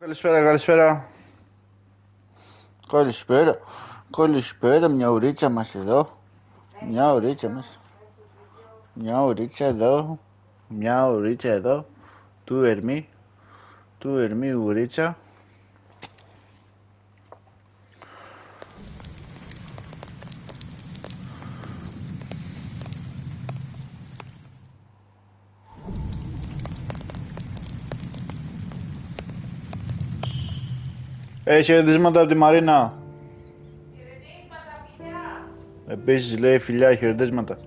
Καλησπέρα, καλησπέρα. Καλησπέρα. Καλησπέρα, μια ωρίτσα μας εδώ. Μια ωρίτσα μας. Μια ωρίτσα εδώ. Μια ωρίτσα εδώ. Του Ερμή. Του Ερμή ουρίτσα. Χαιρετίσματα από τη Μαρίνα. Χαιρετίσματα, φιλιά. Επίσης λέει φιλιά, χαιρετίσματα.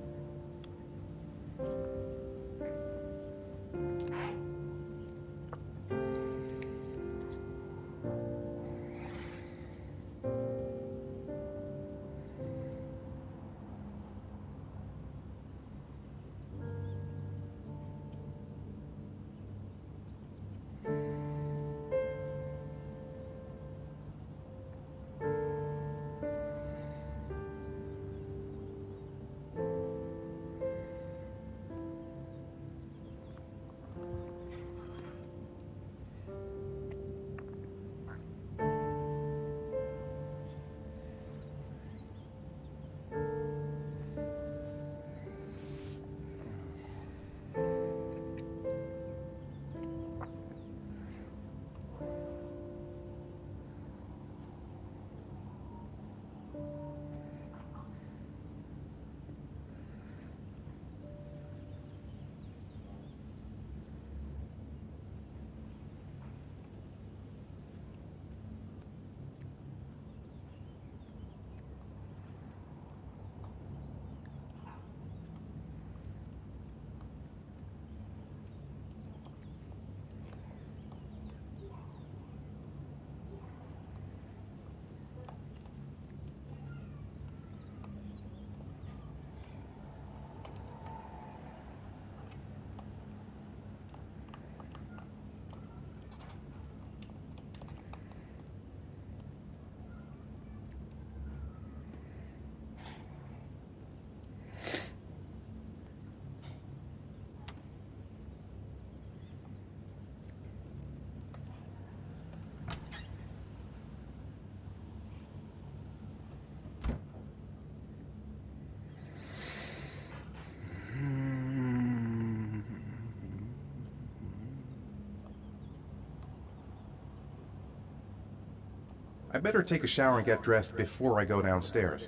I better take a shower and get dressed before I go downstairs.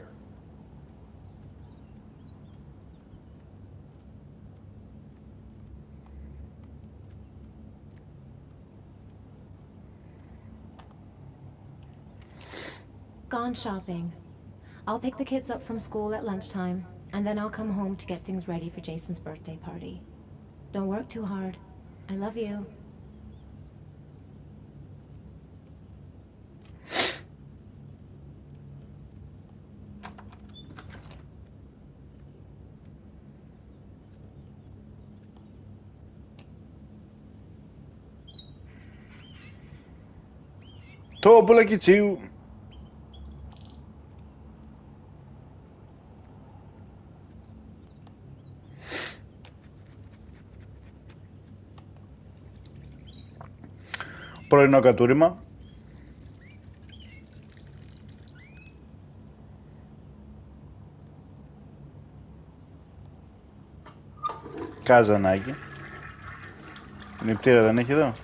Gone shopping. I'll pick the kids up from school at lunchtime, and then I'll come home to get things ready for Jason's birthday party. Don't work too hard. I love you. Το πουλάκι τσίου. Πρωινό κατούριμα. Καζανάκι. Νηπτήρα δεν έχει εδώ.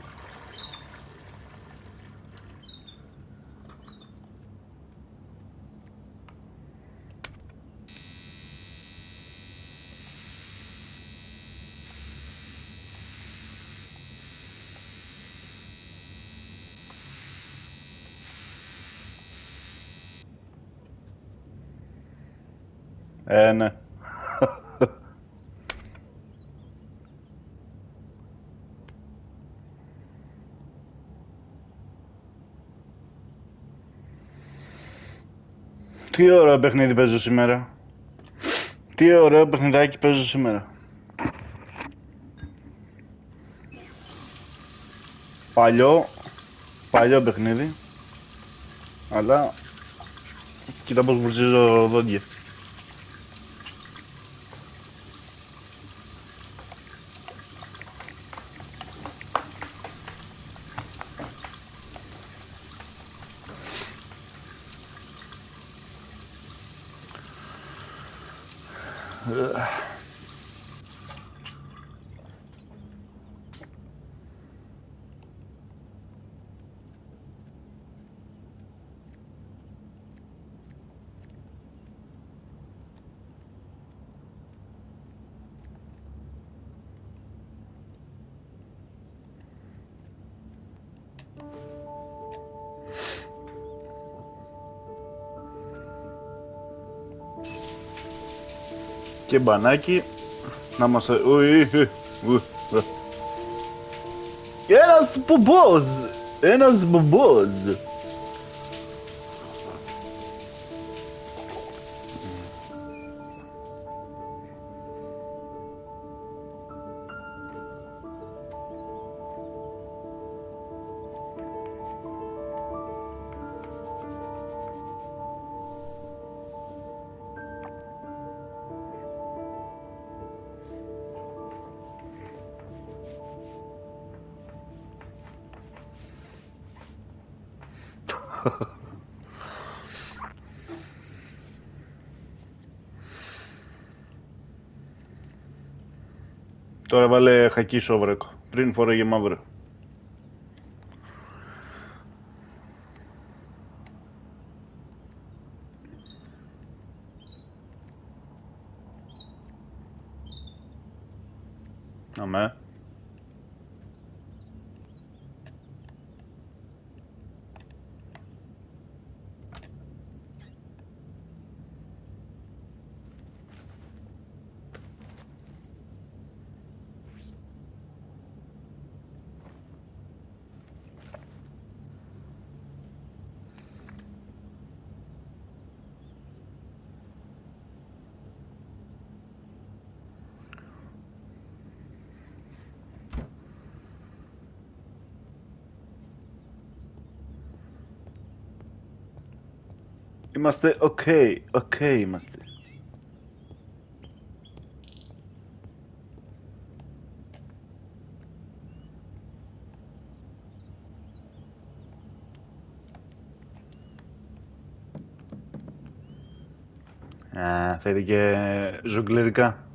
Ναι. Τι ωραίο παιχνίδι παίζω σήμερα. Τι ωραίο παιχνιδάκι παίζω σήμερα. Παλιό παιχνίδι. Αλλά κοίτα πως βουρτζίζω δόντια. Και μπανάκι να μας... Ένας μπομπός! Ένας μπομπός! Τώρα βάλε χακί σόβρεκο. Πριν φοράγε μαύρο. Αμέ. Είμαστε οκ, είμαστε. Α, θέλει και ζογκλερικά.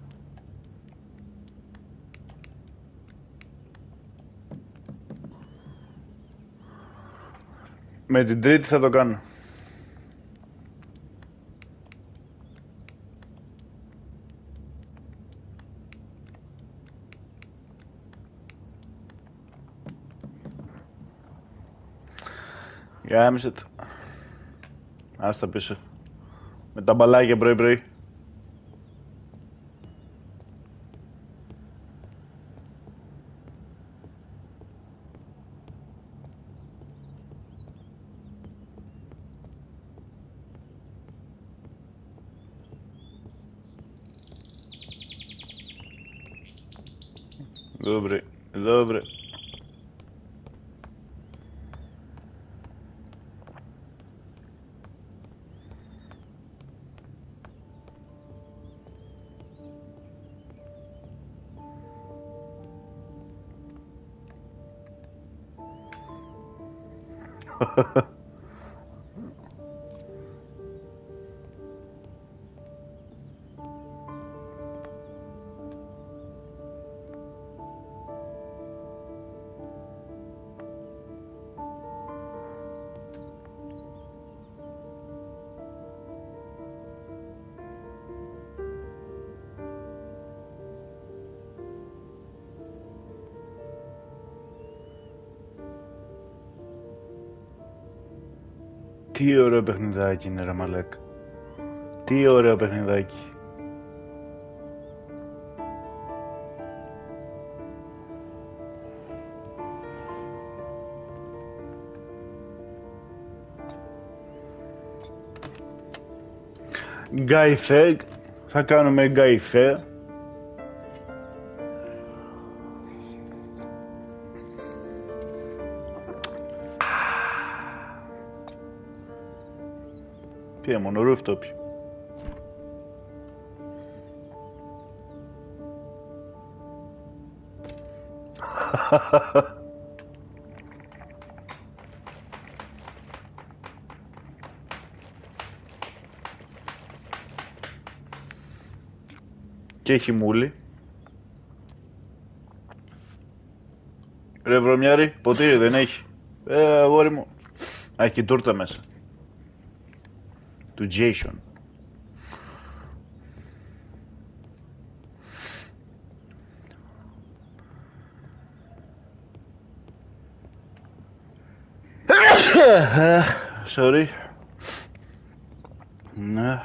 Με την τρίτη θα το κάνω. Γάμισε το. Άστα πίσω. Με τα μπαλάκια πρωί-πρωί. Добре, добре. Τι ωραίο παιχνιδάκι είναι, ρε μαλάκ. Τι ωραίο παιχνιδάκι. Γκάιφε, θα κάνουμε γκάιφε. Τι μόνο rooftop. Και έχει μούλι. Ρε βρωμιάρη, ποτήρι δεν έχει. Αγόρι μου. Α, έχει τούρτα μέσα. Του Jason. Sorry. Ναι.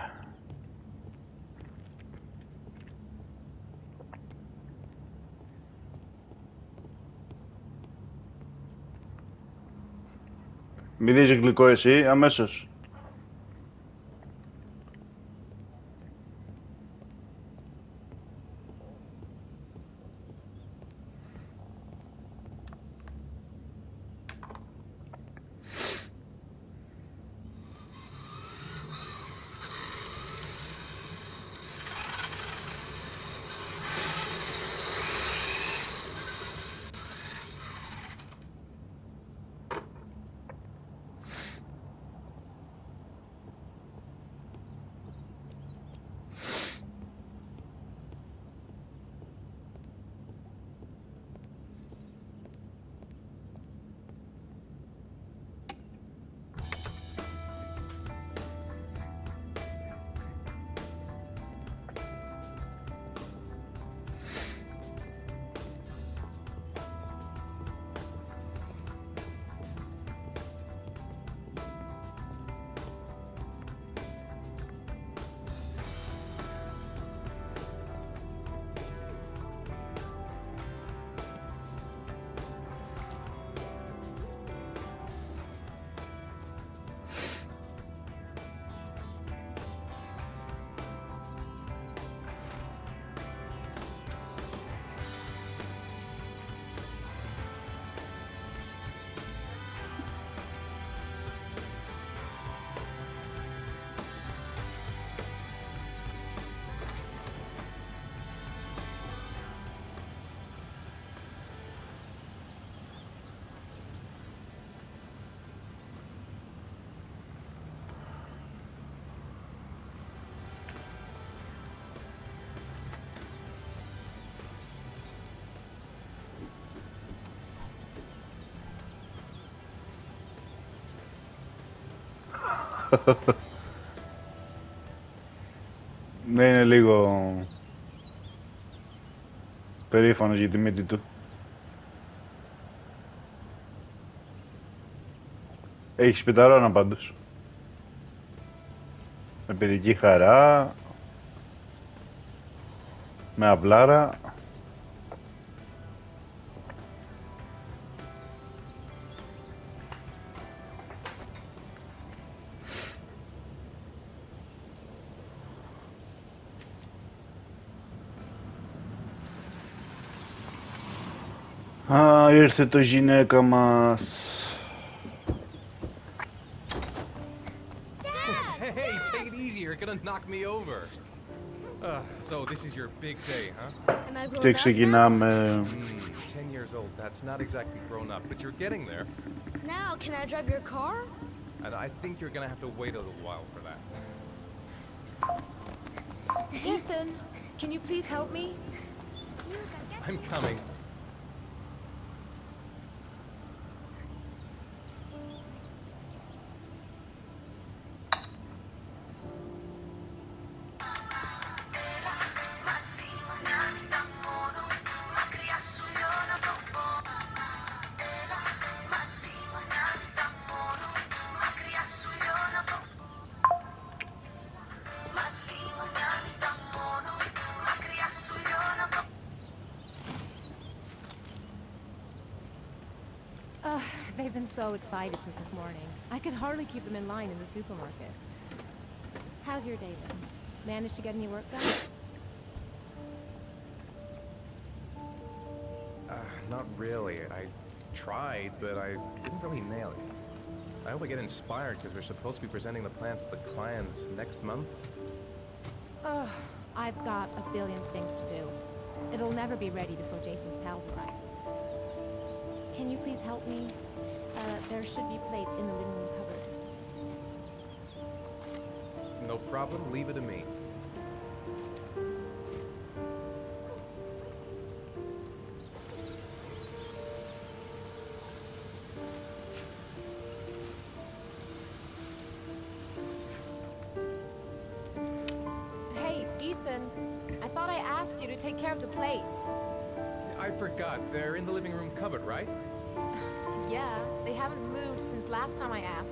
Μη δεις γλυκό εσύ, αμέσως. Ναι, είναι λίγο περήφανος για τη μύτη του. Έχει πιταρώνα πάντως. Με παιδική χαρά. Με αυλάρα. Α, ήρθε το γυναίκα μας. Hey, take it easy. You're gonna knock me over. So this is your big day, huh? Am I grown Και up now? ξεκινάμε. 10 years old. That's not exactly grown up, but you're getting there. Now, can I drive your car? And I think you're gonna have to wait a little while for that. Ethan, can you please help me? I'm coming. They've been so excited since this morning. I could hardly keep them in line in the supermarket. How's your day been? Managed to get any work done? Not really. I tried, but I didn't really nail it. I hope I get inspired because we're supposed to be presenting the plans to the clients next month. Ugh, I've got a billion things to do. It'll never be ready before Jason's pals arrive. Can you please help me? There should be plates in the living room cupboard. No problem. Leave it to me. you to take care of the plates. I forgot. They're in the living room cupboard, right? Yeah, they haven't moved since last time I asked.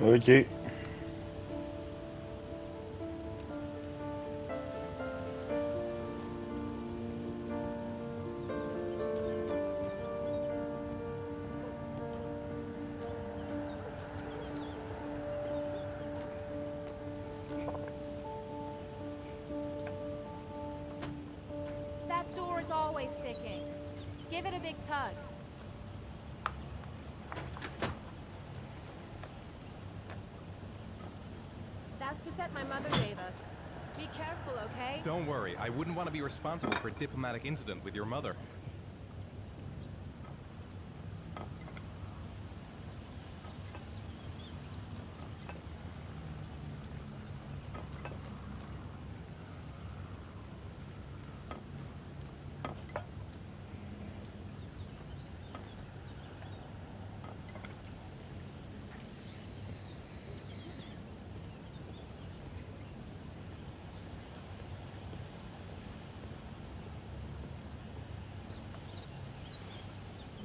Oye, That door is always sticking. Give it a big tug. That's the set my mother gave us. Be careful, okay? Don't worry. I wouldn't want to be responsible for a diplomatic incident with your mother.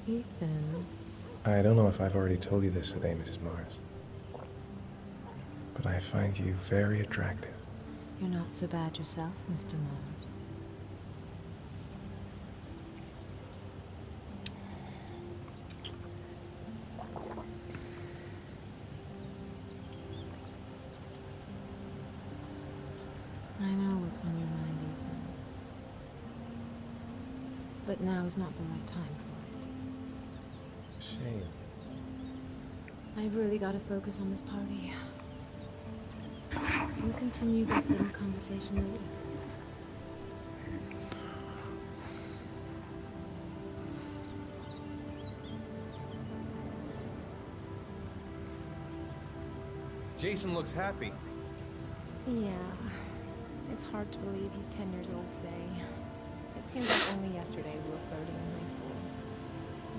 Ethan. I don't know if I've already told you this today, Mrs. Mars, but I find you very attractive. You're not so bad yourself, Mr. Mars. I know what's on your mind, Ethan. But now is not the right time for it. Shame. I've really got to focus on this party. We'll continue this little conversation later. Jason looks happy. Yeah. It's hard to believe he's 10 years old today. It seems like only yesterday we were flirting in high school.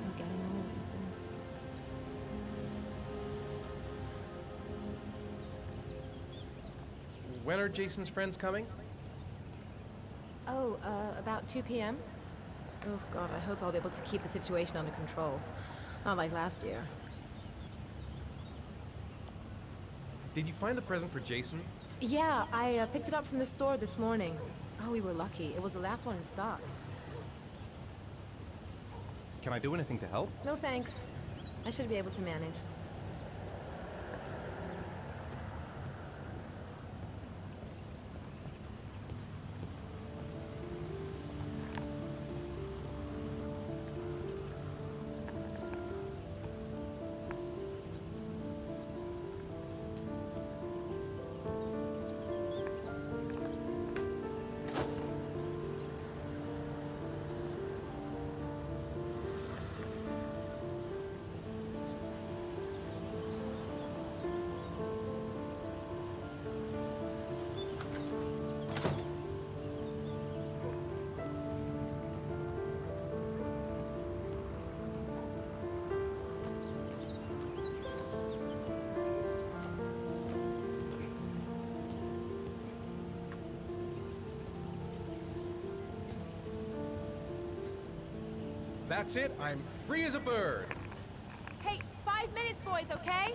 We're getting old, Ethan. When are Jason's friends coming? Oh, about 2 p.m.? Oh, God, I hope I'll be able to keep the situation under control. Not like last year. Did you find the present for Jason? Yeah, I picked it up from the store this morning. Oh, we were lucky. It was the last one in stock. Can I do anything to help? No thanks. I should be able to manage. That's it. I'm free as a bird. Hey, 5 minutes, boys, okay?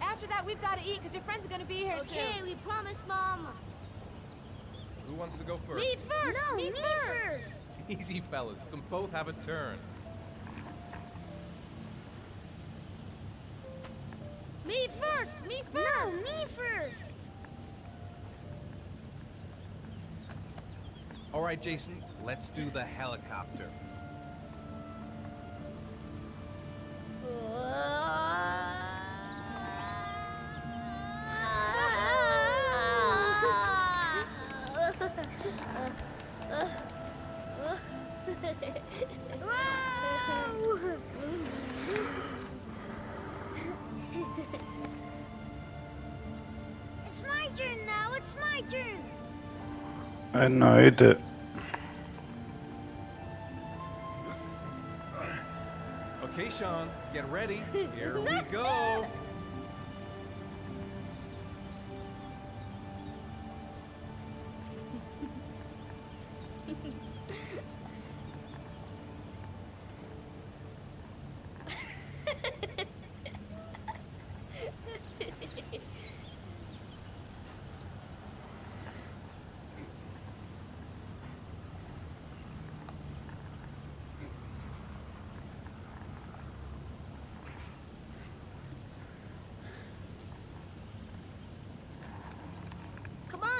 After that, we've got to eat, because your friends are going to be here soon. Okay, we promise, Mom. Who wants to go first? Me first! No, me me first! Easy, fellas. You can both have a turn. Me first! Me first! No, me first! All right, Jason. Let's do the helicopter. It's my turn now, it's my turn! I know it. Okay, Sean, get ready. Here we go.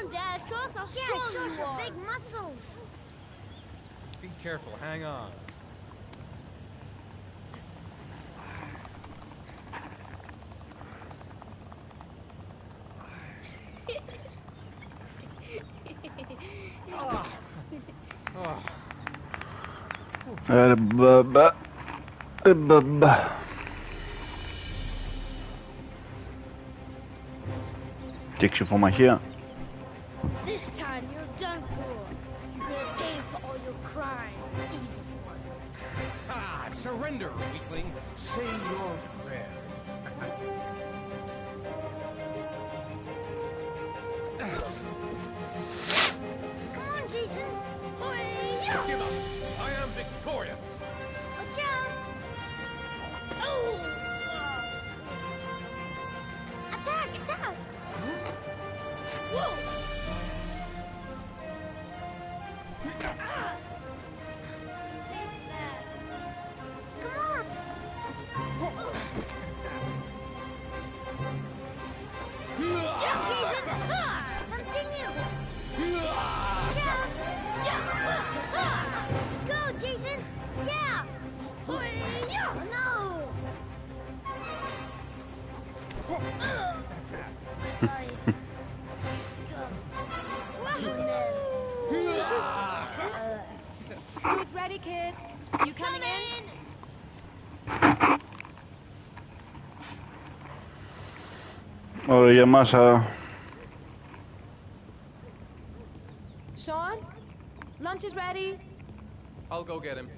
on, Dad. Show us how strong you are. Big muscles. Be careful, hang on. Dictie voor mij hier. This time you're done for. You're gonna pay for all your crimes, evil one. Ah, surrender, weakling. Say your prayers. Come on, Jason. Hi-ya! Give up. I am victorious. Watch out! Oh! Attack! Attack! Whoa! Come on! Yeah, Jason! Continue! Go, Jason! Yeah! No! Let's go. Who's ready, kids? You coming in? Oye, masa. Sean? Lunch is ready. I'll go get him.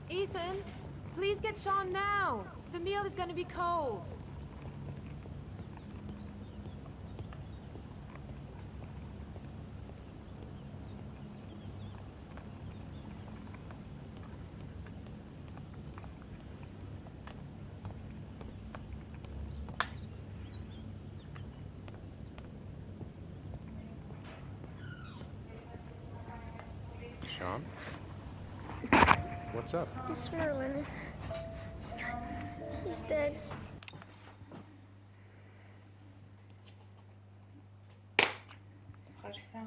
Ethan, please get Sean now. The meal is going to be cold. Sean? What's up? It's Merlin. He's dead. Ευχαριστώ.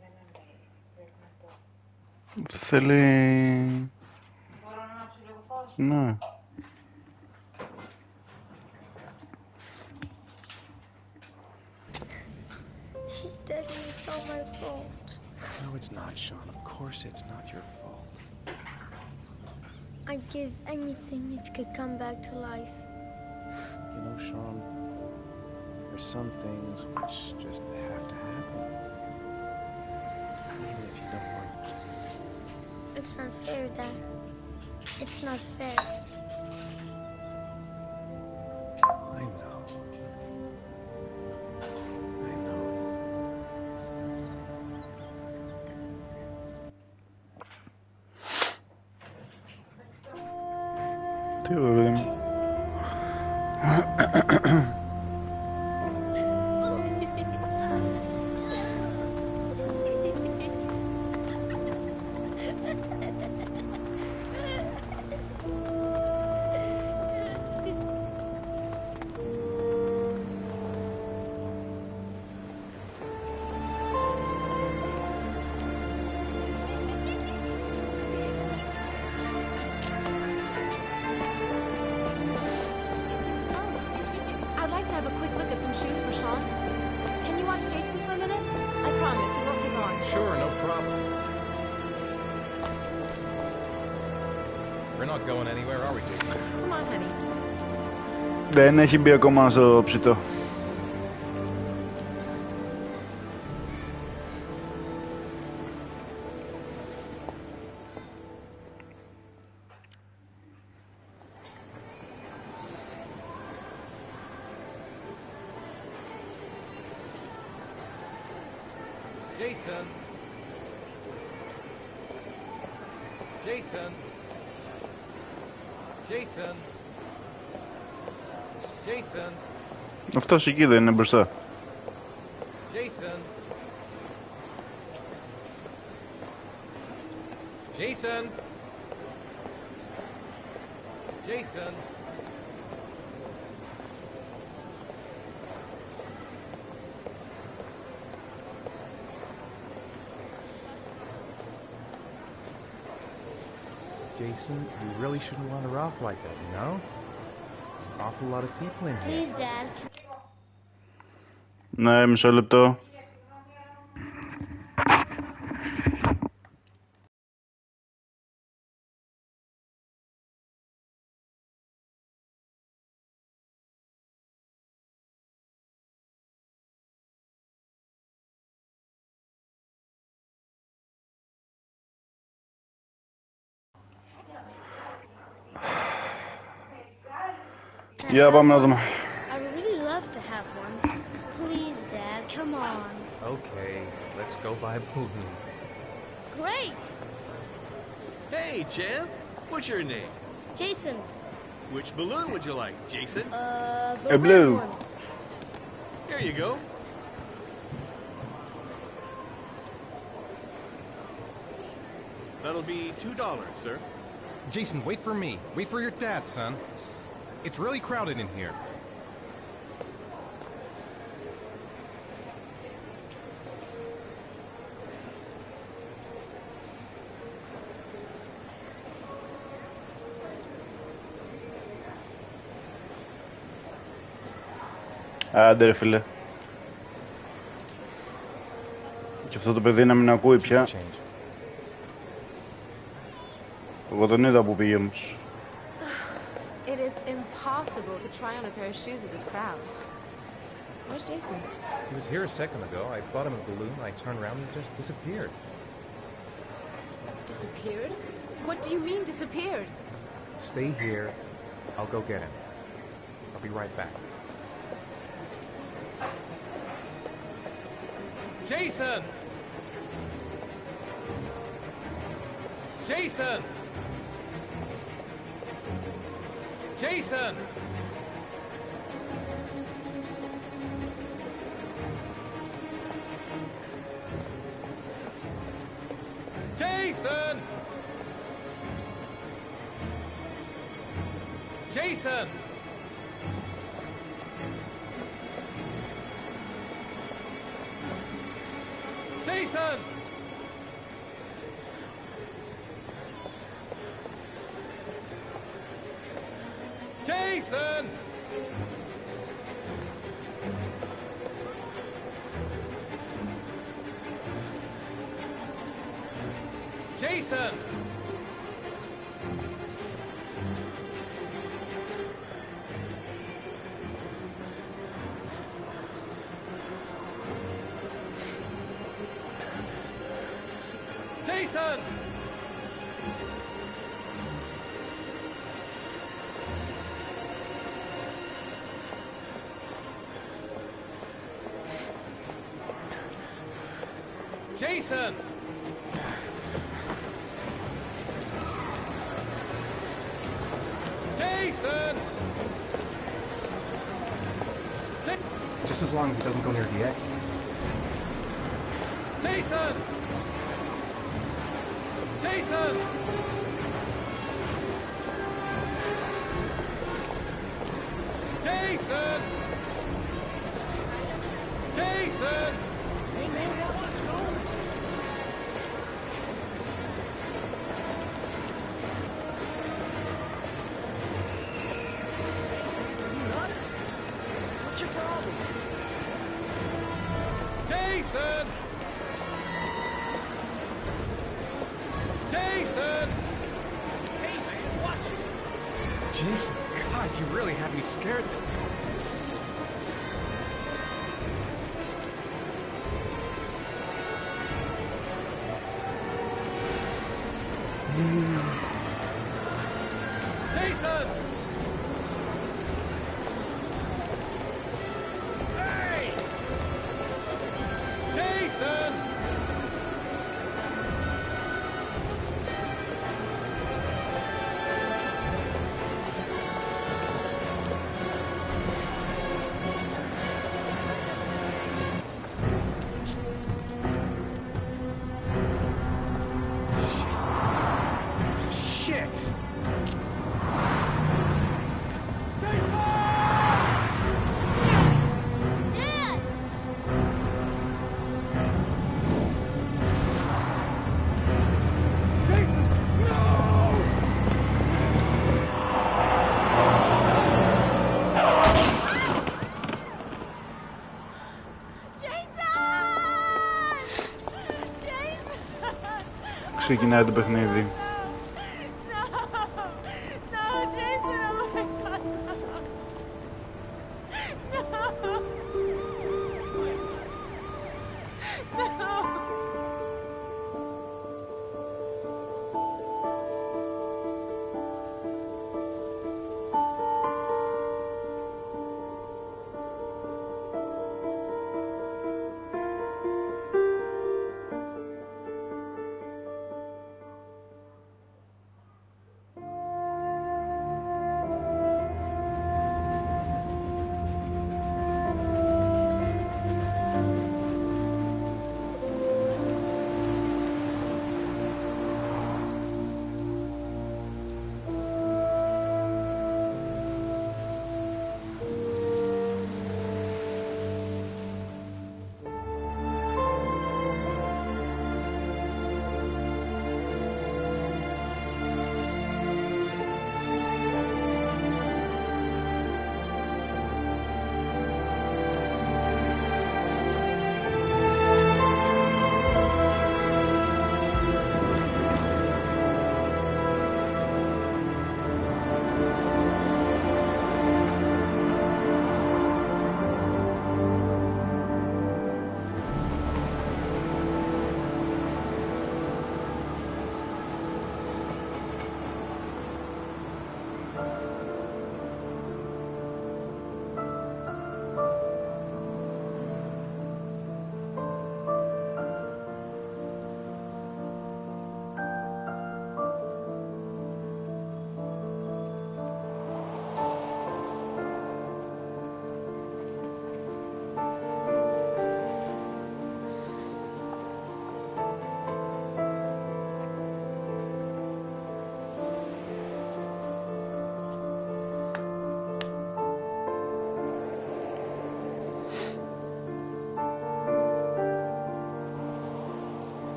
Δεν πρέπει να το... Θέλει... Μπορώ να ανάψω λίγο φως? Ναι. He's dead and it's all my fault. No, it's not, Sean. Of course it's not your fault. I'd give anything if you could come back to life. You know, Sean, there's some things which just have to happen. Even if you don't want it to. It's not fair, Dad. It's not fair. I know. I know. Τι ωραία. I'd like to have a quick look at some shoes for Sean. Can you watch Jason for a minute? I promise, we won't be long. Sure, no problem. We're not going anywhere, are we, Jason? Come on, honey. Δεν έχει μπει ακόμα στο ψητό. Jason! Jason! Jason! Jason! Αυτός εκεί δεν είναι μπροστά. Jason! Jason! Jason! Jason, you really shouldn't wander off like that, you know? There's an awful lot of people in here. Please, Dad. Ναι, μισό λεπτό. Για πάμε να δούμε. I would really love to have one. Please, Dad, come on. Okay, let's go buy a balloon. Great! Hey, champ. What's your name? Jason, Which balloon would you like, Jason? the A blue. red one. Here you go. That'll be $2, sir. Jason, wait for me. Wait for your dad, son. It's really crowded in here. Άντε ρε φίλε. Και αυτό το παιδί να μην ακούει πια. Change. Εγώ τον είδα που πήγε όμως. It is impossible to try on a pair of shoes with this crowd. Where's Jason? He was here a second ago. I bought him a balloon. I turned around and he just disappeared. Disappeared? What do you mean disappeared? Stay here. I'll go get him. I'll be right back. Jason! Jason! Jason! Jason! Jason! Jason! Jason! Jason! Jason! Jason! Jason! Just as long as he doesn't go near the exit. Jason! Jason! Jason! Jason! Hey, man, let's go. You nuts? What's your problem? Jason! Jason! Hey, man, watch it. Jason, God, you really had me scared there. Jason! Hey! Jason! ξεκινάει το παιχνίδι.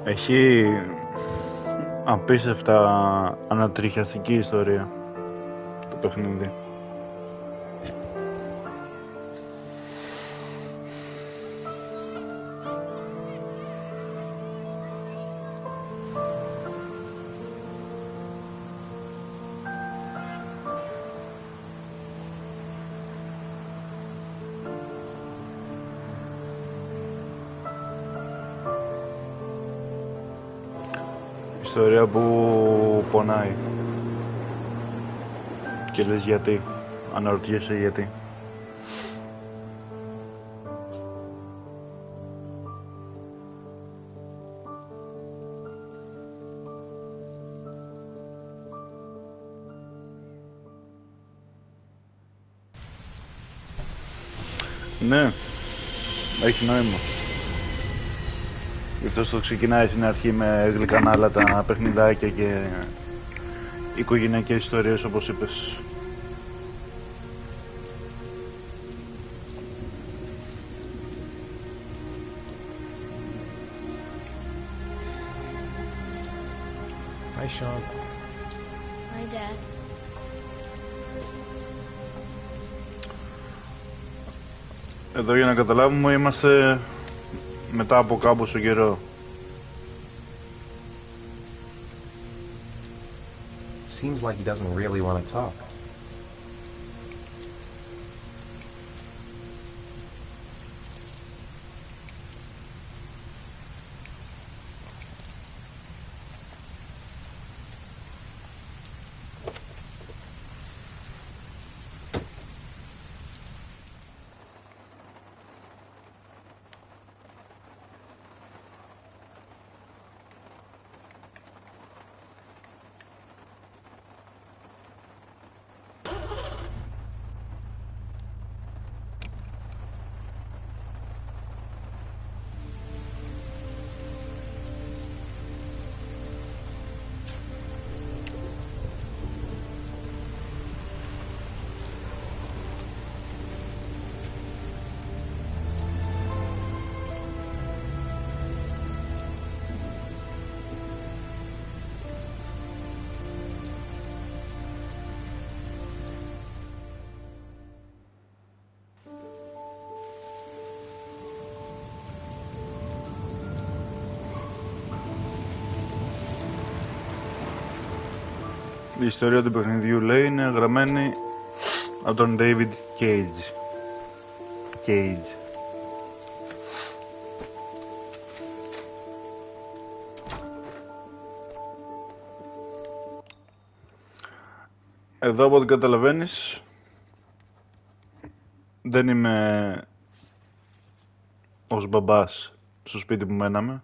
Έχει απίστευτα ανατριχιαστική ιστορία το παιχνίδι. Ιστορία που πονάει και λες γιατί, αναρωτιέσαι γιατί. Ναι, έχει νόημα. Γι' αυτό το ξεκινάει στην αρχή με γλυκανάλα τα παιχνιδάκια και οικογενειακές ιστορίες, όπως είπες. Hi, Sean. Hi, Dad. Εδώ για να καταλάβουμε είμαστε μετά από κάμποσο καιρό. Seems like he doesn't really want to talk. Η ιστορία του παιχνιδιού, λέει, είναι γραμμένη από τον David Cage. Εδώ από ό,τι καταλαβαίνεις δεν είμαι ως μπαμπάς στο σπίτι που μέναμε.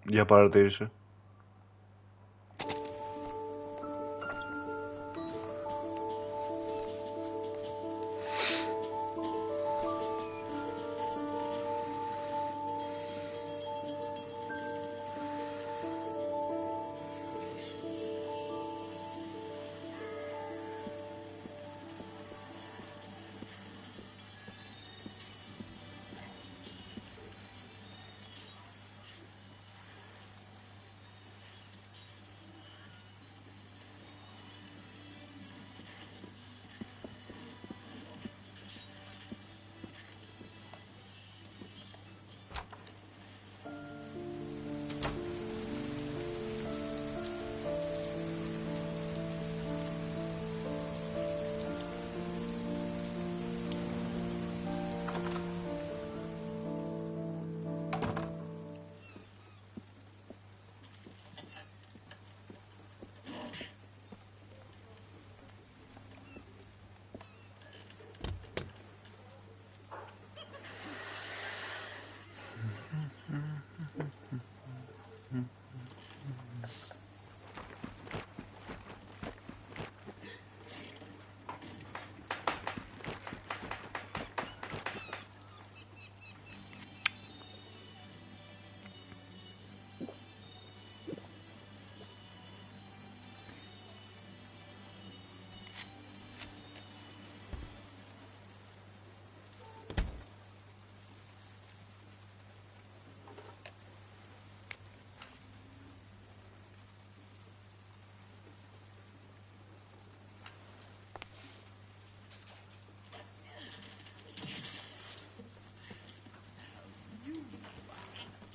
Για παρατήρησε.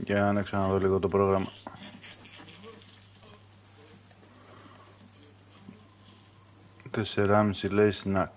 Για να ξαναδώ λίγο το πρόγραμμα. 4,5 λέει snack.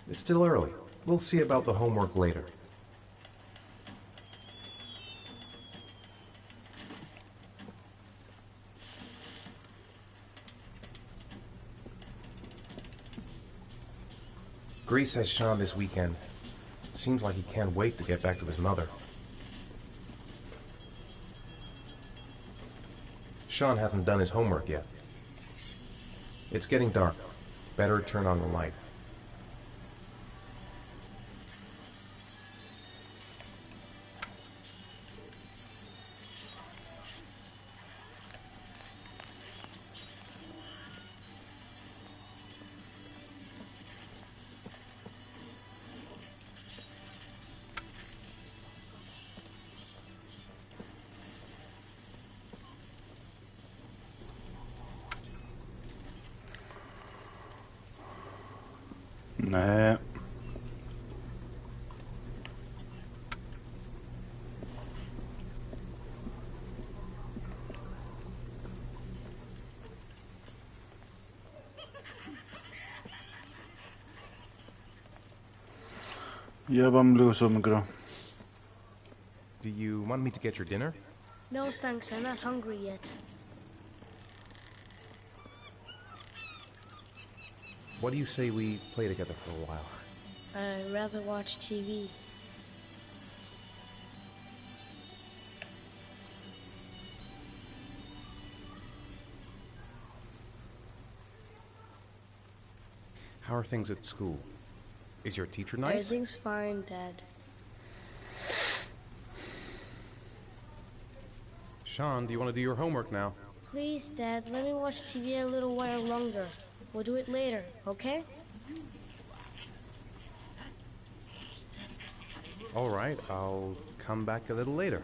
It's still early. We'll see about the homework later. Grease has Sean this weekend. Seems like he can't wait to get back to his mother. Sean hasn't done his homework yet. It's getting dark. better turn on the light. Nej. Ja bym był sumgro. Do you want me to get your dinner? No thanks, I'm not hungry yet. What do you say we play together for a while? I'd rather watch TV. How are things at school? Is your teacher nice? Everything's fine, Dad. Sean, do you want to do your homework now? Please, Dad, let me watch TV a little while longer. We'll do it later, okay? All right, I'll come back a little later.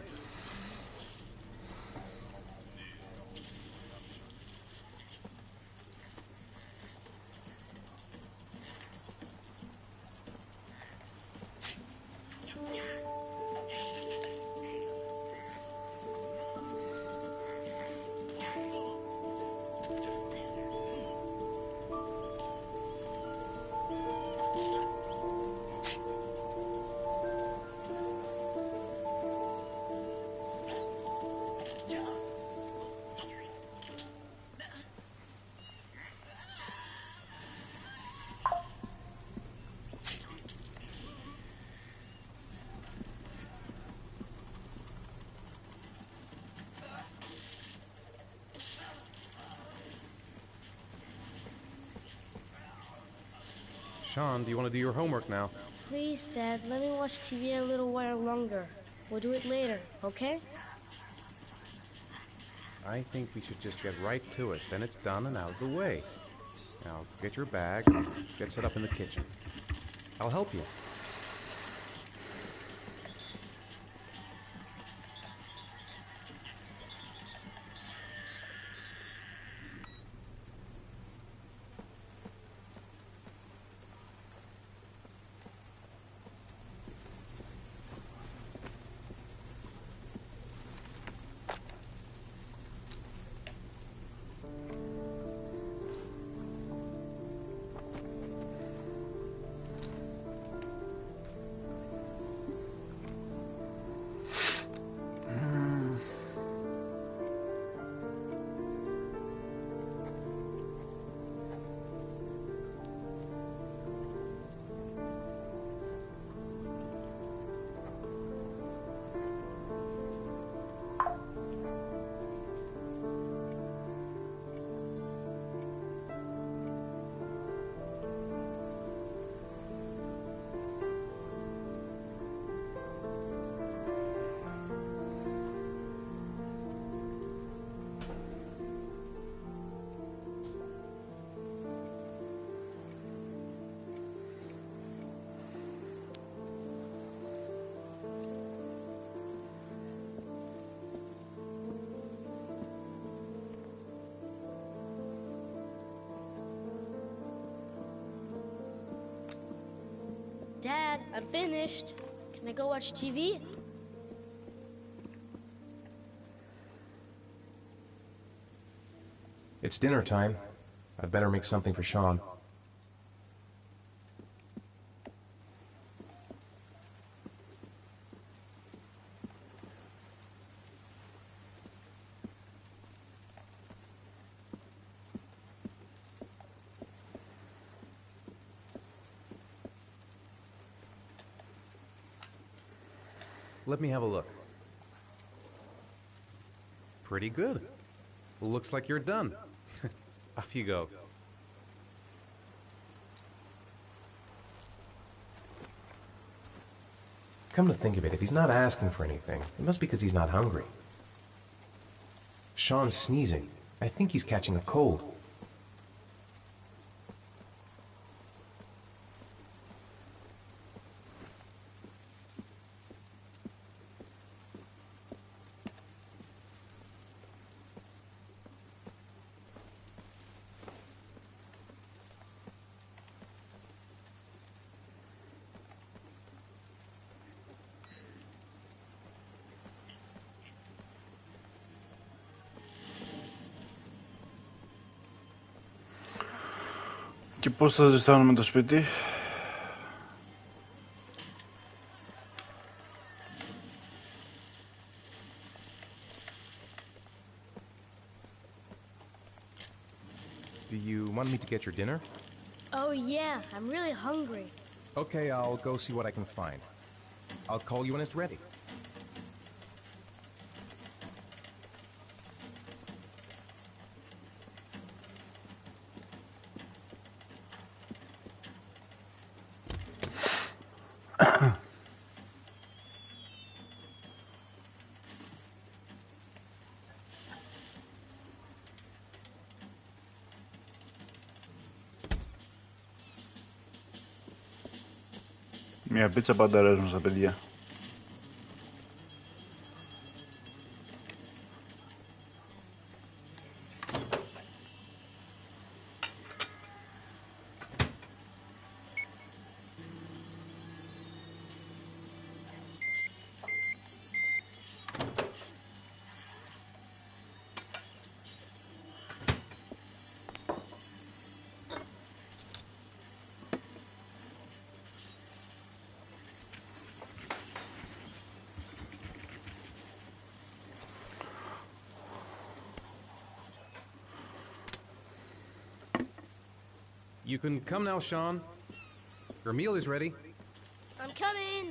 Sean, do you want to do your homework now? Please, Dad, let me watch TV a little while longer. We'll do it later, okay? I think we should just get right to it. Then it's done and out of the way. Now, get your bag, get set up in the kitchen. I'll help you. Dad, I'm finished. Can I go watch TV? It's dinner time. I'd better make something for Sean. Let me have a look. Pretty good. Looks like you're done. Off you go. Come to think of it, if he's not asking for anything, it must be because he's not hungry. Sean's sneezing. I think he's catching a cold. Και πώς θα ζεστάνουμε το σπίτι? Do you want me to get your dinner? Oh yeah, I'm really hungry. Okay, I'll go see what I can find. I'll call you when it's ready. Μια πίτσα πάντα αρέσουν στα παιδιά. You can come now, Sean. Your meal is ready. I'm coming!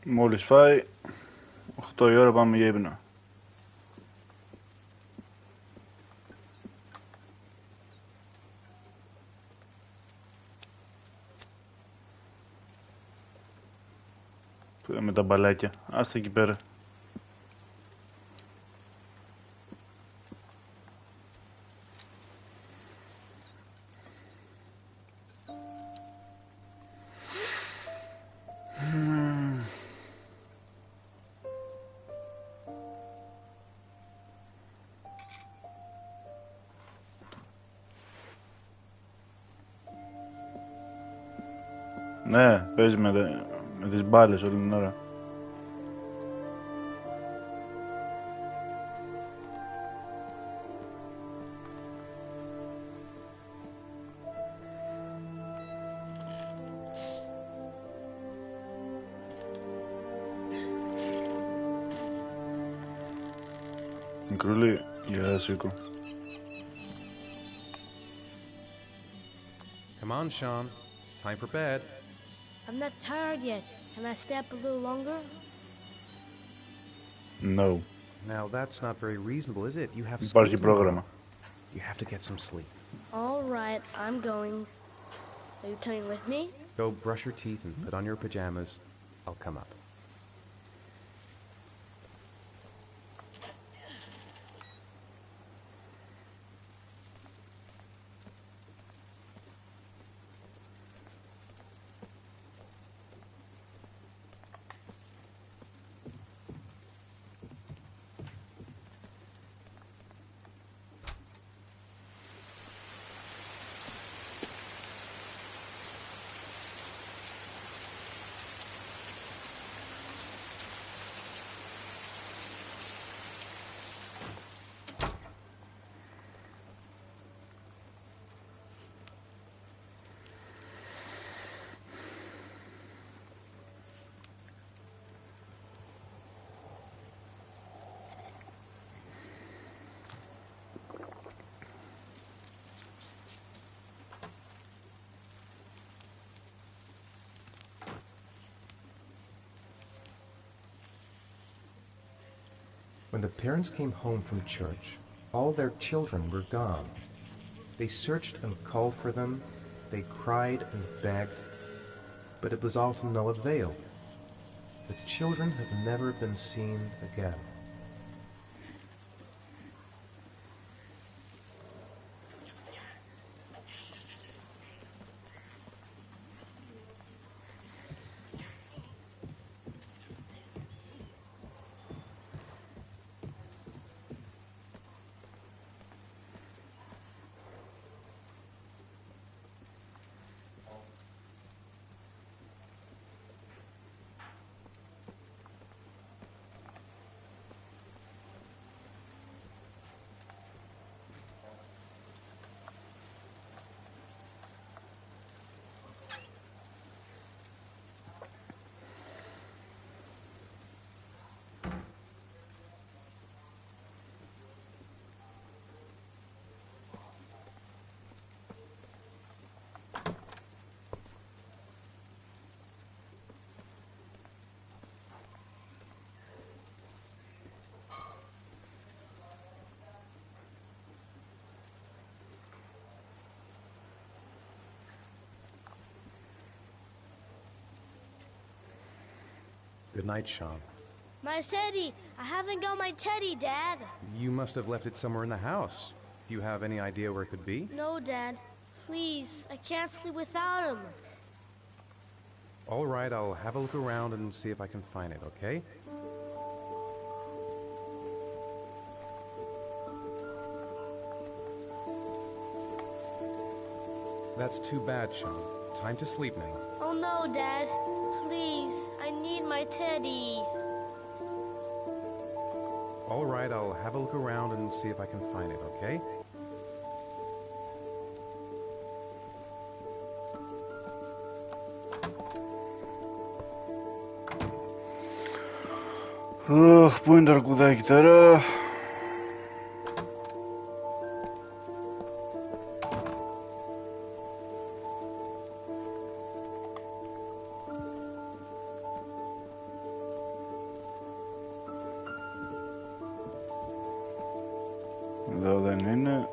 Μόλις φάει, 8 η ώρα πάμε για ύπνο. Με τα μπαλάκια. Άστα εκεί πέρα. Ναι, παίζει με τις μπάλες όλη την ώρα. Μικρούλη, γεια σου Ίκο. Come on, Sean. It's time for bed. I'm not tired yet. Can I stay up a little longer? No. Now, that's not very reasonable, is it? You have school Υπάρχει tomorrow. πρόγραμμα. You have to get some sleep. All right, I'm going. Are you coming with me? Go brush your teeth and put on your pajamas. I'll come up. When the parents came home from church, all their children were gone. They searched and called for them, they cried and begged, but it was all to no avail. The children have never been seen again. Good night, Sean. My teddy! I haven't got my teddy, Dad! You must have left it somewhere in the house. Do you have any idea where it could be? No, Dad. Please, I can't sleep without him. All right, I'll have a look around and see if I can find it, okay? That's too bad, Sean. Time to sleep now. Oh no, Dad. Please, I need my teddy. All right, I'll have a look around and see if I can find it, okay? Πού είναι το αρκουδάκι τώρα? Εδώ δεν είναι.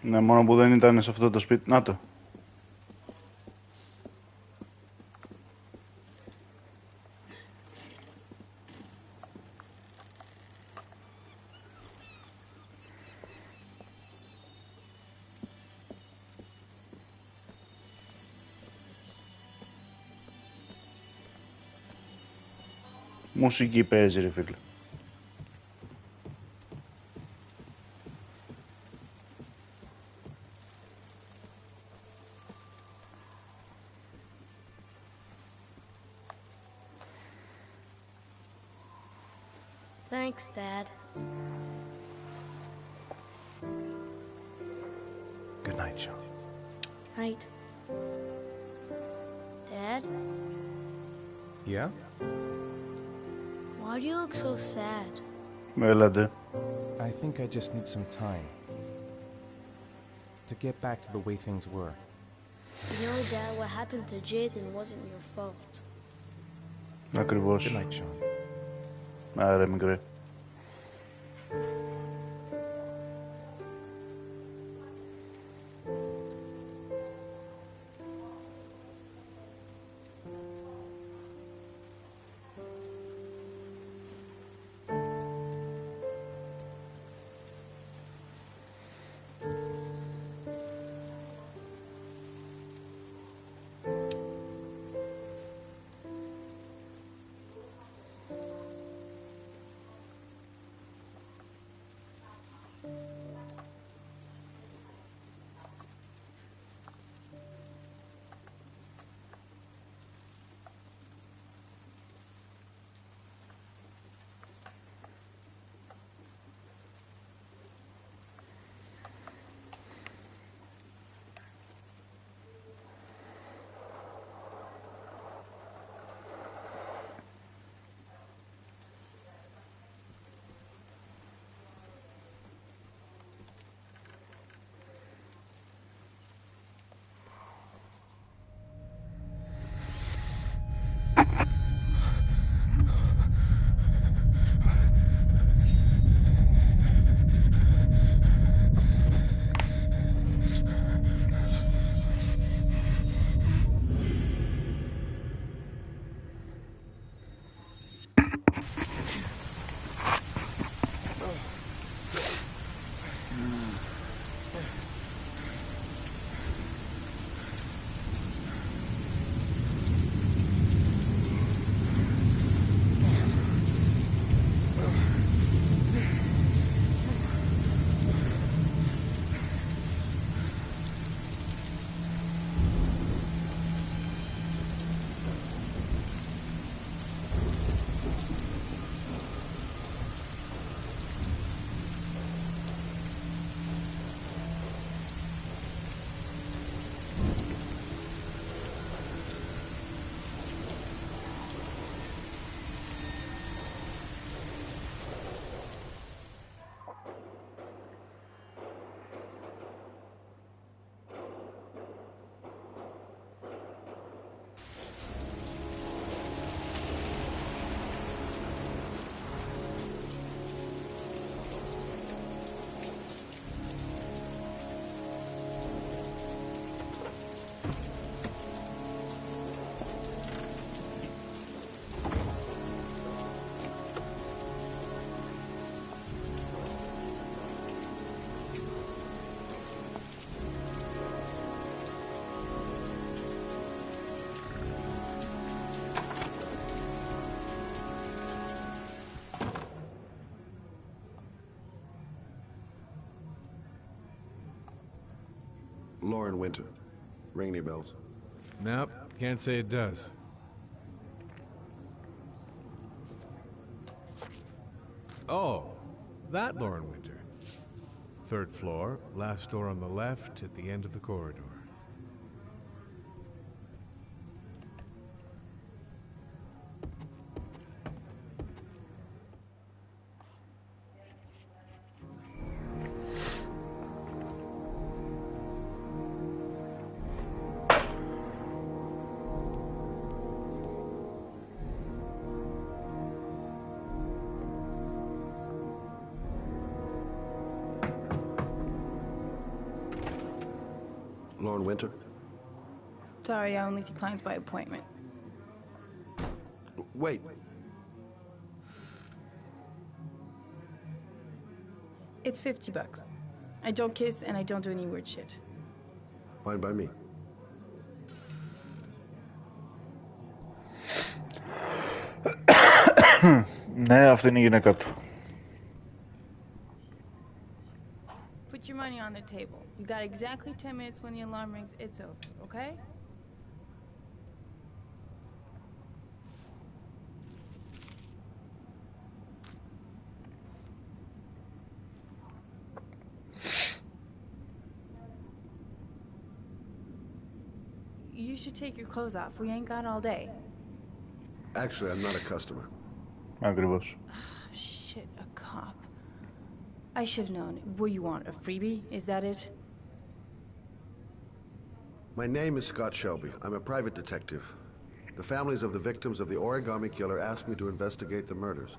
Ναι, μόνο που δεν ήταν σε αυτό το σπίτι. Να το. Μουσική παίζει, ρε φίλε. Thanks, Dad. Good night, Sean. Night. Dad? Yeah? Why do you look so sad? Έλατε. I think I just need some time to get back to the way things were. You know, Dad, what happened to Jason wasn't your fault. Ακριβώς. Good night, Sean. Άρα, μικρέ. Lauren Winter. Ring any bells? Nope, can't say it does. Oh, that Lauren Winter. 3rd floor, last door on the left at the end of the corridor. Lauren Winter? Sorry, I only see clients by appointment. Wait. It's $50. I don't kiss and I don't do any weird shit. Fine by me. Ναι, αυτή είναι η γυναίκα του. Put your money on the table. You got exactly 10 minutes when the alarm rings. It's over, okay? You should take your clothes off. We ain't got all day. Actually, I'm not a customer. Ακριβώς. Shit, a cop. I should have known. What do you want, a freebie? Is that it? My name is Scott Shelby. I'm a private detective. The families of the victims of the Origami Killer asked me to investigate the murders.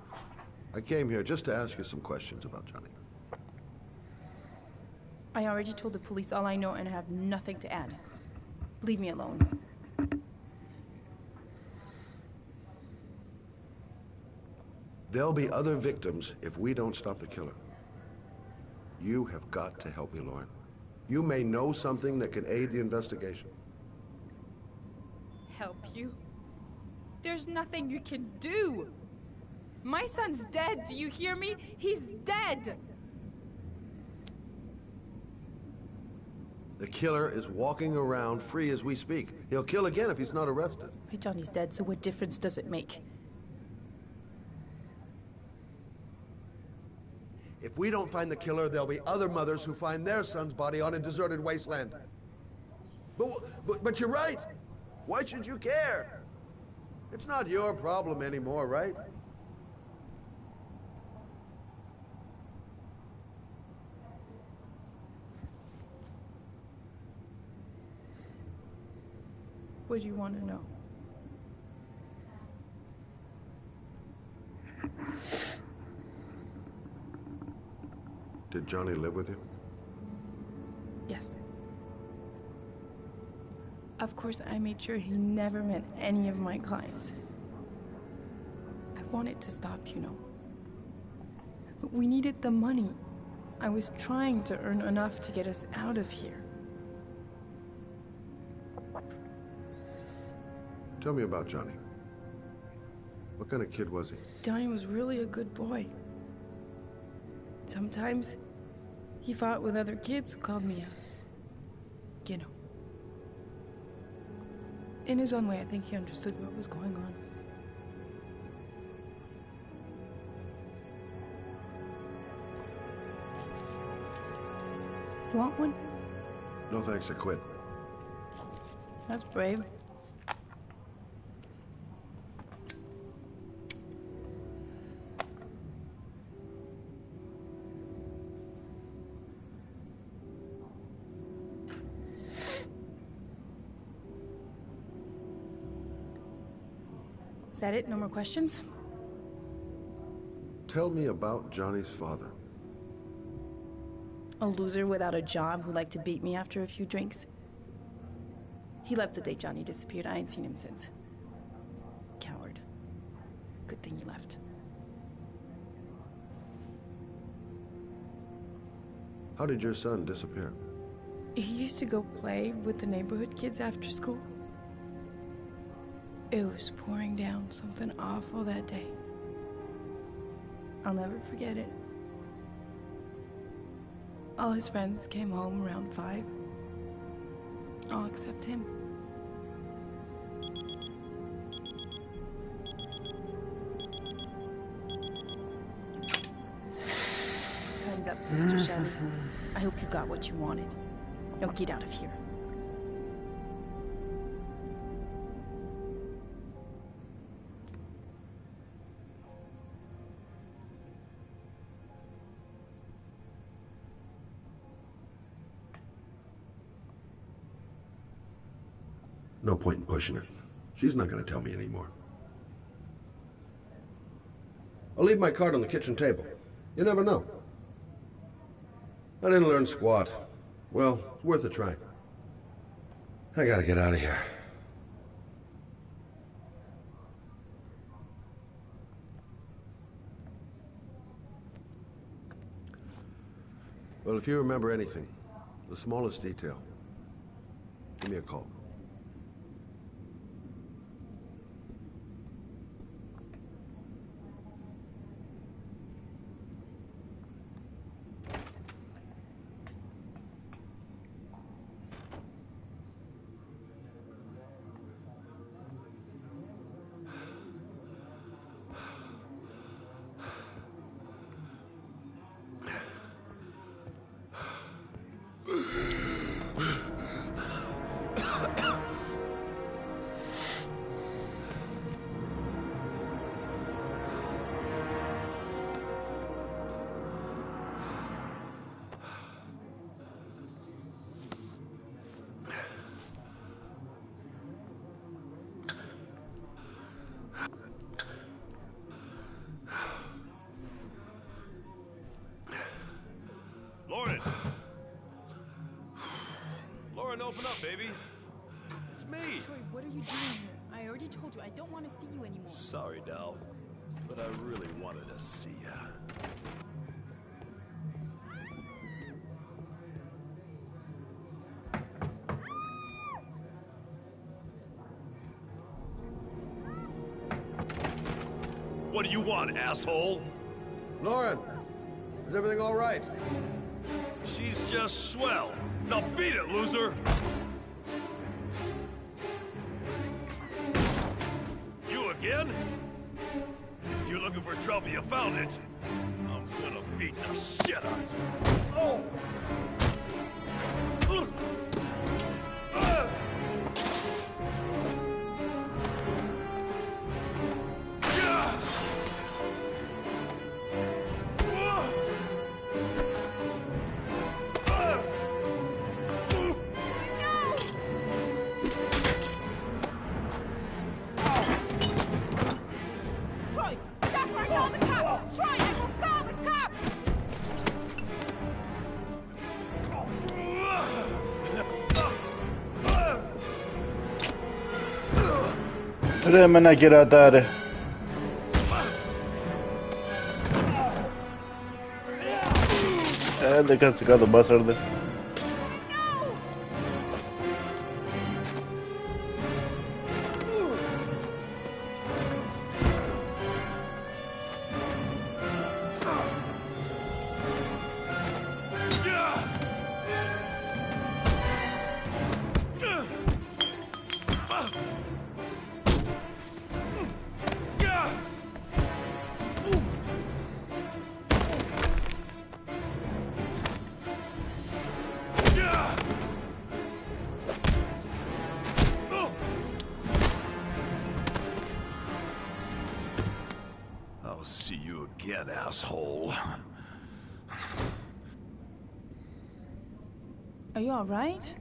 I came here just to ask you some questions about Johnny. I already told the police all I know and have nothing to add. Leave me alone. There'll be other victims if we don't stop the killer. You have got to help me, Lauren. You may know something that can aid the investigation. Help you? There's nothing you can do. My son's dead, do you hear me? He's dead! The killer is walking around free as we speak. He'll kill again if he's not arrested. My Johnny's dead, so what difference does it make? If we don't find the killer, there'll be other mothers who find their son's body on a deserted wasteland. But you're right. Why should you care? It's not your problem anymore, right? What do you want to know? Did Johnny live with you? Yes. Of course, I made sure he never met any of my clients. I wanted to stop, you know. But we needed the money. I was trying to earn enough to get us out of here. Tell me about Johnny. What kind of kid was he? Johnny was really a good boy. Sometimes he fought with other kids who called me a, you know. In his own way, I think he understood what was going on. You want one? No thanks, I quit. That's brave. Is that it? No more questions? Tell me about Johnny's father. A loser without a job who liked to beat me after a few drinks. He left the day Johnny disappeared. I ain't seen him since. Coward. Good thing he left. How did your son disappear? He used to go play with the neighborhood kids after school. It was pouring down something awful that day. I'll never forget it. All his friends came home around 5. I'll accept him. Time's up, Mr. Shelby. I hope you got what you wanted. Now get out of here. No point in pushing her. She's not going to tell me anymore. I'll leave my card on the kitchen table. You never know. I didn't learn squat. Well, it's worth a try. I gotta get out of here. Well, if you remember anything, the smallest detail, give me a call. Lauren, open up, baby. It's me. Troy, what are you doing here? I already told you I don't want to see you anymore. Sorry, Dal, but I really wanted to see ya. What do you want, asshole? Lauren, is everything all right? She's just swell. Now beat it, loser! You again? If you're looking for trouble, you found it. I'm gonna beat the shit out of you. Oh! Remena giratare. De cazzo bastarde. I'll see you again, asshole. Are you all right?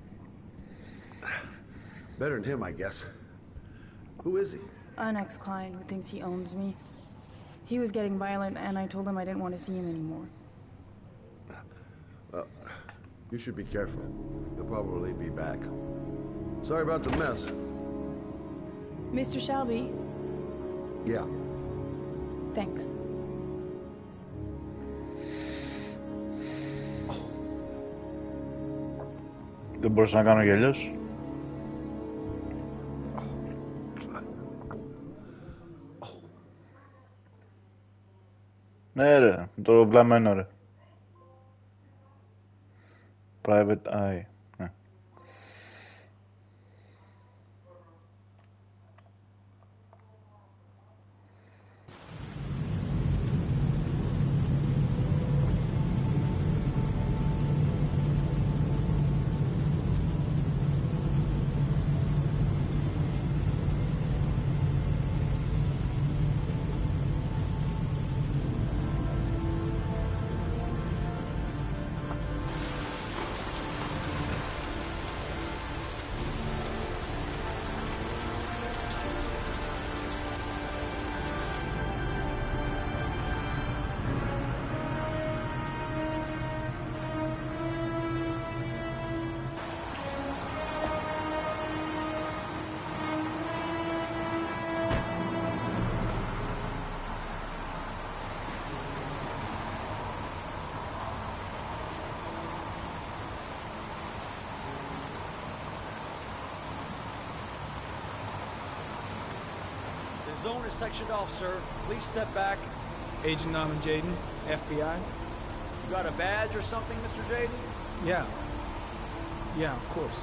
Better than him, I guess. Who is he? An ex-client who thinks he owns me. He was getting violent, and I told him I didn't want to see him anymore. You should be careful. He'll probably be back. Sorry about the mess. Mr. Shelby? Yeah. Thanks. Δεν μπορούσα να κάνω κι αλλιώς. Ναι ρε, το βλαμμένο ρε. Private Eye. Ναι. The zone is sectioned off, sir. Please step back. Agent Norman Jayden, FBI. You got a badge or something, Mr. Jayden? Yeah. Yeah, of course.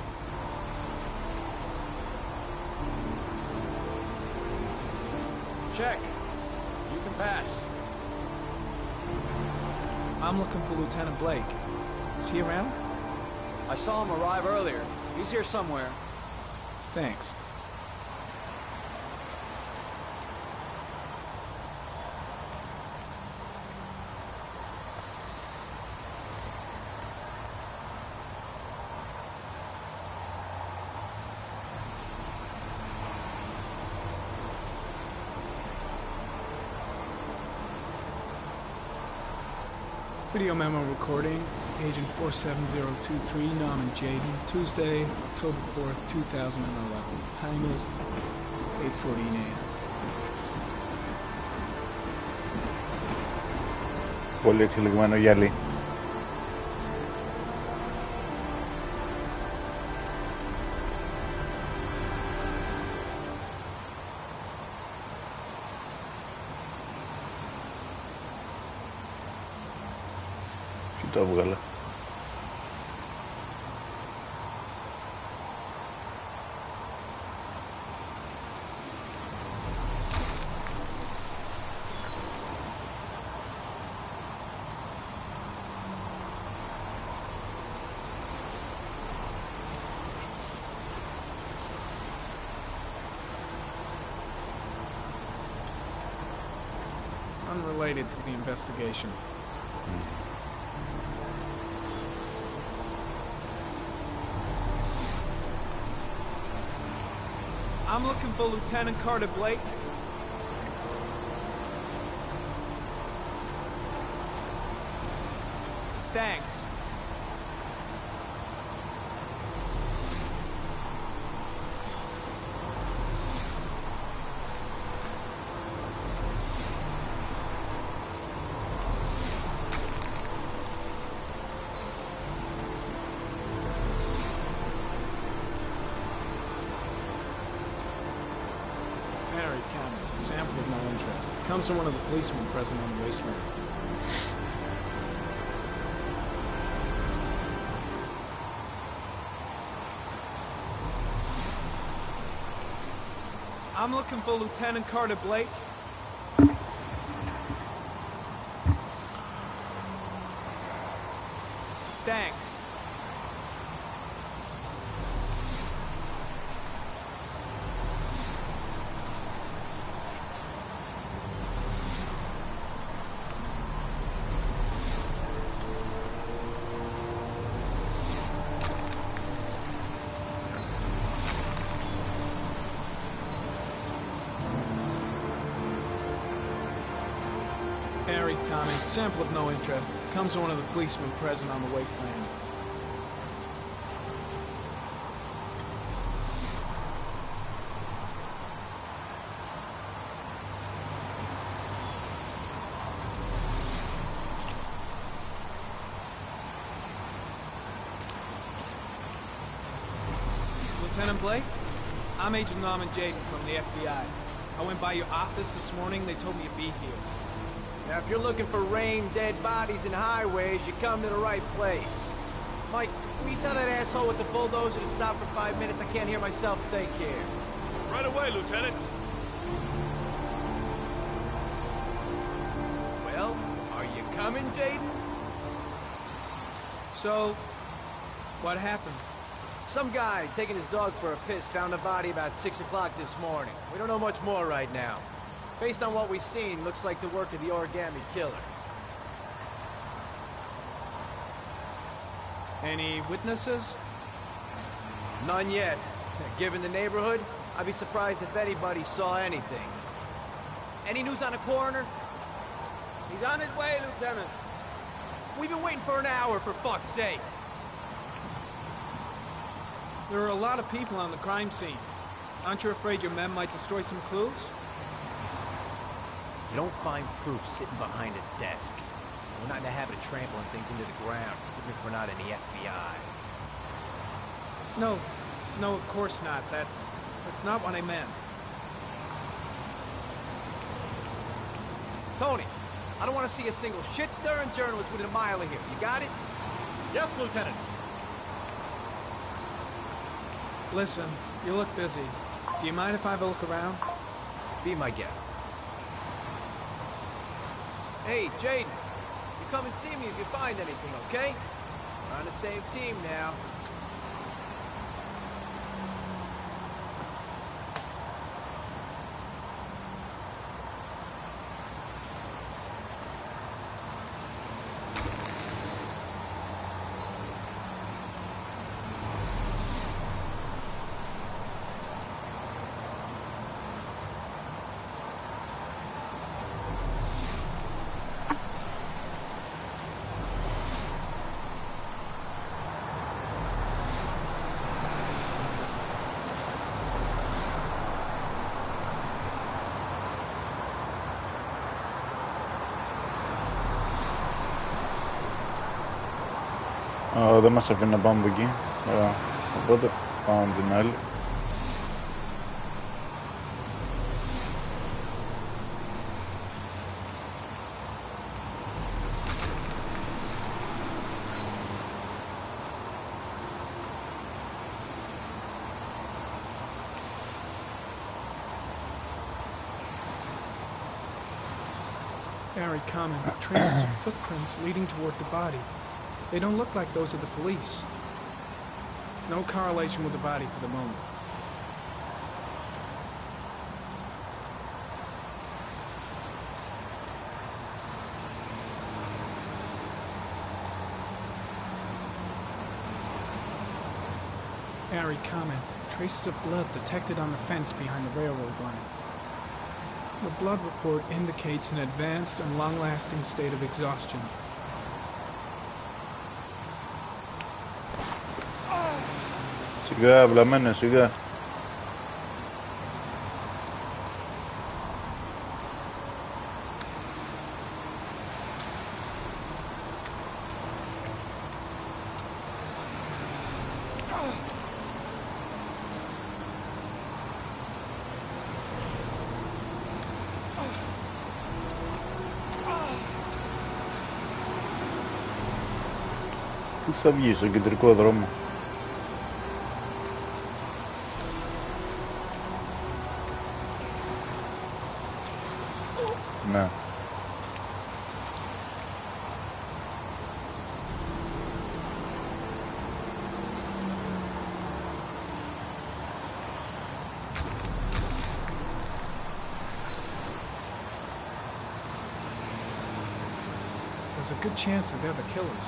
Check. You can pass. I'm looking for Lieutenant Blake. Is he around? I saw him arrive earlier. He's here somewhere. Thanks. Video memo recording, Agent 47023, Norman Jayden, Tuesday, October 4th, 2011. Time is 8:14 a.m. Πολύ εξελιγμένο γυαλί. Τι το έβγαλε. Unrelated to the investigation. I'm looking for Lieutenant Carter Blake. Thanks. Sample of no interest. Comes from one of the policemen present on the waste murder. I'm looking for Lieutenant Carter Blake. Thanks. Harry comment, sample of no interest. Comes from one of the policemen present on the wasteland. Lieutenant Blake? I'm Agent Norman Jayden from the FBI. I went by your office this morning. They told me you'd be here. Now, if you're looking for rain, dead bodies, and highways, you come to the right place. Mike, will you tell that asshole with the bulldozer to stop for 5 minutes? I can't hear myself think here. Right away, Lieutenant. Well, are you coming, Jayden? So, what happened? Some guy taking his dog for a piss found a body about 6 o'clock this morning. We don't know much more right now. Based on what we've seen, looks like the work of the Origami Killer. Any witnesses? None yet. Given the neighborhood, I'd be surprised if anybody saw anything. Any news on the coroner? He's on his way, Lieutenant. We've been waiting for an hour, for fuck's sake. There are a lot of people on the crime scene. Aren't you afraid your men might destroy some clues? You don't find proof sitting behind a desk. We're not in the habit of trampling things into the ground, even if we're not in the FBI. No, of course not. That's not what I meant. Tony, I don't want to see a single shit-stirring journalist within a mile of here. You got it? Yes, Lieutenant. Listen, you look busy. Do you mind if I have a look around? Be my guest. Hey, Jaden. You come and see me if you find anything, okay? We're on the same team now. Δεν μας αφήνει να πάμε από εκεί. Ωραία. Οπότε πάμε από την άλλη. Very common. Traces of footprints leading toward the body. They don't look like those of the police. No correlation with the body for the moment. Harry, comment. Traces of blood detected on the fence behind the railroad line. The blood report indicates an advanced and long-lasting state of exhaustion. Σιγά, βλαμμένε, σιγά. Πού θα βγει, στον κεντρικό δρόμο? Ναι. There's a good chance that they're the killers.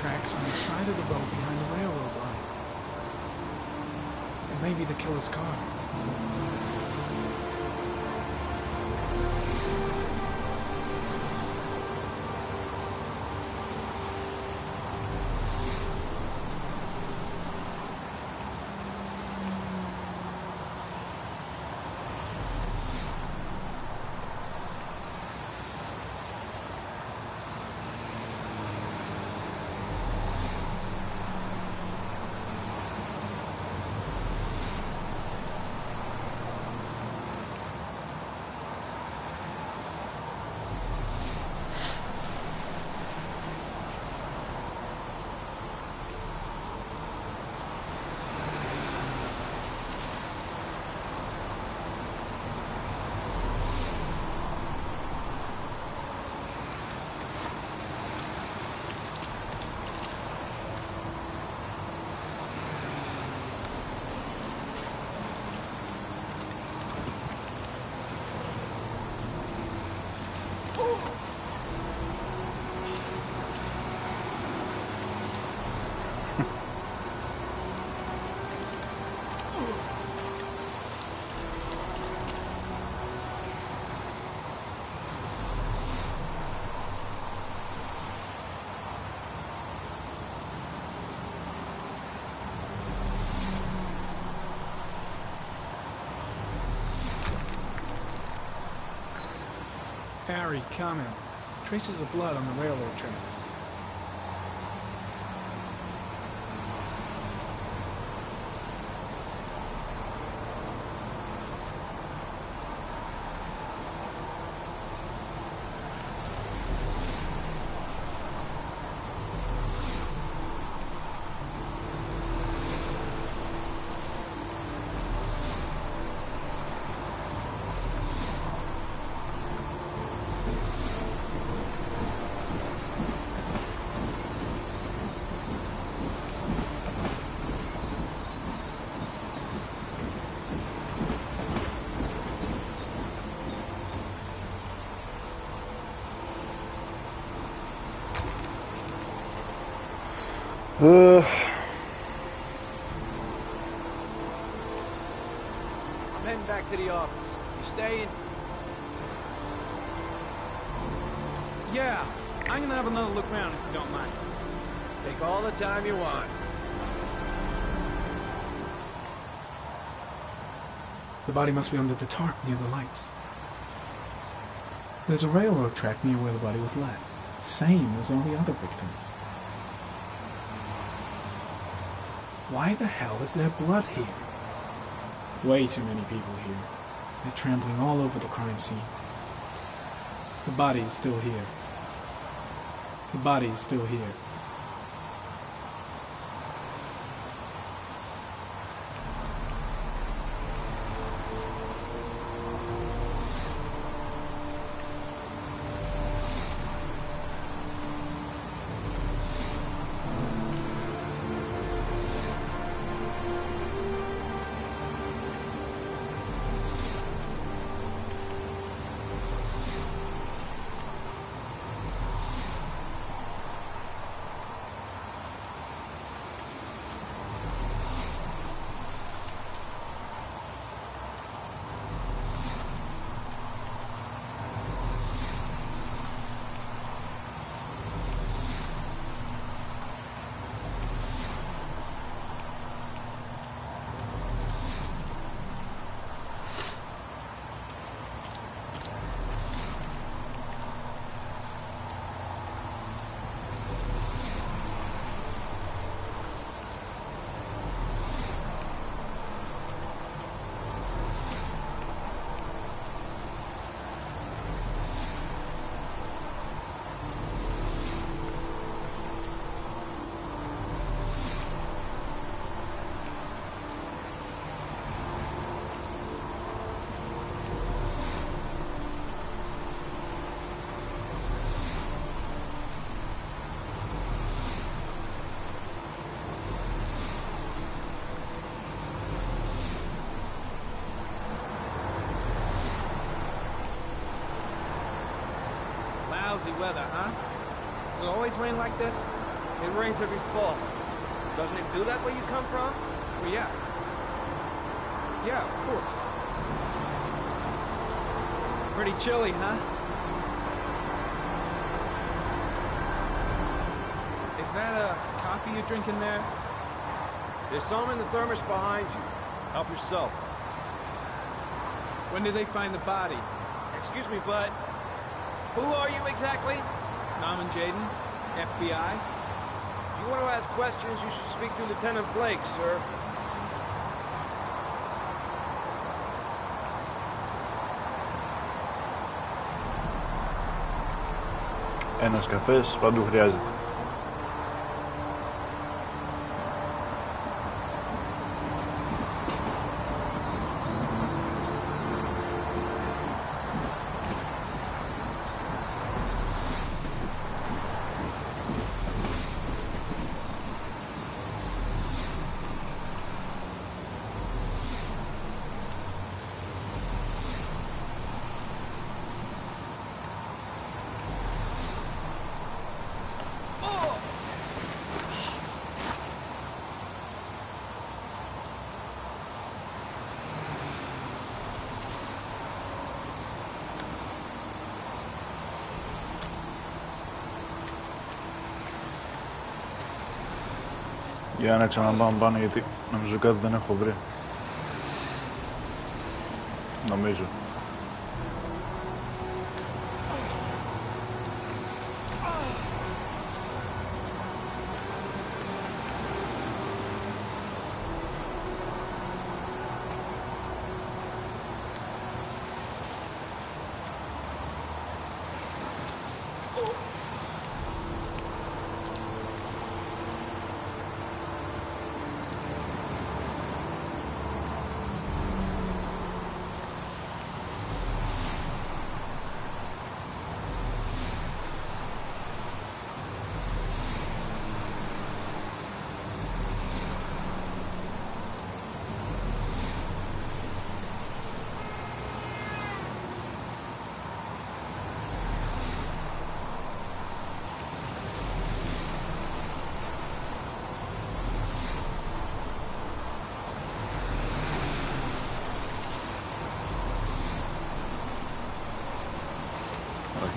Tracks on the side of the road behind the railroad line. It may be the killer's car. Harry, comment. Traces of blood on the railroad track. I'm heading back to the office. You staying? Yeah, I'm gonna have another look around if you don't mind. Take all the time you want. The body must be under the tarp near the lights. There's a railroad track near where the body was left. Same as all the other victims. Why the hell is there blood here? Way too many people here. They're trampling all over the crime scene. The body is still here. The body is still here. Lousy weather, huh? Does it always rain like this? It rains every fall. Doesn't it do that where you come from? Well, yeah. Yeah, of course. Pretty chilly, huh? Is that a coffee you're drinking there? There's some in the thermos behind you. Help yourself. When did they find the body? Excuse me, bud. Who are you exactly? Norman Jayden, FBI. If you want to ask questions, you should speak to Lieutenant Blake, sir. Ένας καφές παντού χρειάζεται. Για να ξαναπάμε πάνω γιατί νομίζω κάτι δεν έχω βρει. Νομίζω.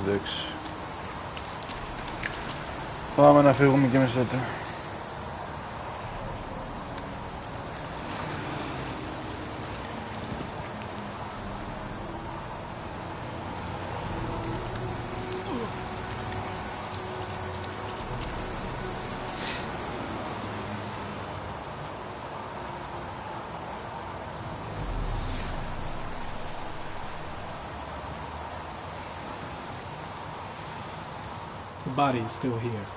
εντάξει. Πάμε να φύγουμε και εμείς τότε. The body is still here.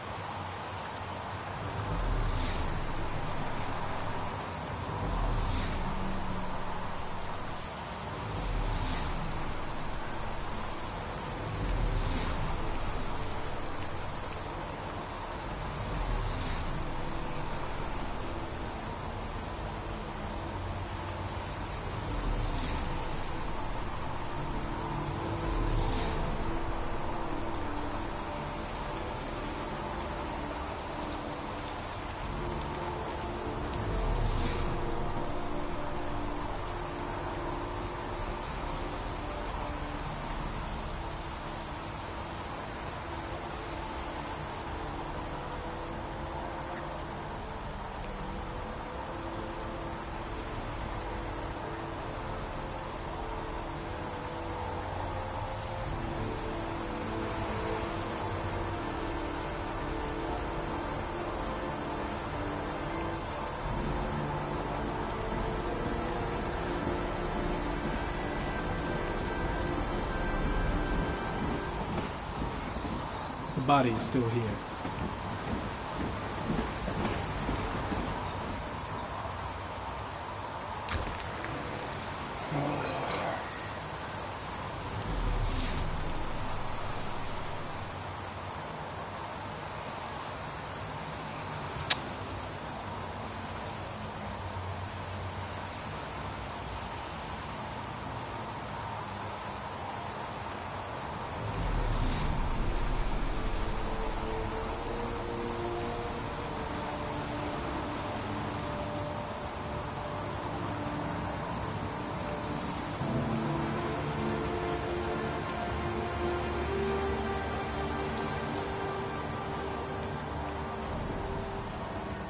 The body is still here.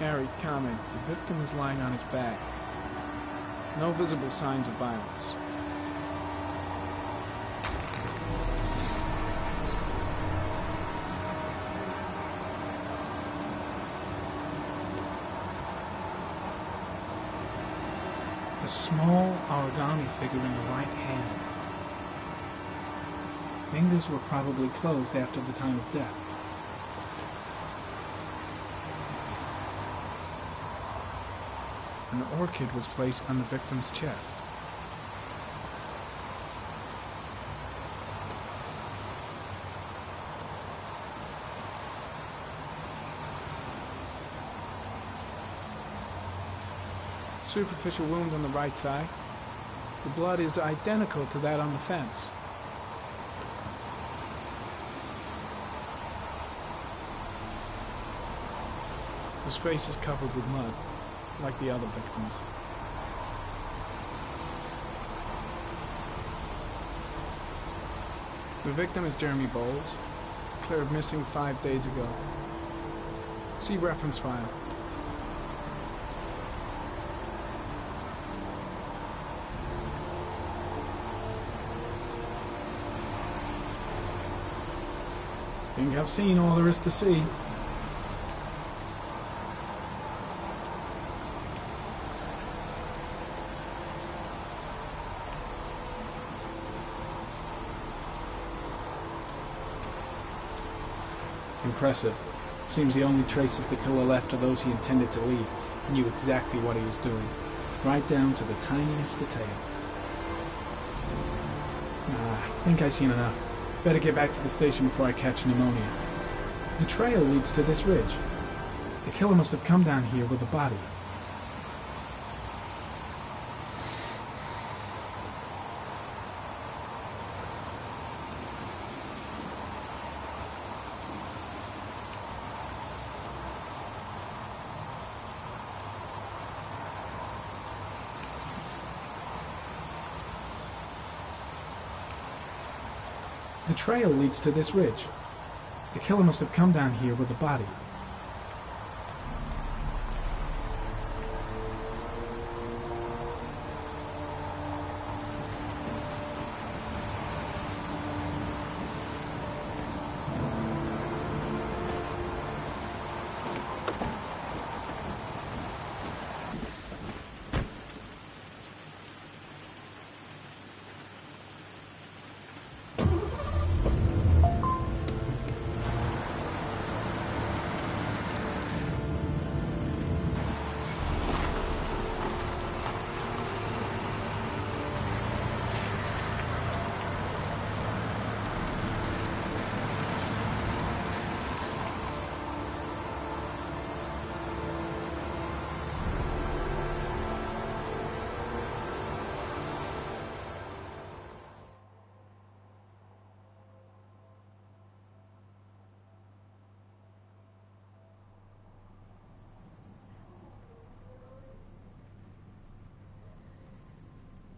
Harry, comment. The victim is lying on his back. No visible signs of violence. A small origami figure in the right hand. Fingers were probably closed after the time of death. An orchid was placed on the victim's chest. Superficial wound on the right thigh. The blood is identical to that on the fence. His face is covered with mud, like the other victims. The victim is Jeremy Bowles, declared missing 5 days ago. See reference file. Think I've seen all there is to see. Impressive. Seems the only traces the killer left are those he intended to leave. He knew exactly what he was doing, right down to the tiniest detail. I think I've seen enough. Better get back to the station before I catch pneumonia. The trail leads to this ridge. The killer must have come down here with the body. The trail leads to this ridge. The killer must have come down here with the body.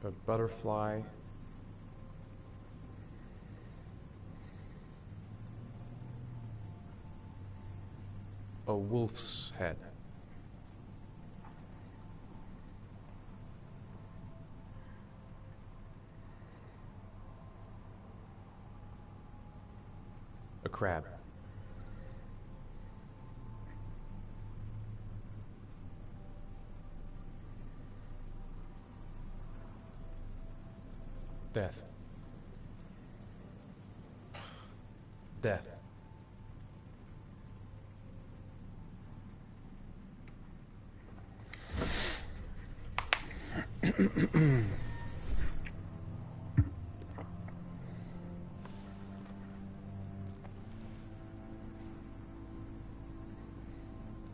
A butterfly. A wolf's head. A crab. Death. Death.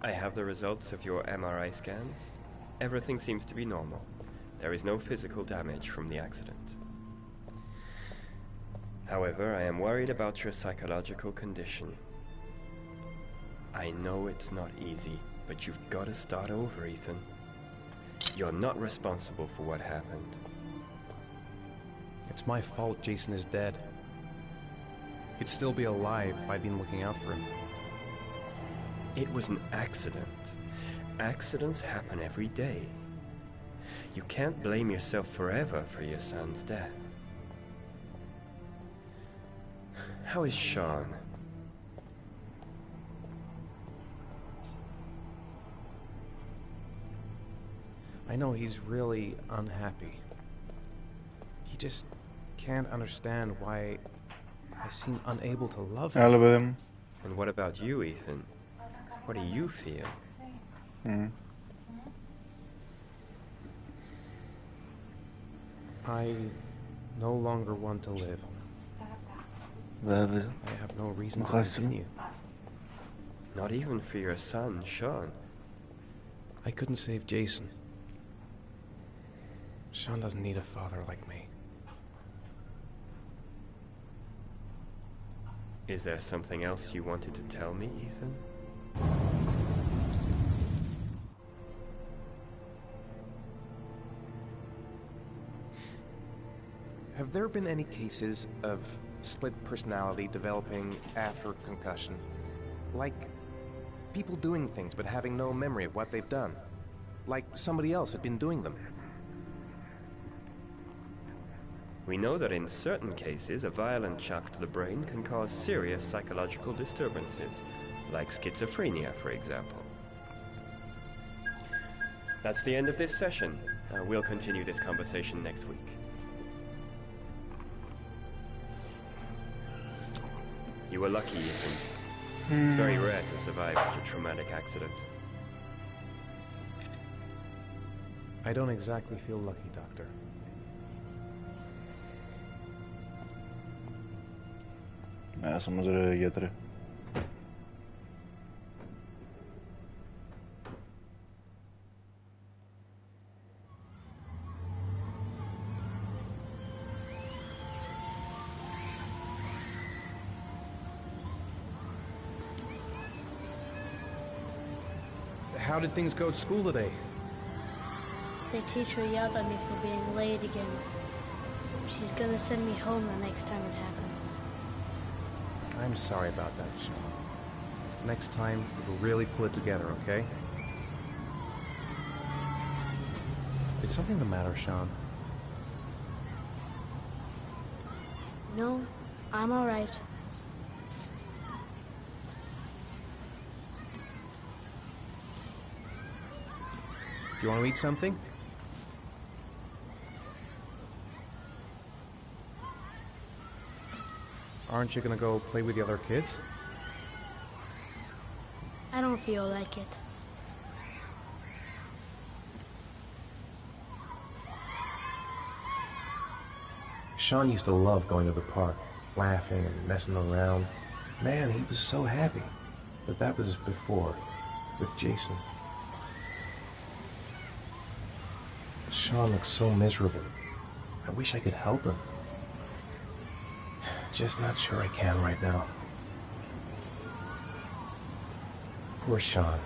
I have the results of your MRI scans. Everything seems to be normal. There is no physical damage from the accident. However, I am worried about your psychological condition. I know it's not easy, but you've got to start over, Ethan. You're not responsible for what happened. It's my fault Jason is dead. He'd still be alive if I'd been looking out for him. It was an accident. Accidents happen every day. You can't blame yourself forever for your son's death. How is Sean? I know he's really unhappy. He just can't understand why I seem unable to love him. And what about you, Ethan? What do you feel? I no longer want to live. I have no reason to continue. Not even for your son, Sean. I couldn't save Jason. Sean doesn't need a father like me. Is there something else you wanted to tell me, Ethan? Have there been any cases of split personality developing after concussion? Like people doing things but having no memory of what they've done? Like somebody else had been doing them? We know that in certain cases, a violent shock to the brain can cause serious psychological disturbances, like schizophrenia, for example. That's the end of this session. We'll continue this conversation next week. You were lucky, Ethan. It's very rare to survive such a traumatic accident. I don't exactly feel lucky, Doctor. Já samozřejmě větr. How did things go at school today? The teacher yelled at me for being late again. She's gonna send me home the next time it happens. I'm sorry about that, Sean. Next time, we'll really pull it together, okay? Is something the matter, Sean? No, I'm all right. Do you want to eat something? Aren't you gonna go play with the other kids? I don't feel like it. Sean used to love going to the park, laughing and messing around. Man, he was so happy. But that was before, with Jason. Sean looks so miserable. I wish I could help him. Just not sure I can right now. Poor Sean.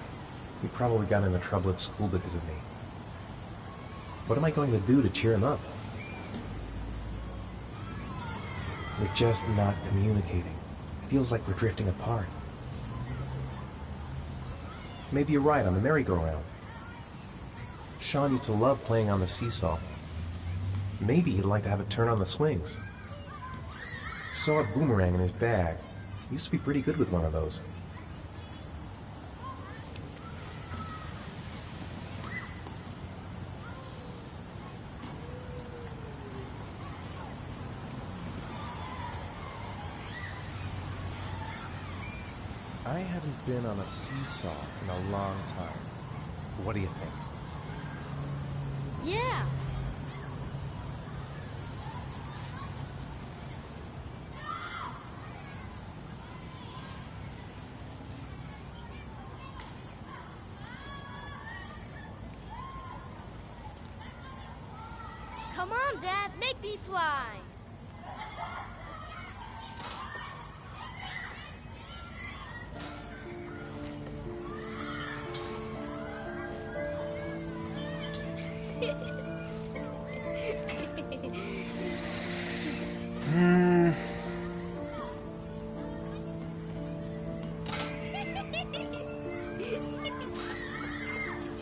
He probably got into trouble at school because of me. What am I going to do to cheer him up? We're just not communicating. Feels like we're drifting apart. Maybe you're right on the merry-go-round. Sean used to love playing on the seesaw. Maybe he'd like to have it turn on the swings. Saw a boomerang in his bag. He used to be pretty good with one of those. I haven't been on a seesaw in a long time. What do you think? Yeah. Come on, Dad, make me fly.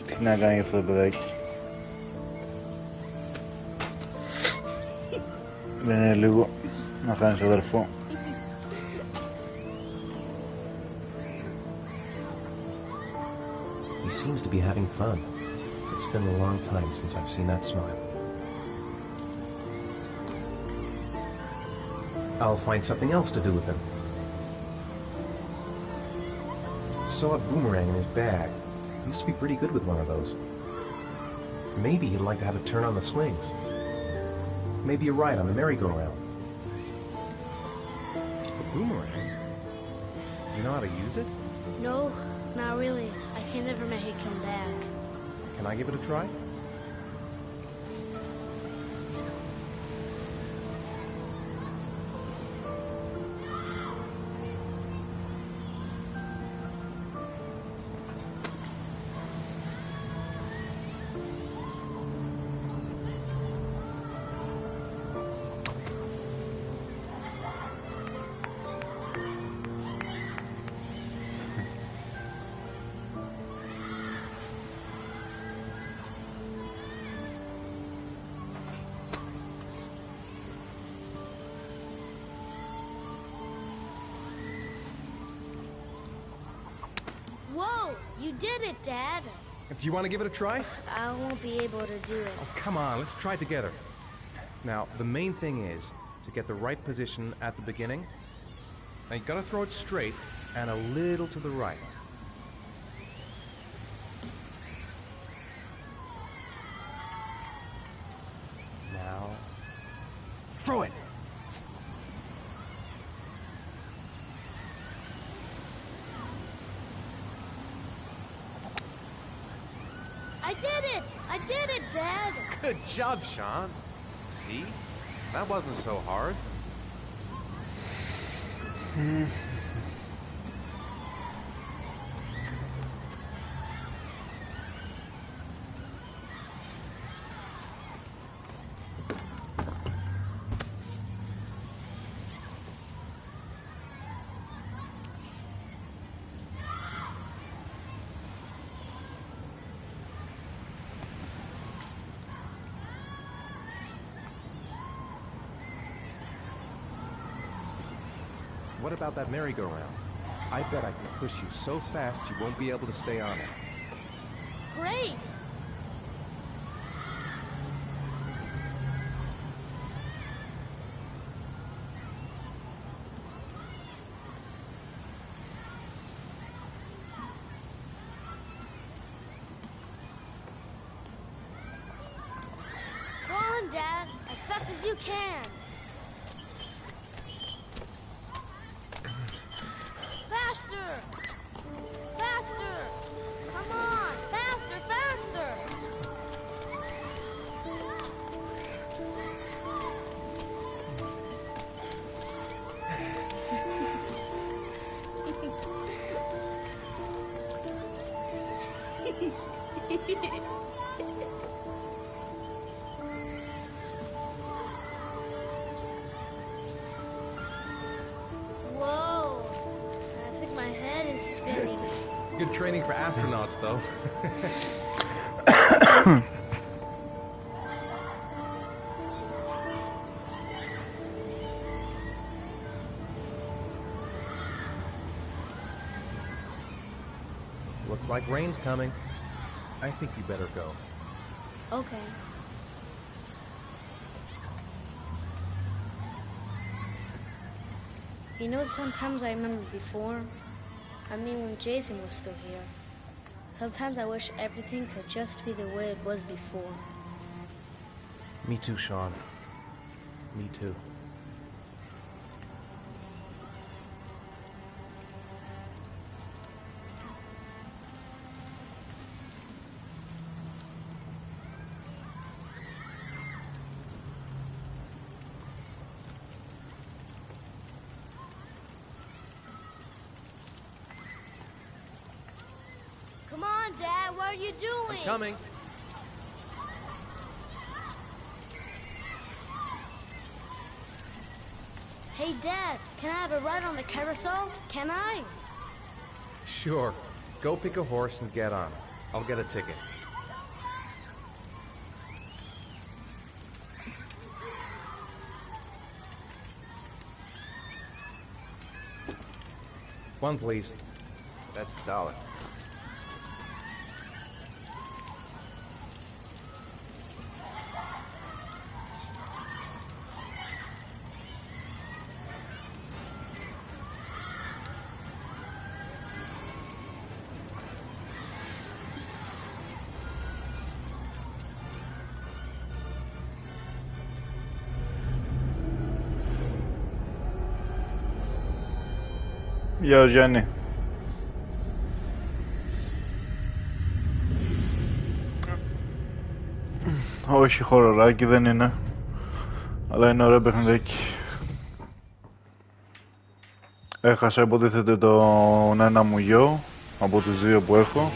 He's not going for the break. لأن اللي ما كانش ظرفه. He seems to be having fun. It's been a long time since I've seen that smile. I'll find something else to do with him. Saw a boomerang in his bag. He used to be pretty good with one of those. Maybe he'd like to have it turn on the swings. Maybe you're right on the merry-go-round. A boomerang? You know how to use it? No, not really. I can never make it come back. Can I give it a try? Whoa, you did it, Dad. Do you want to give it a try? I won't be able to do it. Oh, come on, let's try it together. Now, the main thing is to get the right position at the beginning. Now, you gotta throw it straight and a little to the right. Now, throw it! I did it! I did it, Dad! Good job, Sean. See? That wasn't so hard. What about that merry-go-round? I bet I can push you so fast you won't be able to stay on it. Great! Go on, Dad, as fast as you can. Faster! Faster! Come on! Faster, faster! Whoa! I think my head is spinning. Good training for astronauts, though. Looks like rain's coming. I think you better go. Okay. You know, sometimes I remember before. I mean, when Jason was still here. Sometimes I wish everything could just be the way it was before. Me too, Sean. Me too. Come on, Dad, what are you doing? I'm coming. Hey, Dad, can I have a ride on the carousel? Can I? Sure. Go pick a horse and get on it. I'll get a ticket. One, please. That's $1. Γεια, Γιάννη. Όχι, χοροράκι δεν είναι. Αλλά είναι ωραίο παιχνιδάκι. Έχασα υποτίθεται τον ένα μου γιο από τους δύο που έχω.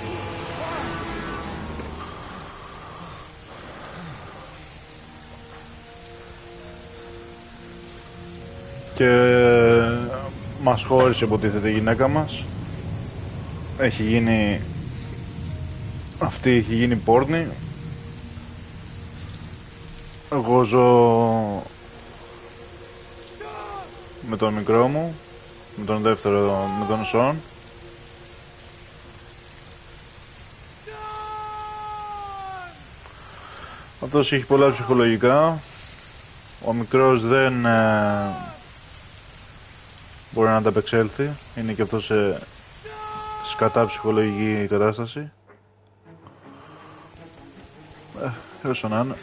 Και μας χώρισε υποτίθεται η γυναίκα μας. Έχει γίνει... Αυτή έχει γίνει πόρνη. Εγώ ζω με τον μικρό μου, με τον δεύτερο, με τον Σον. Αυτός έχει πολλά ψυχολογικά. Ο μικρός δεν μπορεί να ανταπεξέλθει. Είναι και αυτό σε σκατά ψυχολογική κατάσταση. Όσο να είναι.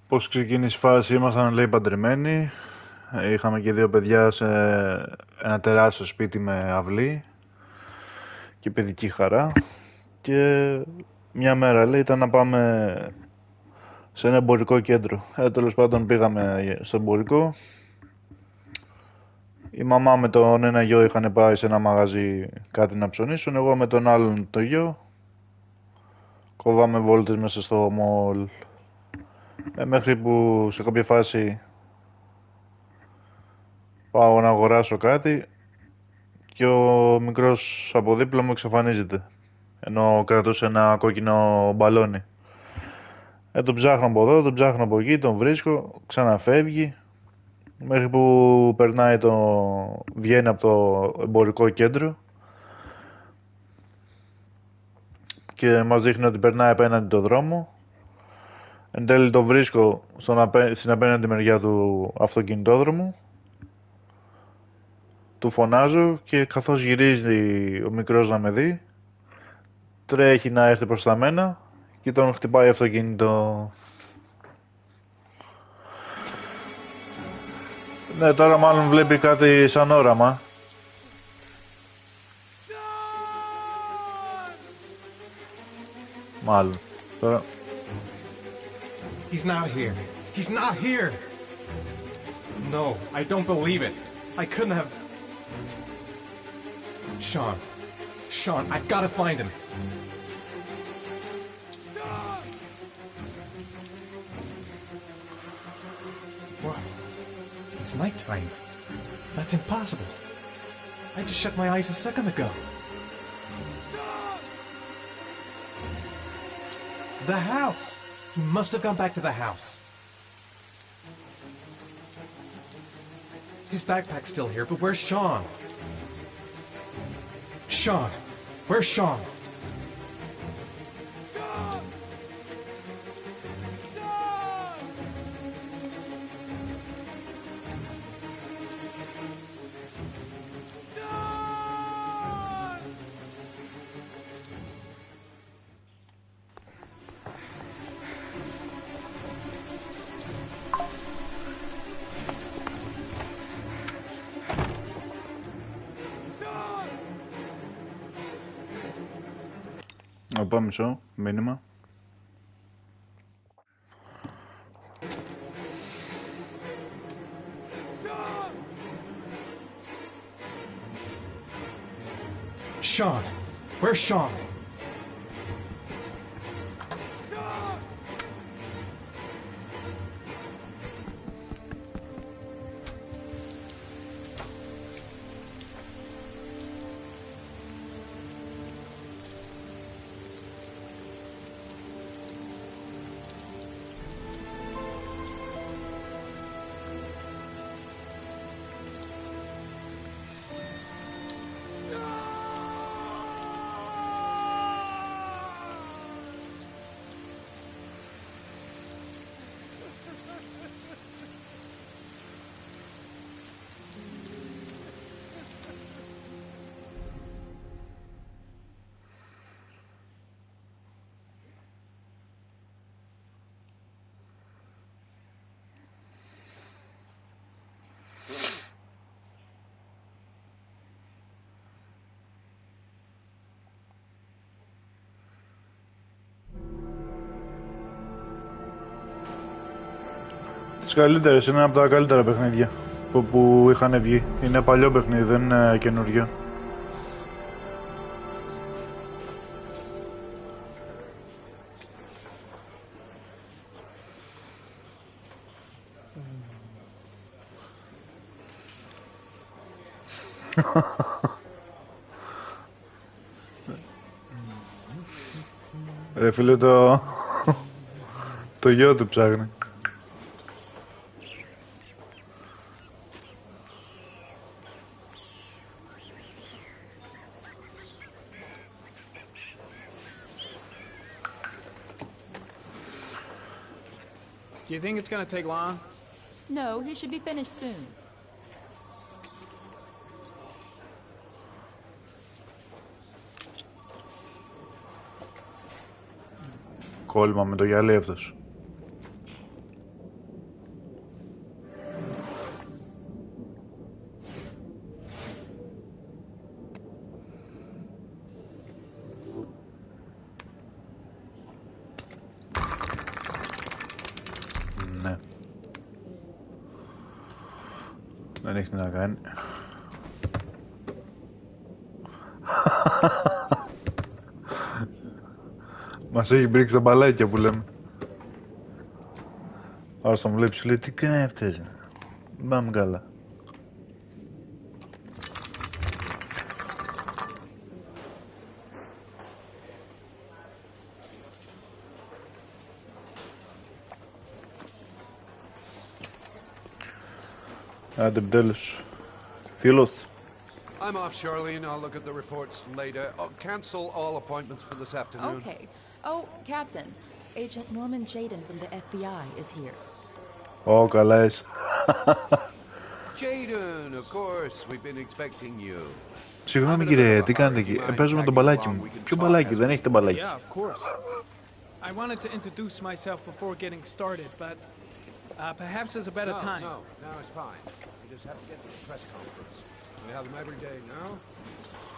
Πώς ξεκίνησε η φάση, ήμασταν λέει παντρεμένοι. Είχαμε και δύο παιδιά σε ένα τεράστιο σπίτι με αυλή και παιδική χαρά. Και μια μέρα λέει ήταν να πάμε σε ένα εμπορικό κέντρο. Τέλος πάντων πήγαμε στο εμπορικό. Η μαμά με τον ένα γιο είχαν πάει σε ένα μαγαζί κάτι να ψωνίσουν. Εγώ με τον άλλον το γιο κόβαμε βόλτες μέσα στο μολ. Μέχρι που σε κάποια φάση πάω να αγοράσω κάτι και ο μικρός από δίπλα μου εξαφανίζεται, ενώ κρατούσε ένα κόκκινο μπαλόνι. Τον ψάχνω από εδώ, τον ψάχνω από εκεί, τον βρίσκω, ξαναφεύγει, μέχρι που βγαίνει από το εμπορικό κέντρο και μας δείχνει ότι περνάει απέναντι το δρόμο. Εν τέλει το βρίσκω στην απέναντι μεριά του αυτοκινητόδρομου, του φωνάζω και καθώς γυρίζει ο μικρός να με δει, τρέχει να έρθει προς τα μένα και τον χτυπάει αυτοκίνητο. Ναι, τώρα μάλλον βλέπει κάτι σαν όραμα. Μάλλον. Τώρα... He's not here. He's not here! No, I don't believe it. I couldn't have... Sean, I've got to find him. What? It's nighttime. That's impossible. I just shut my eyes a second ago. The house! He must have gone back to the house. His backpack's still here, but where's Sean? Sean! Where's Sean? Πάμε μισό, μήνυμα. Sean! Where's Sean? Τις καλύτερες, είναι ένα από τα καλύτερα παιχνίδια που είχαν βγει. Είναι παλιό παιχνίδι, δεν είναι καινούριο. Ρε φίλε, το γιο του ψάχνει. Do you think it's gonna take long? No, he should be finished soon. Κόλμα με το γυαλί αυτός. Ναι. Δεν έχει τι να κάνει. Μας έχει μπρίξει τα μπαλάκια που λέμε. Άρα τον βλέπεις λέει τι κάνει αυτές. Πάμε καλά. Άντε επιτέλους. Φίλος. I'm off, Charlene. I'll look at the reports later. Cancel all appointments for this afternoon. Okay. Oh, Captain. Agent Norman Jaden from the FBI is here. Καλά είσαι. Jaden, of course. We've been expecting you. Συγγνώμη κύριε, τι κάνετε εκεί? Παίζουμε το μπαλάκι μου. Ποιο μπαλάκι? Δεν έχετε μπαλάκι. Yeah, of course. I wanted to introduce myself before getting started, but perhaps there's a better time. No, now it's fine. We just have to get to the press conference. We have them every day now.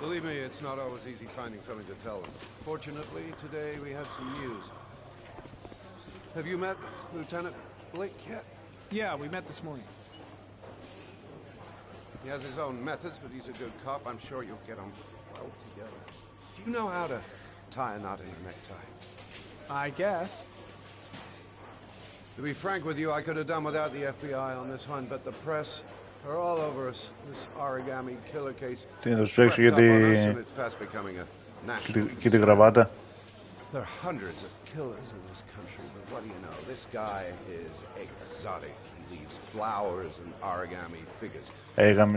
Believe me, it's not always easy finding something to tell them. Fortunately, today we have some news. Have you met Lieutenant Blake yet? Yeah, we met this morning. He has his own methods, but he's a good cop. I'm sure you'll get them well together. Do you know how to tie a knot in a necktie? I guess. To be frank with you, I could have done without the FBI on this one, but the press are all over us. This origami killer case. It's fast becoming a national. Και τη γραβάτα. There are hundreds of killers in this country, but what do you know? This guy is exotic. He leaves flowers and origami figures.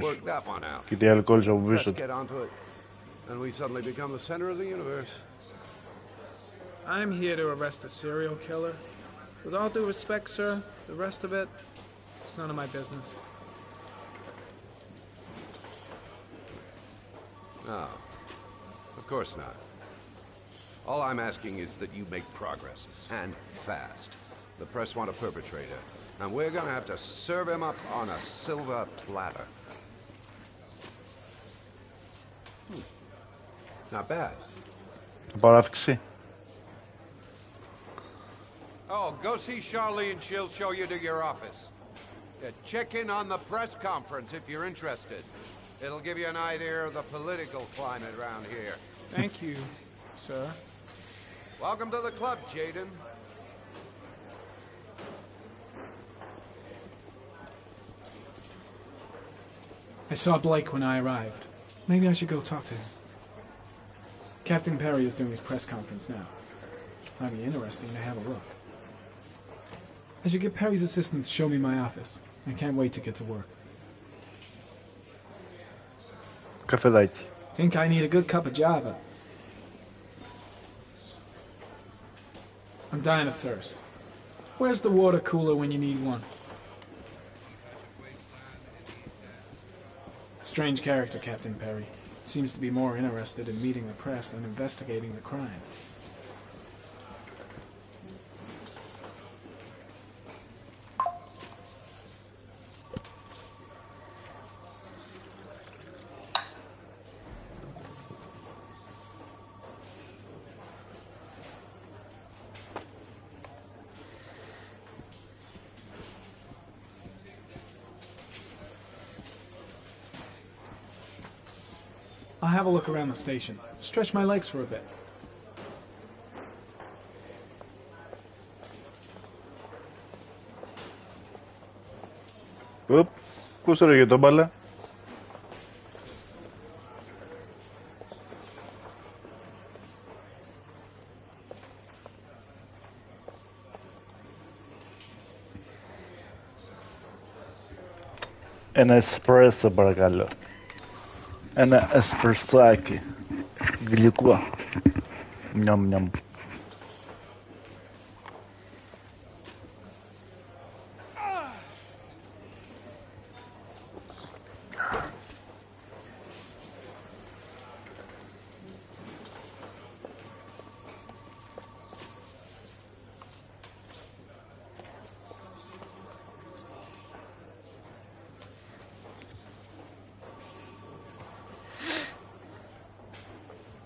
Work that one out. Let's get onto it. And we suddenly become the center of the universe. I'm here to arrest a serial killer. With all due respect, sir, the rest of it, it's none of my business. No, of course not. All I'm asking is that you make progress, and fast. The press want a perpetrator, and we're gonna have to serve him up on a silver platter. Not bad. Παράφηξη. Oh, go see Charlene. She'll show you to your office. Check in on the press conference if you're interested. It'll give you an idea of the political climate around here. Thank you, sir. Welcome to the club, Jaden. I saw Blake when I arrived. Maybe I should go talk to him. Captain Perry is doing his press conference now. Might be interesting to have a look. I should get Perry's assistant to show me my office. I can't wait to get to work. Καφεδάκι. Think I need a good cup of Java. I'm dying of thirst. Where's the water cooler when you need one? Strange character, Captain Perry. Seems to be more interested in meeting the press than investigating the crime. I'll have a look around the station. Stretch my legs for a bit. Πού σε ρίγε το μπάλα? Ένα εσπρέσο παρακαλώ. Ένα εσπρεσάκι. Γλυκό. Μιαμ μιαμ.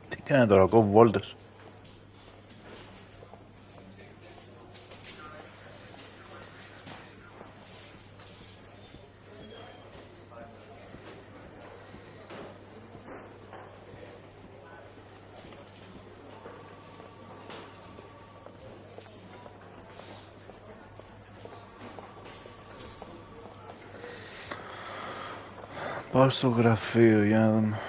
Τι κάνει τώρα, κόβει βόλτες. Πάω στο γραφείο για να δούμε.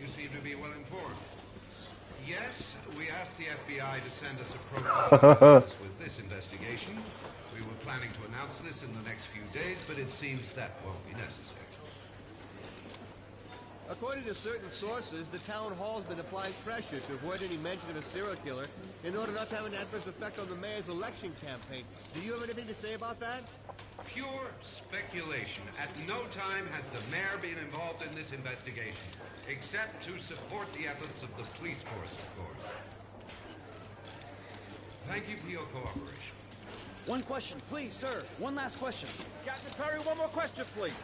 You seem to be well informed. Yes, we asked the FBI to send us a profile with this investigation. We were planning to announce this in the next few days, but it seems that won't be necessary. According to certain sources, the town hall's been applying pressure to avoid any mention of a serial killer in order not to have an adverse effect on the mayor's election campaign. Do you have anything to say about that? Pure speculation. At no time has the mayor been involved in this investigation, except to support the efforts of the police force, of course. Thank you for your cooperation. One question, please, sir. One last question. Captain Perry, one more question, please.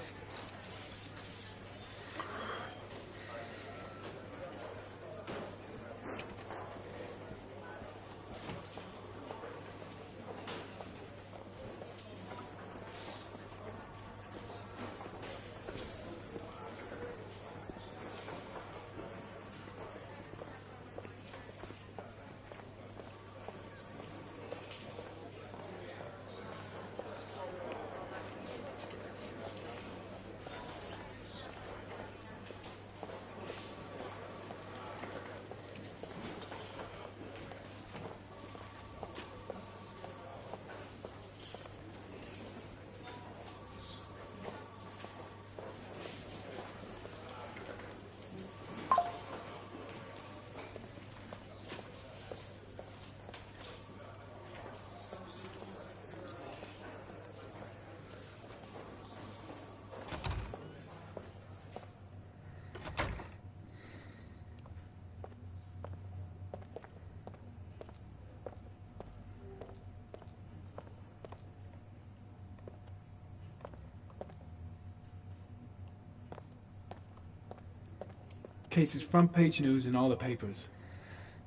Case is front page news in all the papers.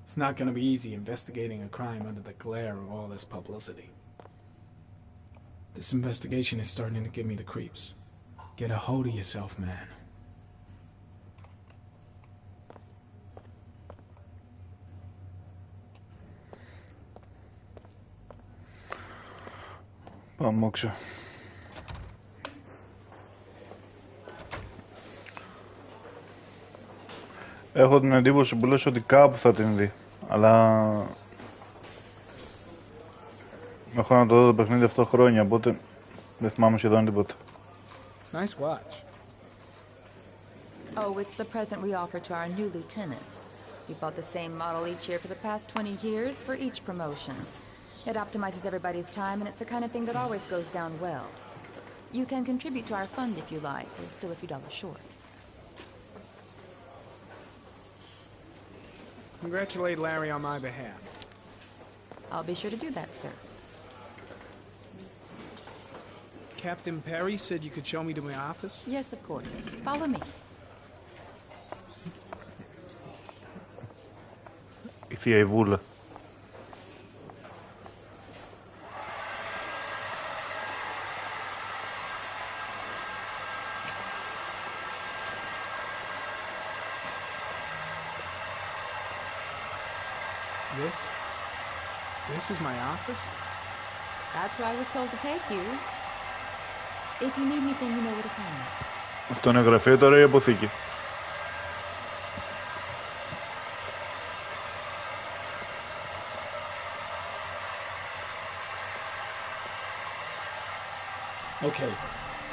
It's not gonna be easy investigating a crime under the glare of all this publicity. This investigation is starting to give me the creeps. Get a hold of yourself, man. Πάμε όξο. Έχω την εντύπωση που λες ότι κάπου θα την δει, αλλά έχω να το δω το παιχνίδι αυτό χρόνια, οπότε δεν θυμάμαι σχεδόν τίποτα. Nice watch. Oh, it's the present we offer to our new lieutenants. We bought the same model each year for the past 20 years for each promotion. It optimizes everybody's time, and it's the kind of thing that always goes down well. You can contribute to our fund if you like. We're still a few dollars short. Congratulate Larry on my behalf. I'll be sure to do that, sir. Captain Perry said you could show me to my office? Yes, of course. Follow me. Η θεία η Βούλα. This is my office? That's where I was told to take you. If you need anything, you know where to find me. Αυτό είναι γραφείο, τώρα η αποθήκη. Okay,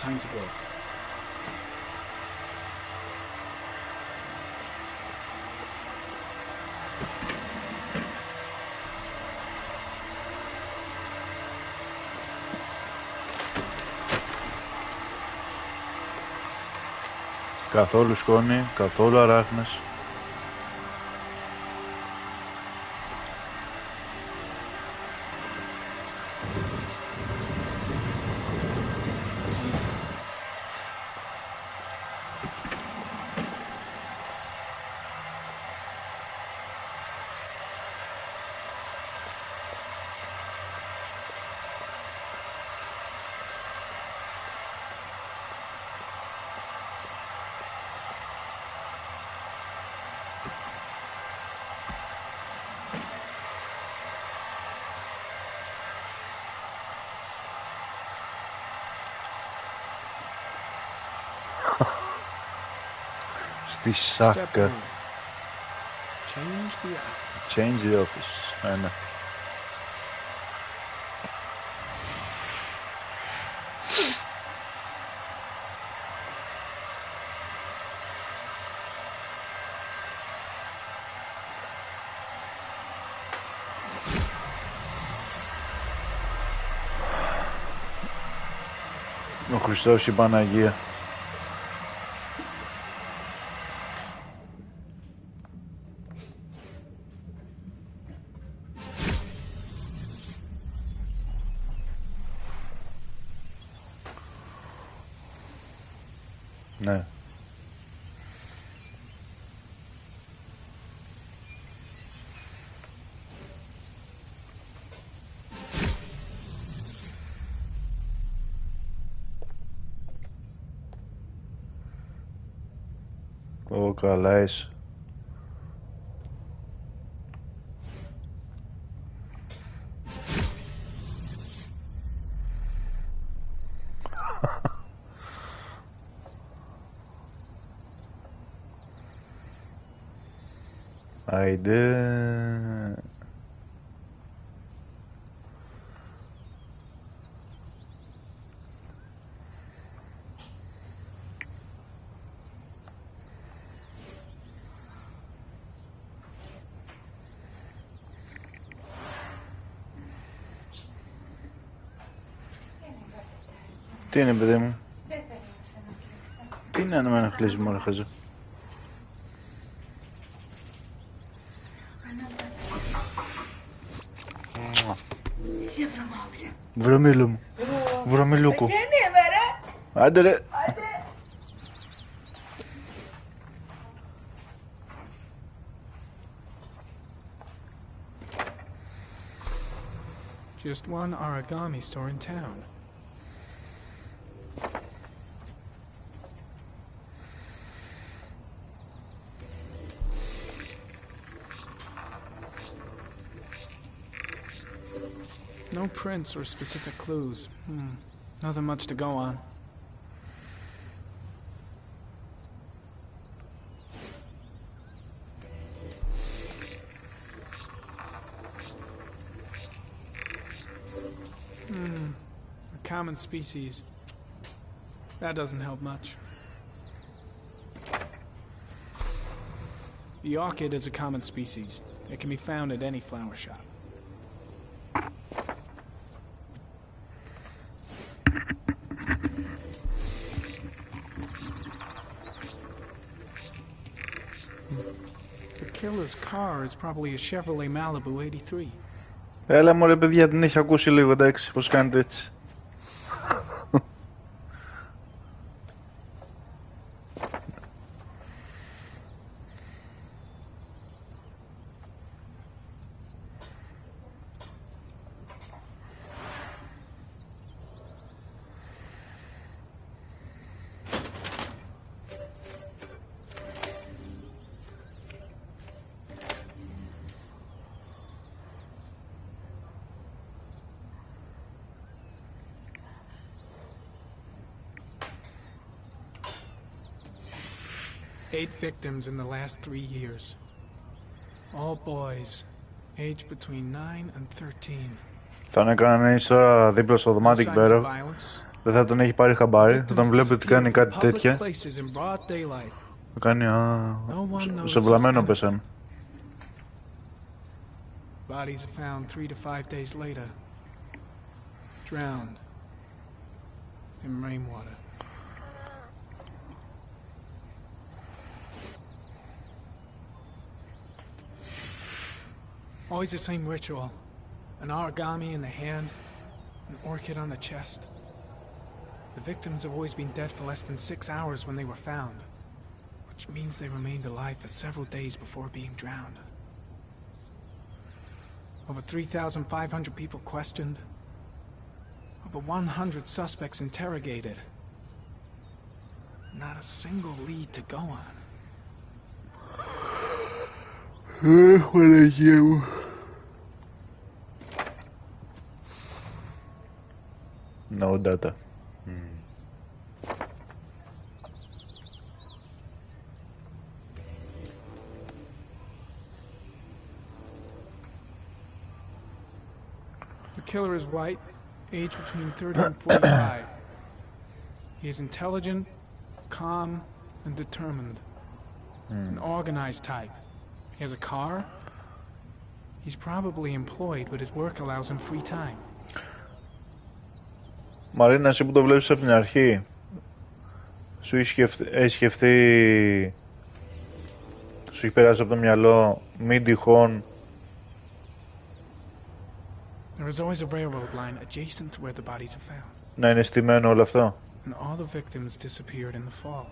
time to go. Καθόλου σκόνη, καθόλου αράχνες. Φυσάκα. Change the office. Ναι. Ο Χριστός, η Παναγία. Ναι. Ω, καλά είσαι. Άιντε. Τι είναι, παιδί μου? Τι είναι να με ενοχλείς, μωρέ χαζό? Βρωμίλο μου. Βρωμιλούκο. Άντε ρε. Just one origami store in town. No prints or specific clues. Nothing much to go on. A common species. That doesn't help much. The orchid is a common species. It can be found at any flower shop. The killer's car is probably a Chevrolet Malibu 83. Έλα μωρέ παιδιά, την έχει ακούσει λίγο, εντάξει, πως κάνετε έτσι. Eight victims in the last 3 years. All boys, aged between 9 and 13. Θα τον έκανε ίσως δίπλα στο δωμάτι εκεί πέρα. Δεν θα τον έχει πάρει χαμπάρι. Θα τον βλέπει ότι κάνει κάτι τέτοια. Θα κάνει σε βλαμμένο πεσάν. Bodies are found 3 to 5 days later. Drowned in rainwater. Always the same ritual. An origami in the hand, an orchid on the chest. The victims have always been dead for less than 6 hours when they were found, which means they remained alive for several days before being drowned. Over 3,500 people questioned. Over 100 suspects interrogated. Not a single lead to go on. Παναγία μου. No data. killer is white, aged between 30 and 45. He is intelligent, calm, and determined. An organized type. He has a car. He's probably employed, but his work allows him free time. Μαρίνα, εσύ που το βλέπεις από την αρχή, σου έχει σκεφτεί, σου έχει περάσει από το μυαλό, μην τυχόν There is always a railroad line adjacent to where the bodies are found. να είναι στημένο όλο αυτό. And all the victims disappeared in the fall.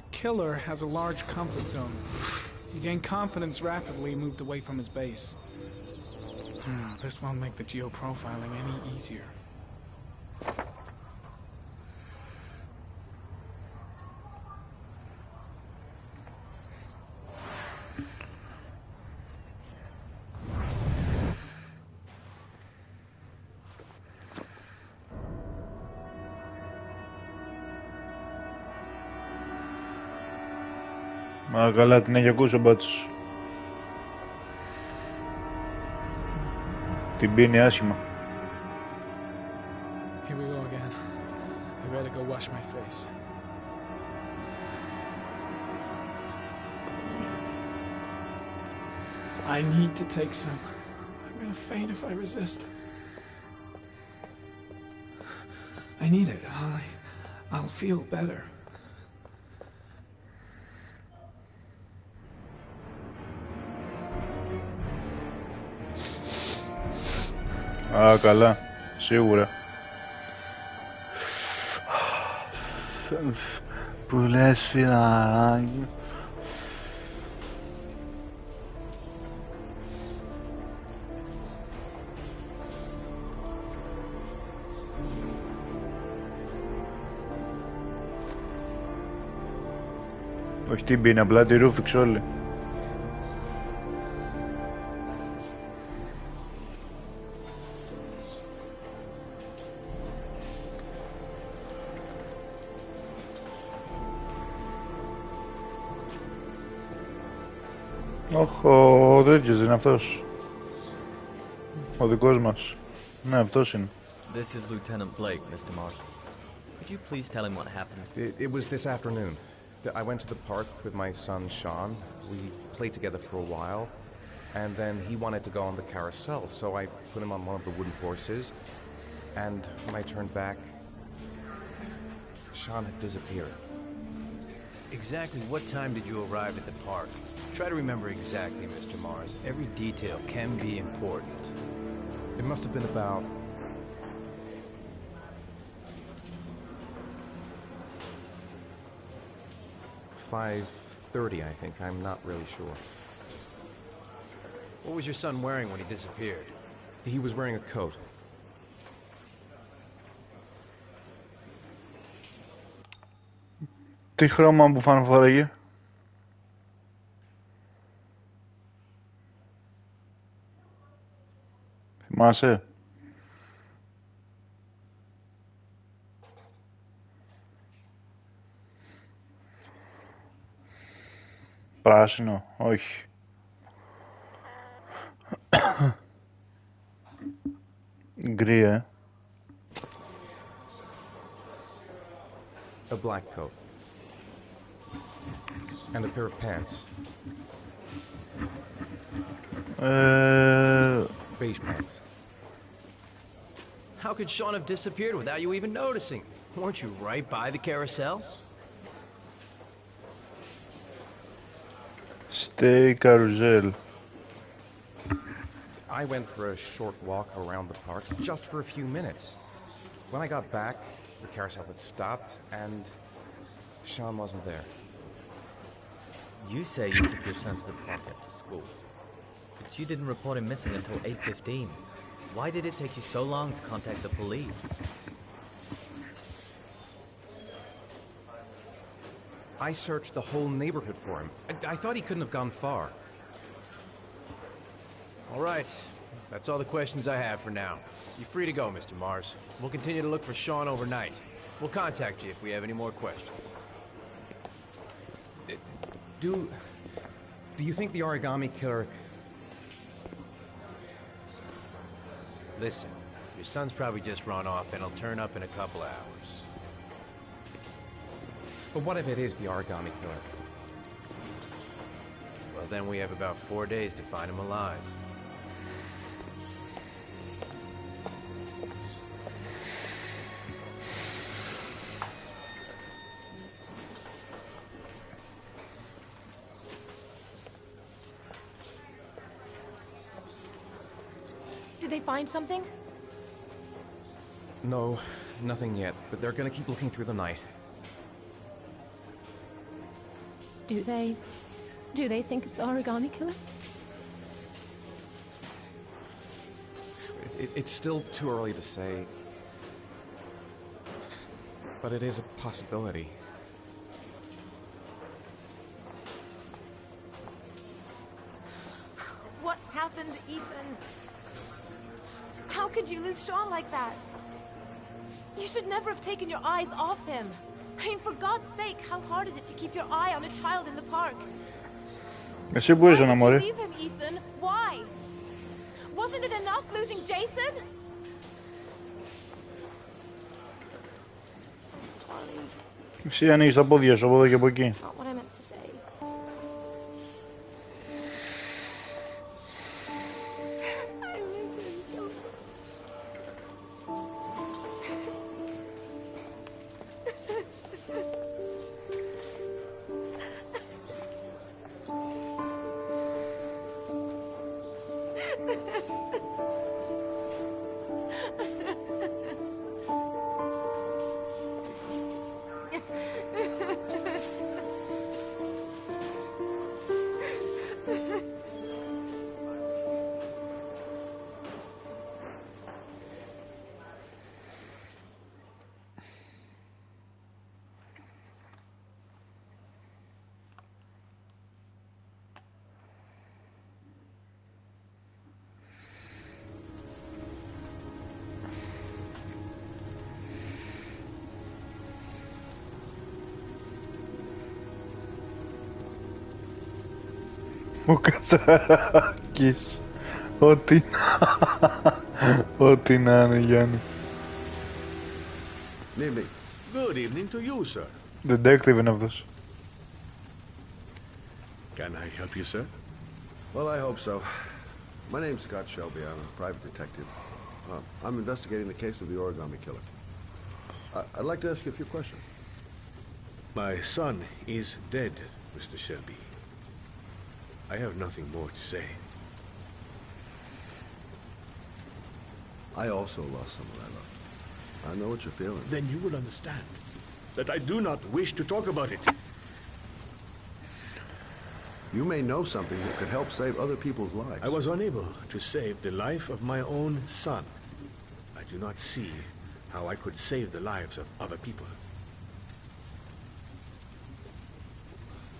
The killer has a large comfort zone. He gained confidence rapidly and moved away from his base. This won't make the geoprofiling any easier. Μα καλά, την έχει ακούσει ο Μπάτσος. Την πίνει άσχημα. Here we go again. I better go wash my face. I need to take some. I'm gonna faint if I resist. I need it. I'll feel better. Α, καλά. Σίγουρα. Που λες, φιλαράκι. Όχι την πίνει, απλά τη ρούφηξε όλη. Ο τέτοιος είναι αυτός. Ο δικός μας. Ναι, αυτός είναι. This is Lieutenant Blake, Mr. Marshall. Could you please tell him what happened? It was this afternoon. I went to the park with my son, Sean. We played together for a while. And then he wanted to go on the carousel, so I put him on one of the wooden horses. And when I turned back, Sean had disappeared. Exactly what time did you arrive at the park? Try to remember exactly, Mr. Mars. Every detail can be important. It must have been about 5:30, I think. I'm not really sure. What was your son wearing when he disappeared? He was wearing a coat. Τι χρώμα που φοράγε? Θυμάσαι? Πράσινο, όχι. Γκρι, A black coat. And a pair of pants. Beige pants. How could Sean have disappeared without you even noticing? Weren't you right by the carousel? Stay carousel. I went for a short walk around the park, just for a few minutes. When I got back, the carousel had stopped, and Sean wasn't there. You say you took your son to the park after school, but you didn't report him missing until 8:15. Why did it take you so long to contact the police? I searched the whole neighborhood for him. I thought he couldn't have gone far. All right. That's all the questions I have for now. You're free to go, Mr. Mars. We'll continue to look for Sean overnight. We'll contact you if we have any more questions. Do you think the origami killer... Listen, your son's probably just run off and he'll turn up in a couple of hours. But what if it is the origami killer? Well, then we have about 4 days to find him alive. Did they find something? No, nothing yet, but they're gonna keep looking through the night. Do they think it's the origami killer? It's still too early to say. But it is a possibility. What happened, Ethan? How could you lose Sean like that? You should never have taken your eyes off him. I mean, for God's sake, how hard is it to keep your eye on a child in the park? Εσύ που ήσουν, αμόρε. Why did you leave him, Ethan? Why? Wasn't it enough losing Jason? I'm sorry. Εσύ ανοίγεις τα πόδια σου από εδώ και από εκεί. That's not what I meant to say. I miss him so much. Ο Κατσαράκης. Ό,τι να είναι, Γιάννη. Good evening to you, sir. Detective είναι αυτός. Can I help you, sir? Well, I hope so. My name's Scott Shelby. I'm a private detective. I'm investigating the case of the origami killer. I'd like to ask you a few questions. My son is dead, Mr. Shelby. I have nothing more to say. I also lost someone I loved. I know what you're feeling. Then you will understand that I do not wish to talk about it. You may know something that could help save other people's lives. I was unable to save the life of my own son. I do not see how I could save the lives of other people.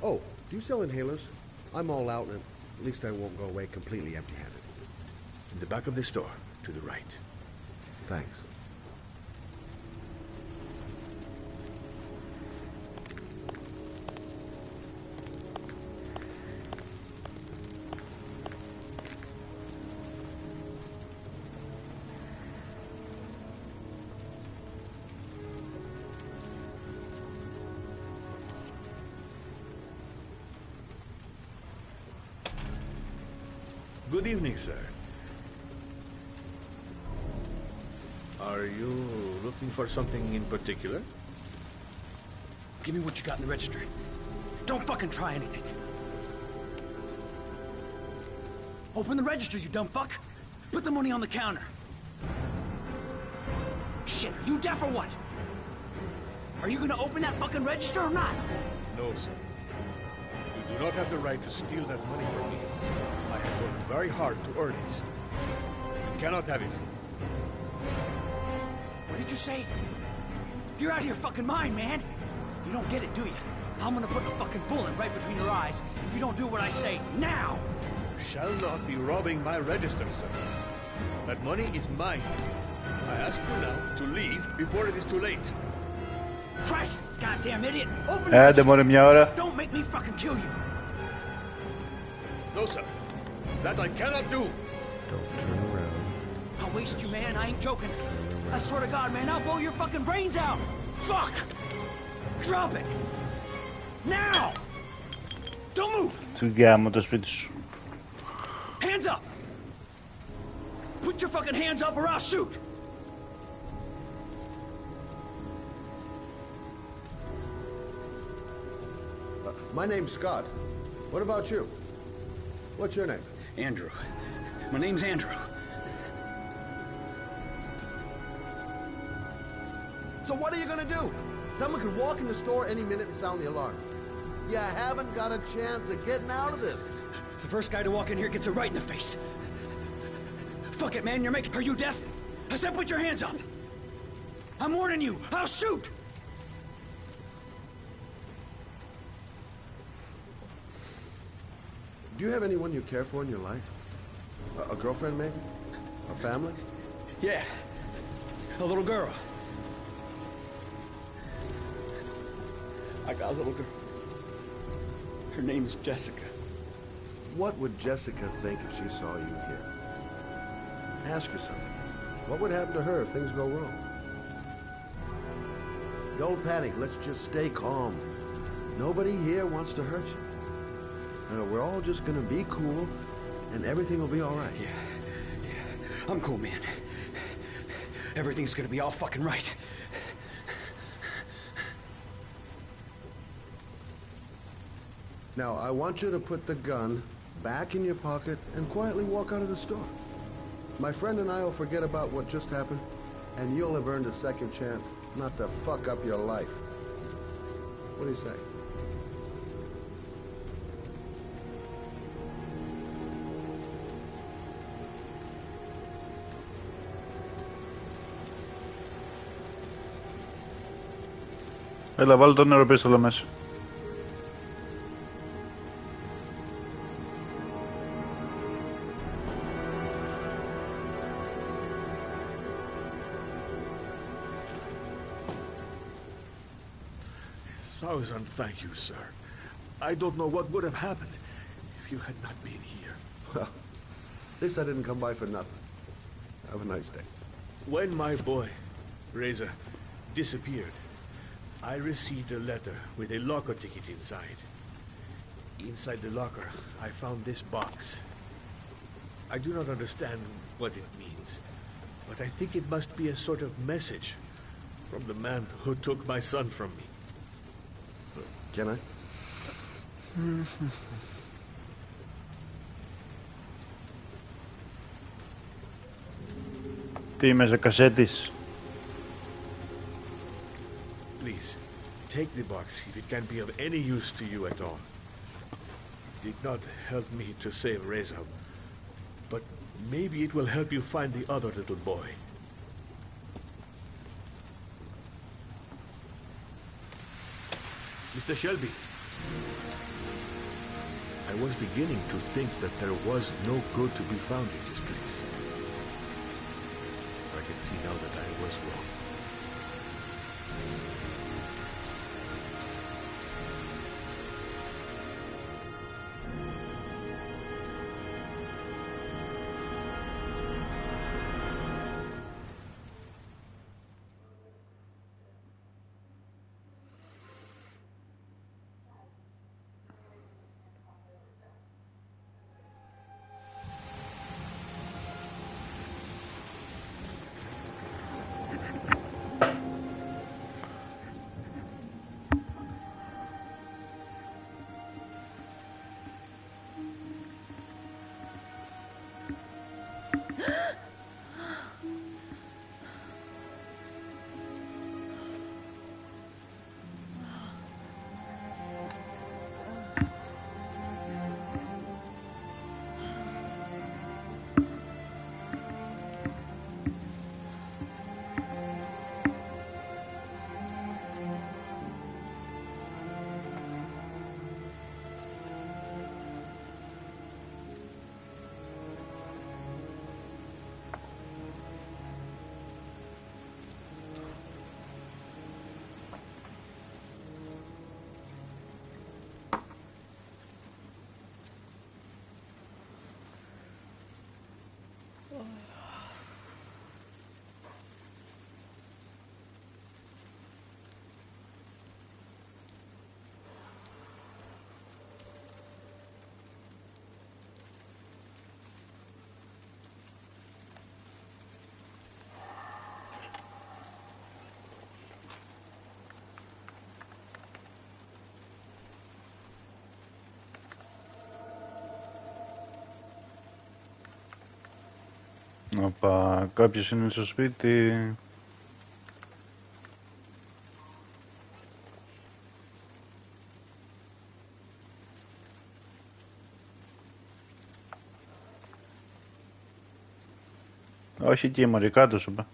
Oh, do you sell inhalers? I'm all out, and at least I won't go away completely empty-handed. In the back of the store, to the right. Thanks. Good evening, sir. Are you looking for something in particular? Give me what you got in the register. Don't fucking try anything. Open the register, you dumb fuck. Put the money on the counter. Shit, are you deaf or what? Are you gonna open that fucking register or not? No, sir. You do not have the right to steal that money from me. I have worked very hard to earn it. You cannot have it. What did you say? You're out of your fucking mind, man. You don't get it, do you? I'm gonna put a fucking bullet right between your eyes if you don't do what I say now. You shall not be robbing my register, sir. That money is mine. I ask you now to leave before it is too late. Christ, goddamn idiot! Open Άντε μωρέ μια ώρα. Don't make me fucking kill you. No, sir. That I cannot do. Don't turn around. I'll waste you, man. I ain't joking. I swear to God, man, I'll blow your fucking brains out. Fuck! Drop it! Now! Don't move! Του γάμο το σπίτι σου. Hands up! Put your fucking hands up or I'll shoot! My name's Scott. What about you? What's your name? Andrew. My name's Andrew. So what are you gonna do? Someone could walk in the store any minute and sound the alarm. You haven't got a chance of getting out of this. The first guy to walk in here gets it right in the face. Fuck it, man, you're making... Are you deaf? I said put your hands up. I'm warning you. I'll shoot. Do you have anyone you care for in your life? A girlfriend, maybe? A family? Yeah. A little girl. I got a little girl. Her name's Jessica. What would Jessica think if she saw you here? Ask yourself, what would happen to her if things go wrong? Don't panic, let's just stay calm. Nobody here wants to hurt you. We're all just gonna be cool, and everything will be all right. Yeah. I'm cool, man. Everything's gonna be all fucking right. Now, I want you to put the gun back in your pocket and quietly walk out of the store. My friend and I will forget about what just happened, and you'll have earned a second chance not to fuck up your life. What do you say? Έλα, βάλω το νερό πίσω εδώ μέσα. Thousand thank you, sir. I don't know what would have happened if you had not been here. Well, at least I didn't come by for nothing. Have a nice day. When my boy, Reza, disappeared, I received a letter with a locker ticket inside. Inside the locker, I found this box. I do not understand what it means, but I think it must be a sort of message from the man who took my son from me. Can I? Τι είμαι σε κασέτης. Please, take the box if it can be of any use to you at all. It did not help me to save Reza, but maybe it will help you find the other little boy. Mr. Shelby, I was beginning to think that there was no good to be found in this place. I can see now that I was wrong. Οπα, κάποιος είναι στο σπίτι. Όχι εκεί, μωρή, κάτω σου είπα.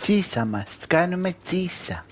Τσίσα μας, κάνουμε τσίσα.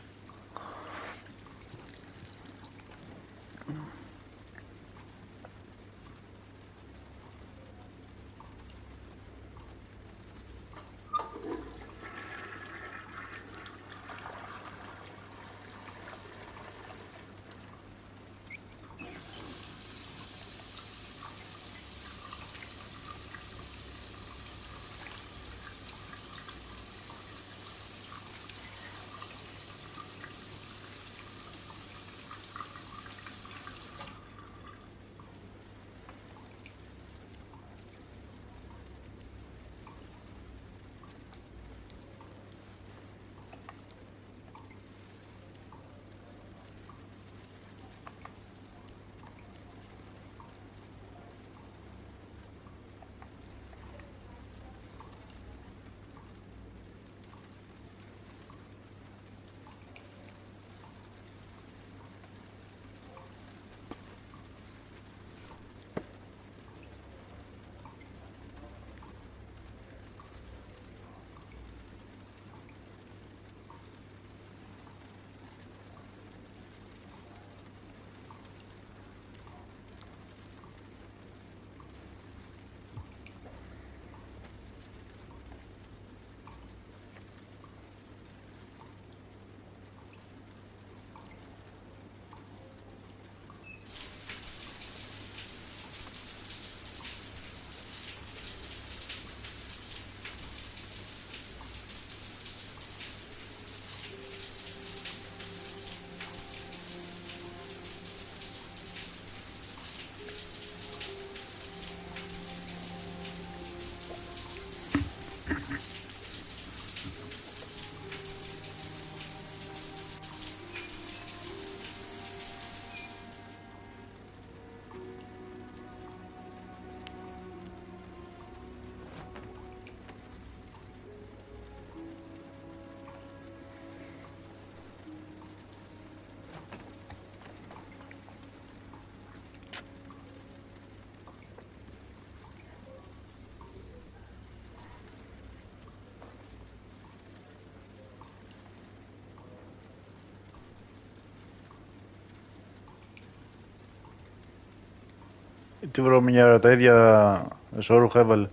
Τι βρωμιάρα, τα ίδια εσώρουχα έβαλε.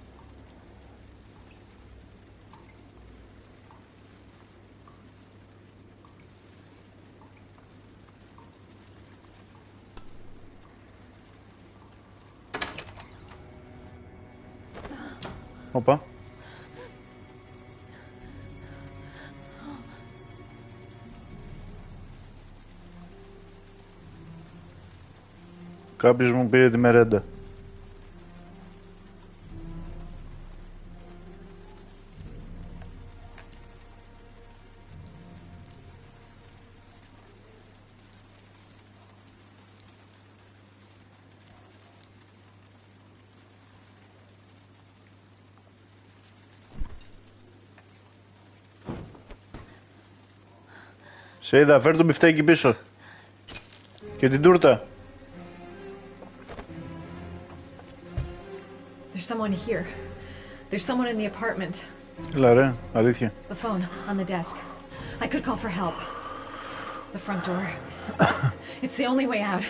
Οπα. Κάποιος μου πήρε τη μερέντα. Σε είδα, φέρ το μπιφτέκι πίσω. Και την τούρτα. There's someone here. There's someone in the apartment. Έλα ρε, αλήθεια. The phone on the desk. I could call for help. The front door. It's the only way out.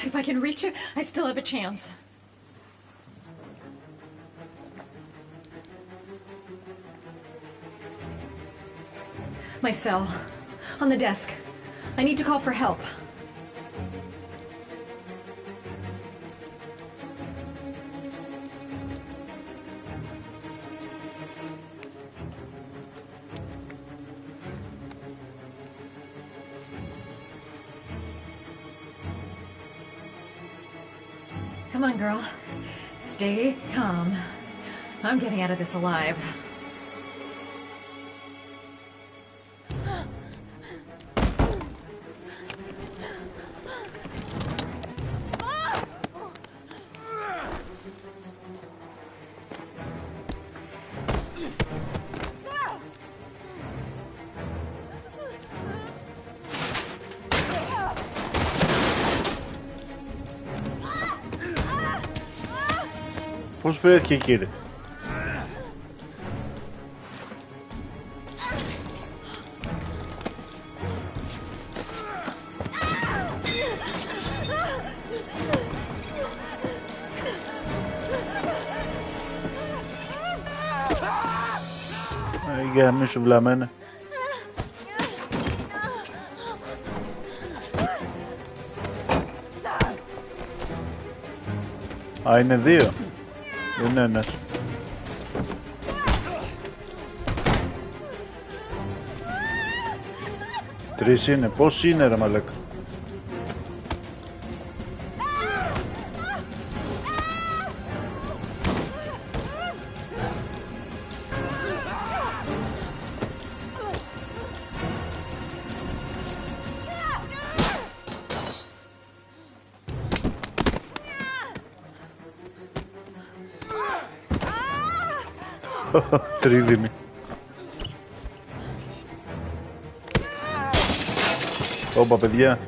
If I can reach it, I still have a chance. My cell. On the desk. I need to call for help. Come on, girl. Stay calm. I'm getting out of this alive. Πώς βρέθηκε εκεί ρε? Για μη σου βλαμμένε. Α, είναι δύο. Είναι ένας. Τρεις είναι. Πώς είναι ρε μαλάκα? Τρίδημη. Όπα παιδιά.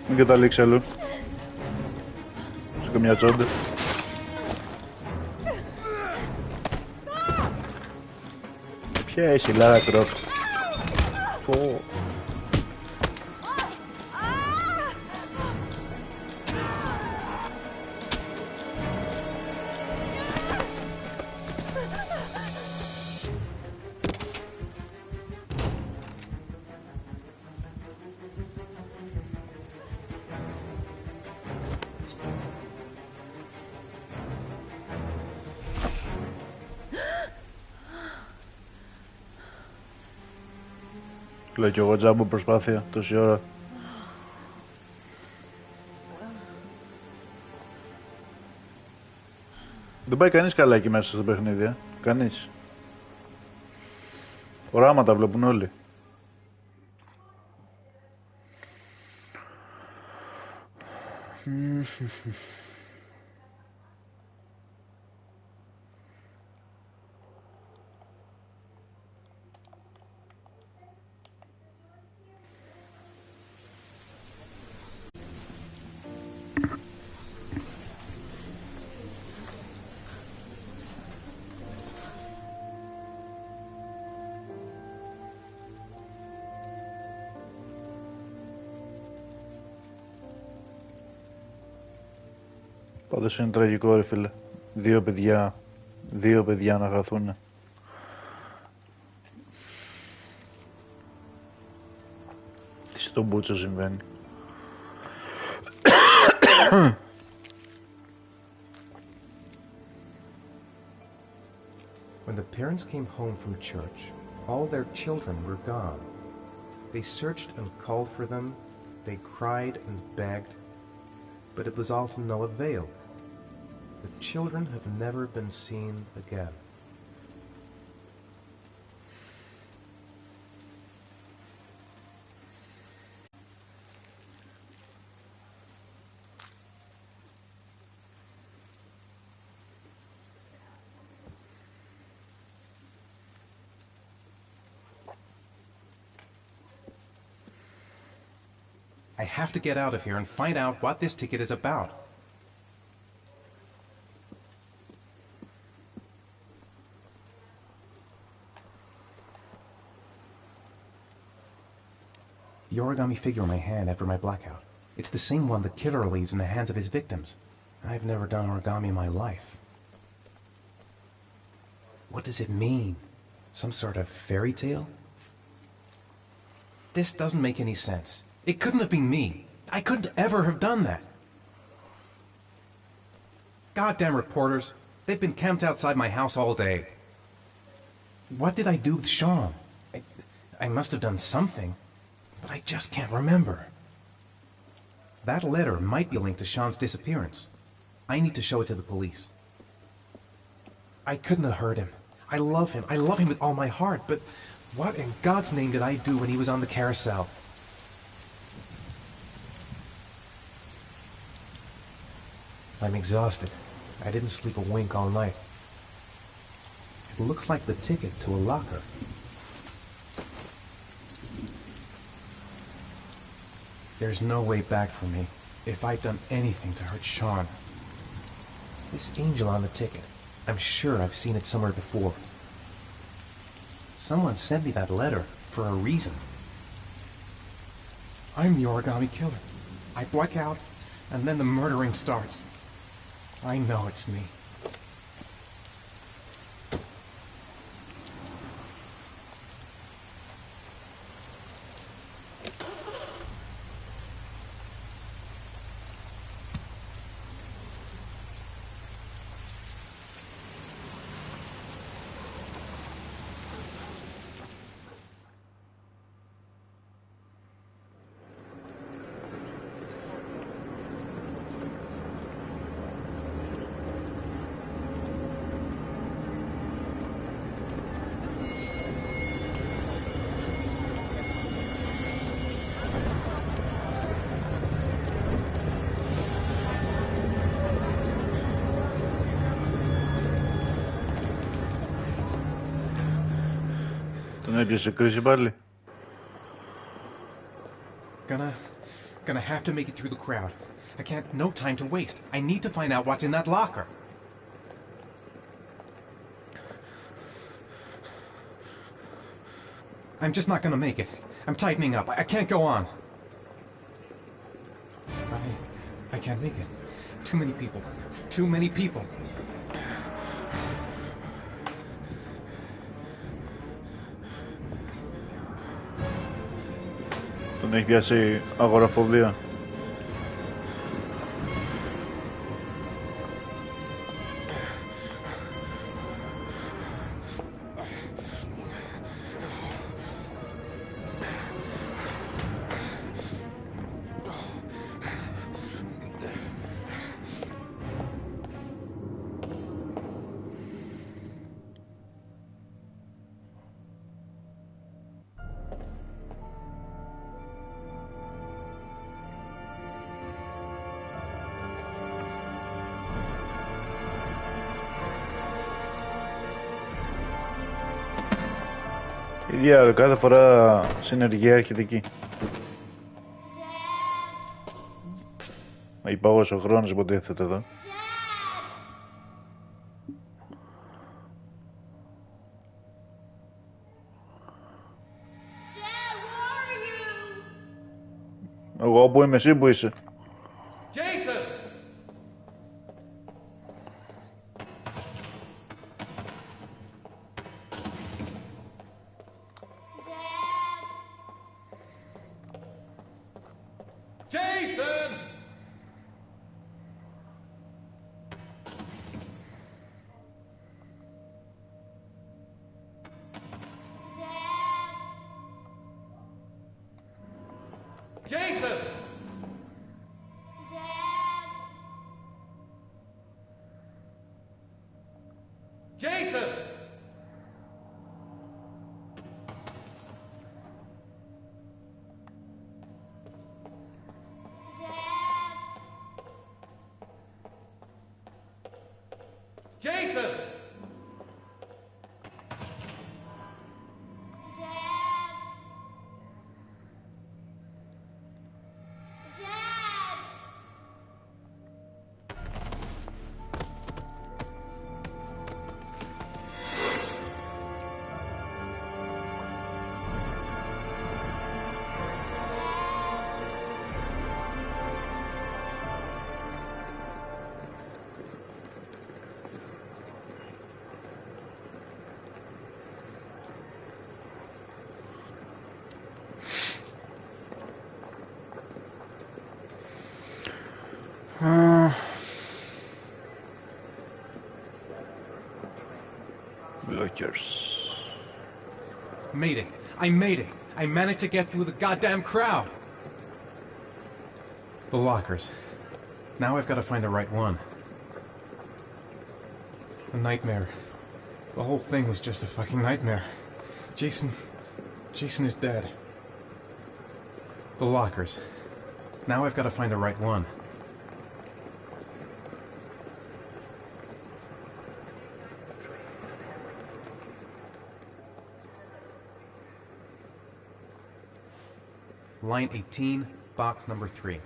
Μην καταλήξει αλλού. Σε καμιά τσόντα. Ποια είσαι η Λάρα Κρόφτ? Λέω κι εγώ τζάμπο προσπάθεια τόση ώρα. Δεν πάει κανείς καλά εκεί μέσα στο παιχνίδι, Κανείς. Οράματα βλέπουν όλοι. Πάντως είναι τραγικό ρε φίλε. Δύο παιδιά να χαθούνε. Τι στον Μπούτσο συμβαίνει. When the parents came home from church, all their children were gone. They searched and called for them, they cried and begged, but it was all to no avail. The children have never been seen again. I have to get out of here and find out what this ticket is about. The origami figure in my hand after my blackout. It's the same one the killer leaves in the hands of his victims. I've never done origami in my life. What does it mean? Some sort of fairy tale? This doesn't make any sense. It couldn't have been me. I couldn't ever have done that. Goddamn reporters. They've been camped outside my house all day. What did I do with Sean? I must have done something, but I just can't remember. That letter might be linked to Sean's disappearance. I need to show it to the police. I couldn't have hurt him. I love him. I love him with all my heart, but what in God's name did I do when he was on the carousel? I'm exhausted. I didn't sleep a wink all night. It looks like the ticket to a locker. There's no way back for me if I'd done anything to hurt Sean. This angel on the ticket, I'm sure I've seen it somewhere before. Someone sent me that letter for a reason. I'm the origami killer. I black out, and then the murdering starts. I know it's me. Τον έπιασε κρίση πάλι. Gonna have to make it through the crowd. I can't, no time to waste. I need to find out what's in that locker. I'm just not gonna make it. I'm tightening up. I can't go on. I can't make it. Too many people. Too many people. Τον έχει πιάσει αγοραφοβία. Ίδια κάθε φορά συνεργεία αρχιτική. Είπα εγώ ο χρόνος υποτίθεται εδώ. Εγώ που είμαι, εσύ που είσαι. Jason! Jason! Jason! Jason! Jason! Blockers. Made it. I made it. I managed to get through the goddamn crowd. The lockers. Now I've got to find the right one. A nightmare. The whole thing was just a fucking nightmare. Jason is dead. The lockers. Now I've got to find the right one. Line 18, box number 3.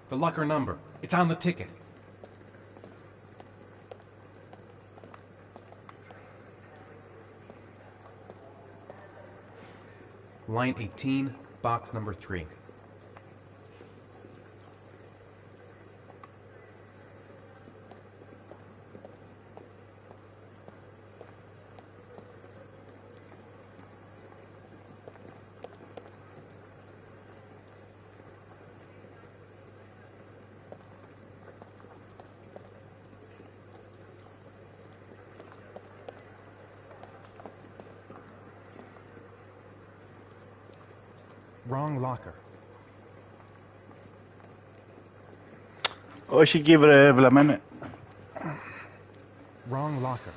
The locker number. It's on the ticket. Line 18, box number 3. Wrong locker. Όχι εκεί βρε βλαμμένε. Wrong locker.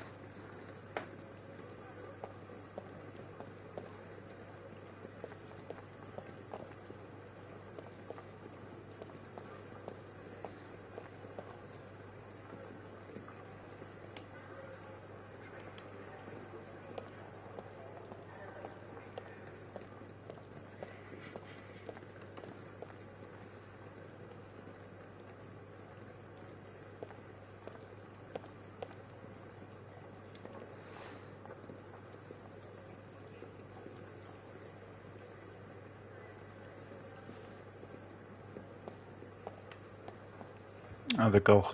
Α,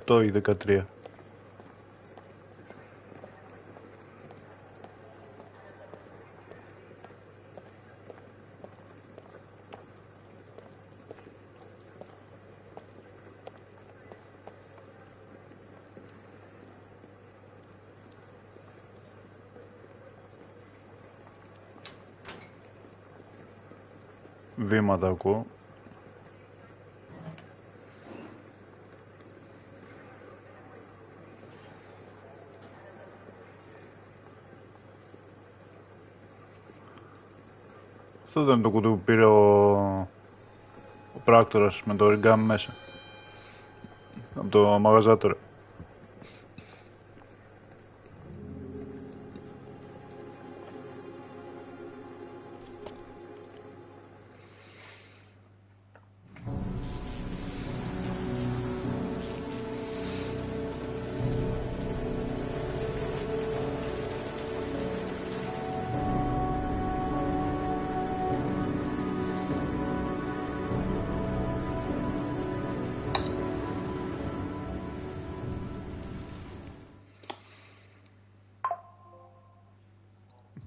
18 ή 13. Βήματα ακούω. Αυτό ήταν το κουτί που πήρε ο πράκτορας με το origami μέσα. Από το μαγαζάτορα.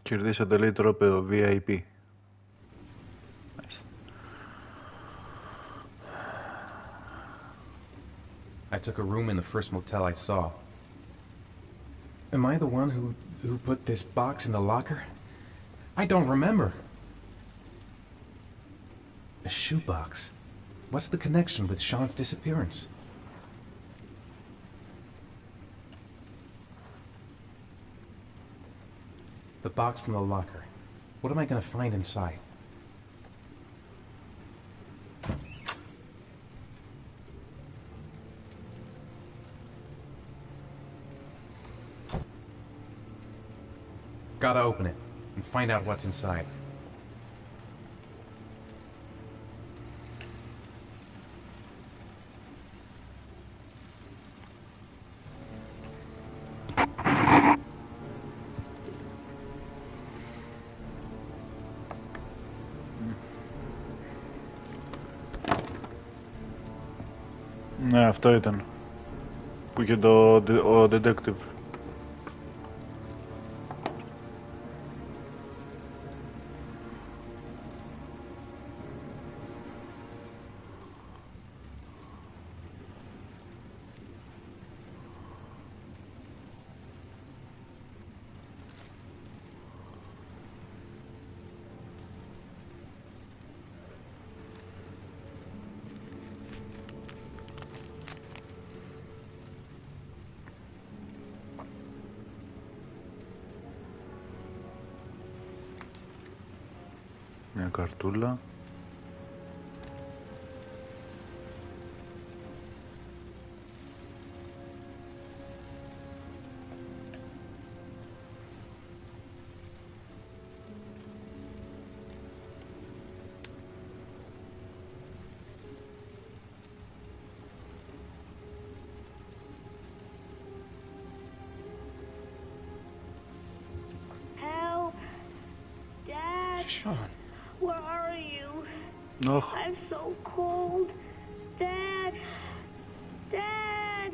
Κερδίσατε λέει τρόπαιο VIP. I took a room in the first motel I saw. Am I the one who put this box in the locker? I don't remember. A shoebox. What's the connection with Sean's disappearance? The box from the locker. What am I going to find inside? Gotta open it and find out what's inside. Ναι, αυτό ήταν. Που είχε ο detective. Μια καρτούλα. Help! Dad! Sean. Where are you? Oh. I'm so cold. Dad! Dad!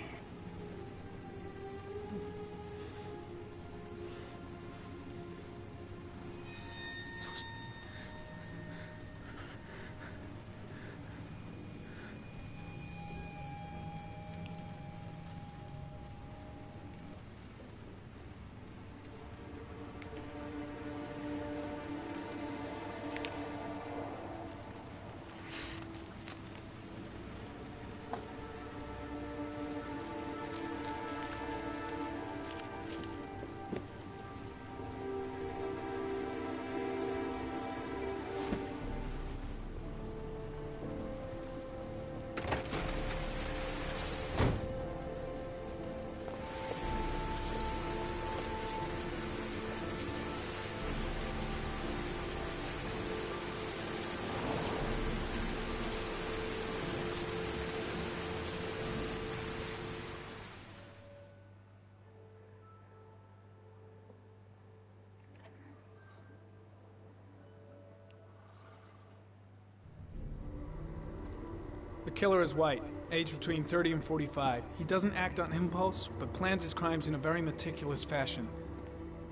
The killer is white, aged between 30 and 45. He doesn't act on impulse, but plans his crimes in a very meticulous fashion.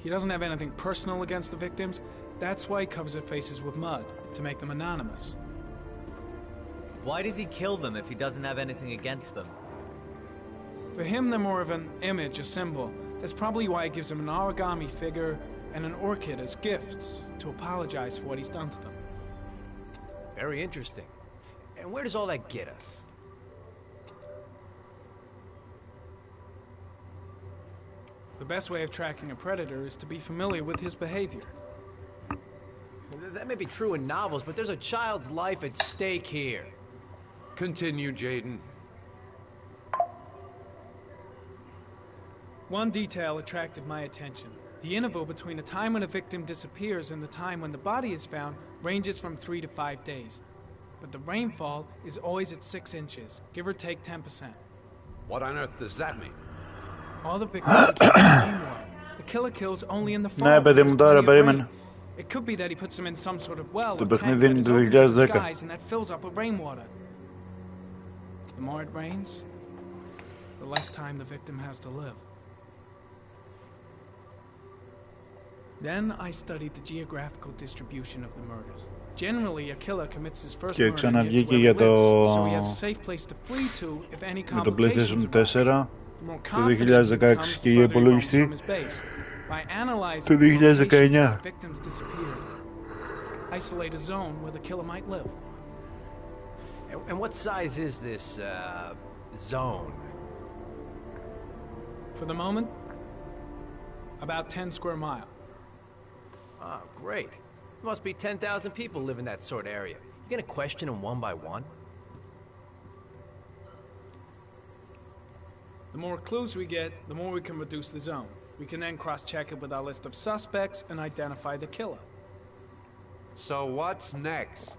He doesn't have anything personal against the victims. That's why he covers their faces with mud, to make them anonymous. Why does he kill them if he doesn't have anything against them? For him, they're more of an image, a symbol. That's probably why he gives them an origami figure and an orchid as gifts to apologize for what he's done to them. Very interesting. And where does all that get us? The best way of tracking a predator is to be familiar with his behavior. That may be true in novels, but there's a child's life at stake here. Continue, Jaden. One detail attracted my attention. The interval between the time when a victim disappears and the time when the body is found ranges from 3 to 5 days. But the rainfall is always at 6 inches, give or take 10%. What on earth does that mean? All the victims are kept in rainwater. The killer kills only in the fall. Ναι, παιδί μου, τώρα περίμενε. It could be that he puts them in some sort of well Το or tank παιχνίδι that είναι is το open to the 2010. skies and that fills up with rainwater. The more it rains, the less time the victim has to live. Then I studied the geographical distribution of the murders. Generally, a killer commits his first Και murder near to ξαναβγήκε where he για lives, so he has a safe place to flee to if any το complications PlayStation 4 arise. The more το confident he 2016 becomes, και the για further he roams υπολογιστή from his base. By analyzing το the locations where 2019. the victims disappeared, isolate a zone where the killer might live. And what size is this, zone? For the moment, about 10 square mile. Oh, great. There must be 10,000 people live in that sort of area. You gonna question them one by one? The more clues we get, the more we can reduce the zone. We can then cross-check it with our list of suspects and identify the killer. So what's next?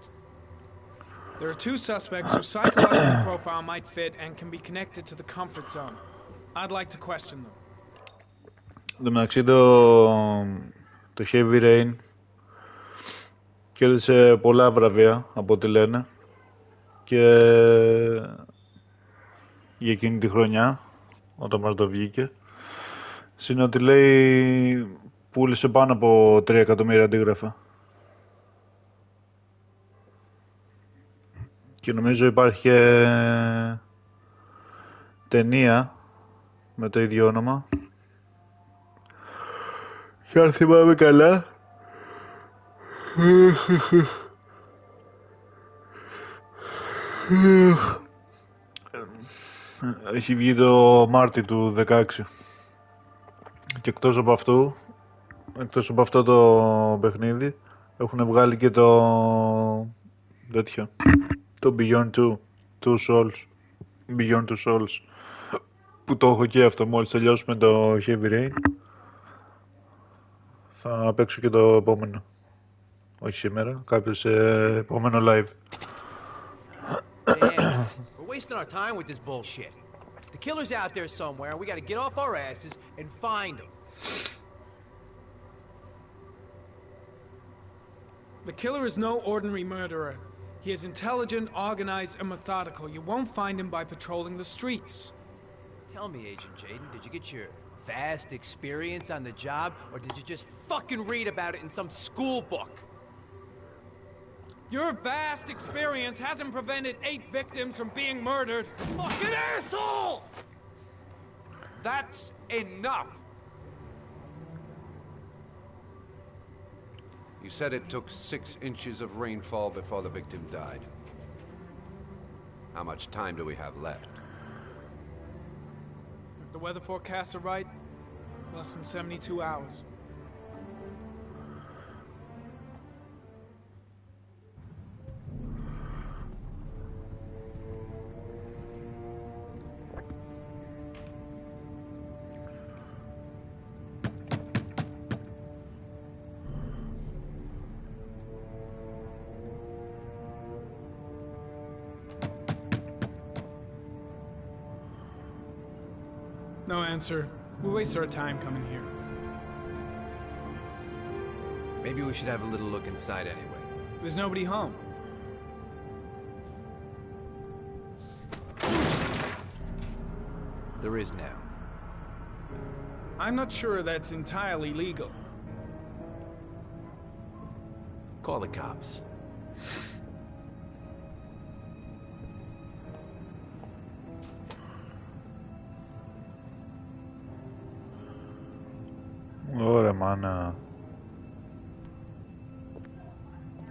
There are 2 suspects whose psychological profile might fit and can be connected to the comfort zone. I'd like to question them. Εν τω μεταξύ το Heavy Rain κέρδισε πολλά βραβεία από ό,τι λένε και για εκείνη τη χρονιά όταν πρώτο βγήκε. Συν ότι λέει πούλησε πάνω από 3 εκατομμύρια αντίγραφα. Και νομίζω υπάρχει και ταινία με το ίδιο όνομα. Και αν θυμάμαι καλά έχει βγει το Μάρτι του 16. Και εκτός από αυτό το παιχνίδι έχουν βγάλει και το τέτοιο, το Beyond Two Souls, Beyond Two Souls, που το έχω και αυτό. Μόλις τελειώσουμε το Heavy Rain θα παίξω και το επόμενο. Όχι σήμερα, κάποιο σε επόμενο live. Damn it. We're wasting our time with this bullshit. The killer's out there somewhere, and we gotta get off our asses and find him. The killer is no ordinary murderer. He is intelligent, organized, and methodical. You won't find him by patrolling the streets. Tell me, Agent Jayden, did you get your vast experience on the job, or did you just fucking read about it in some school book? Your vast experience hasn't prevented 8 victims from being murdered. Fucking asshole! That's enough! You said it took 6 inches of rainfall before the victim died. How much time do we have left? If the weather forecasts are right, less than 72 hours. No answer. We waste our time coming here. Maybe we should have a little look inside anyway. There's nobody home. There is now. I'm not sure that's entirely legal. Call the cops. Ωραία, μάνα.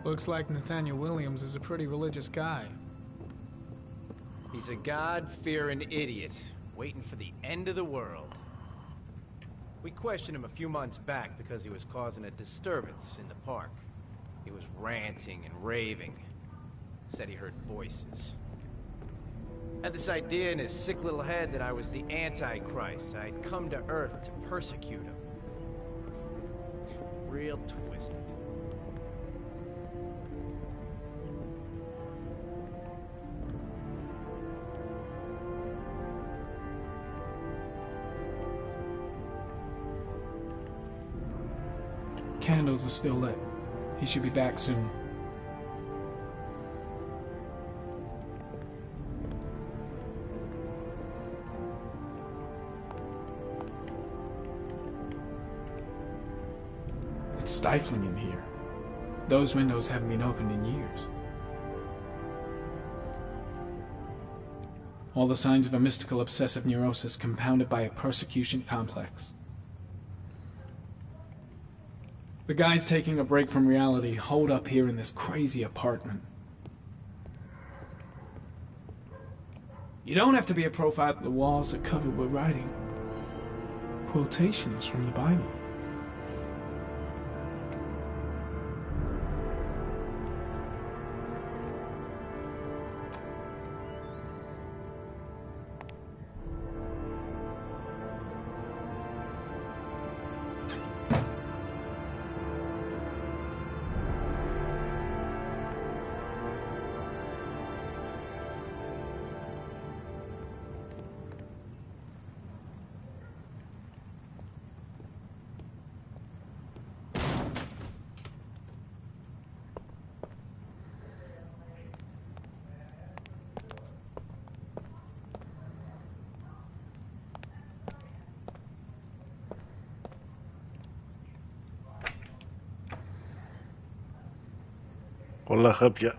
Looks like Nathaniel Williams is a pretty religious guy. He's a God-fearing idiot, waiting for the end of the world. We questioned him a few months back because he was causing a disturbance in the park. He was ranting and raving. Said he heard voices. Had this idea in his sick little head that I was the Antichrist. I'd come to Earth to persecute him. Real twisted. Candles are still lit. He should be back soon. stifling in here. Those windows haven't been opened in years. All the signs of a mystical obsessive neurosis compounded by a persecution complex. The guys taking a break from reality holed up here in this crazy apartment. You don't have to be a profile. The walls are covered with writing. Quotations from the Bible. Πολλά χάπια.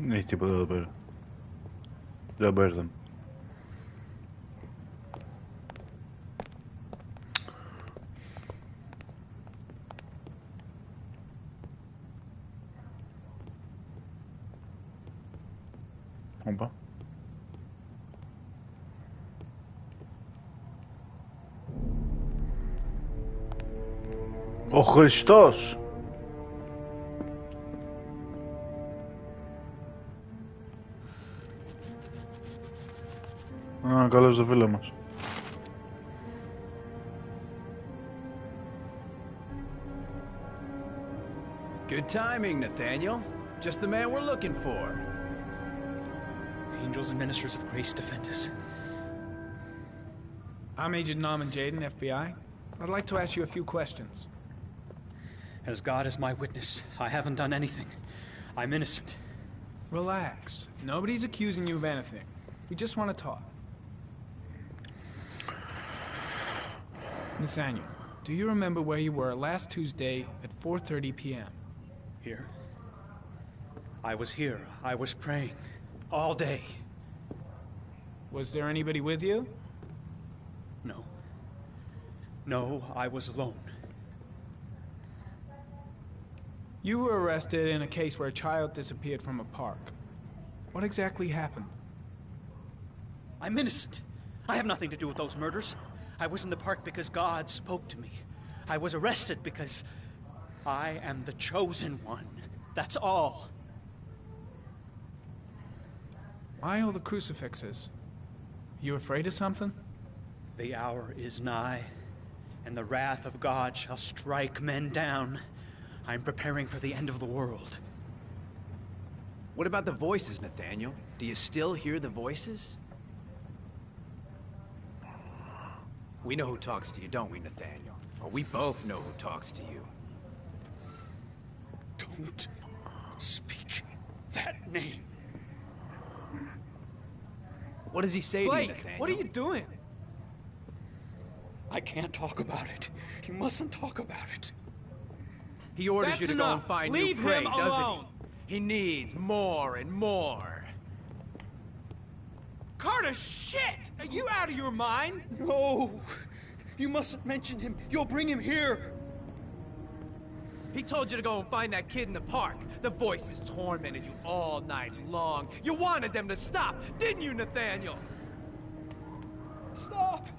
Δεν έχει τίποτα εδώ πέρα. Δεν μπέρδαν. Όπα. Ο Χριστός! Α, καλώς το φίλο μας. Good timing, Nathaniel. Just the man we're looking for. Angels and ministers of grace defend us. I'm Agent Norman Jayden, FBI. I'd like to ask you a few questions. As God is my witness, I haven't done anything. I'm innocent. Relax. Nobody's accusing you of anything. We just want to talk. Nathaniel, do you remember where you were last Tuesday at 4:30 p.m.? Here? I was here. I was praying. All day. Was there anybody with you? No. No, I was alone. You were arrested in a case where a child disappeared from a park. What exactly happened? I'm innocent. I have nothing to do with those murders. I was in the park because God spoke to me. I was arrested because I am the chosen one. That's all. Why all the crucifixes? You afraid of something? The hour is nigh, and the wrath of God shall strike men down. I'm preparing for the end of the world. What about the voices, Nathaniel? Do you still hear the voices? We know who talks to you, don't we, Nathaniel? Or we both know who talks to you. Don't speak that name. What does he say Blake, to you, Nathaniel? what are you doing? I can't talk about it. You mustn't talk about it. He orders That's you to enough. go and find Leave new prey, him doesn't alone. he? He needs more and more. Carter, shit! Are you out of your mind? No! You mustn't mention him. You'll bring him here. He told you to go and find that kid in the park. The voices tormented you all night long. You wanted them to stop, didn't you, Nathaniel? Stop!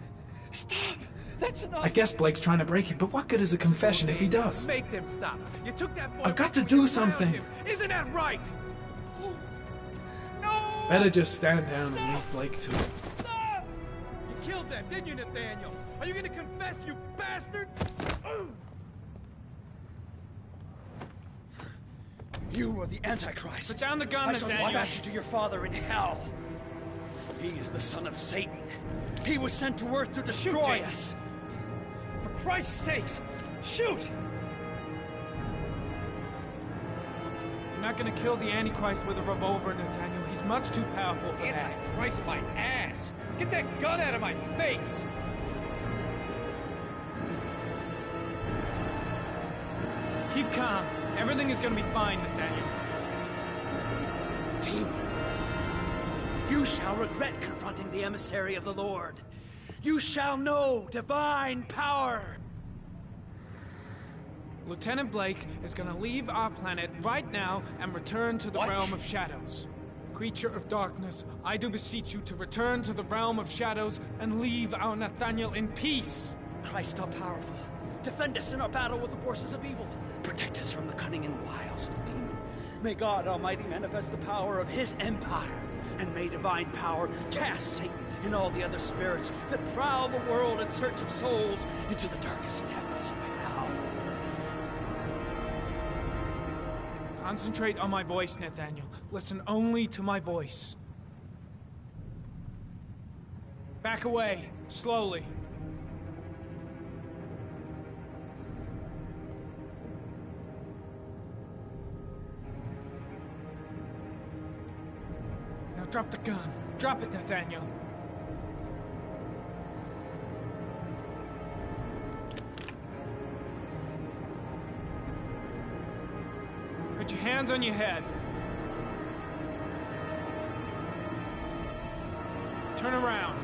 Stop! That's enough! I guess Blake's trying to break it, but what good is a confession if he does? Make them stop. You took that boy. I've got to do something. Isn't that right? No! Better just stand down and leave Blake to it. Stop! You killed them, didn't you, Nathaniel? Are you gonna confess, you bastard? You are the Antichrist. Put down the gun, Nathaniel. I shall dispatch you to your father in hell. He is the son of Satan. He was sent to earth to destroy us. For Christ's sakes, shoot! You're not gonna kill the Antichrist with a revolver, Nathaniel. He's much too powerful for that. Antichrist, my ass! Get that gun out of my face! Keep calm. Everything is gonna be fine, Nathaniel. Team, you shall regret confronting the emissary of the Lord. You shall know divine power. Lieutenant Blake is gonna leave our planet right now and return to the realm of shadows. Creature of darkness, I do beseech you to return to the realm of shadows and leave our Nathaniel in peace. Christ all powerful, defend us in our battle with the forces of evil. Protect us from the cunning and wiles of the demon. May God Almighty manifest the power of his empire, and may divine power cast Satan and all the other spirits that prowl the world in search of souls into the darkest depths of hell. Concentrate on my voice, Nathaniel. Listen only to my voice. Back away, slowly. Now drop the gun. Drop it, Nathaniel. Put your hands on your head. Turn around.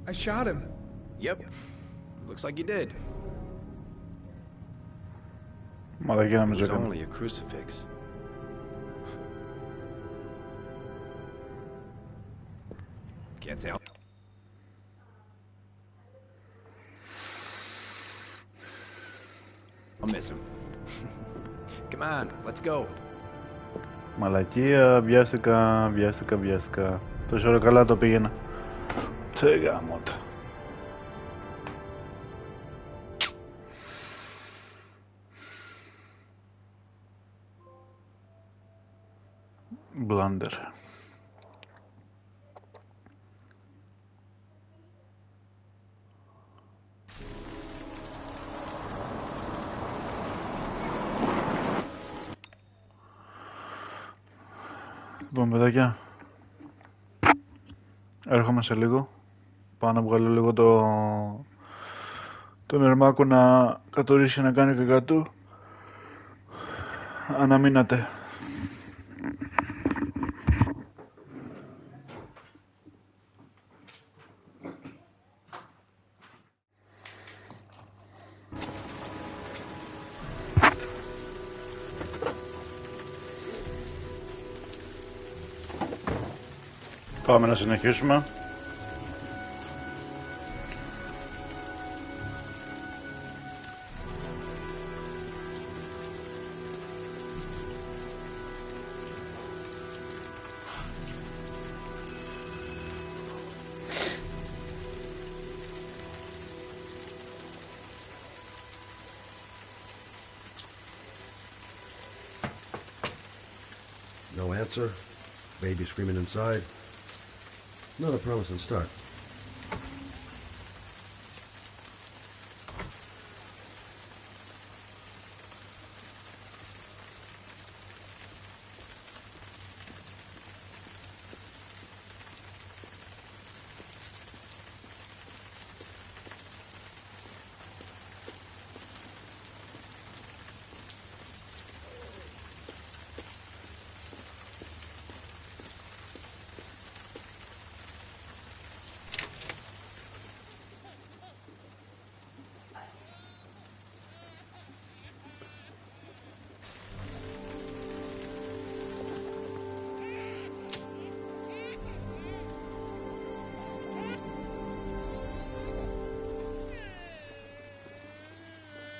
I shot him. Yep. Looks like you did. It was only a crucifix. Can't say I'll miss him. Come on, let's go. Μαλακία, βιάστηκα. Τόσο ώρα καλά το πήγαινα. Τσε γάμοτα. Blunder. Λοιπόν, παιδάκια, έρχομαι σε λίγο. Πάω να βγάλω λίγο τον Ερμάκο να κατορίσει να κάνει κακατού. Αναμείνατε. Πάμε να συνεχίσουμε. No answer. Baby screaming inside. Not a promising start.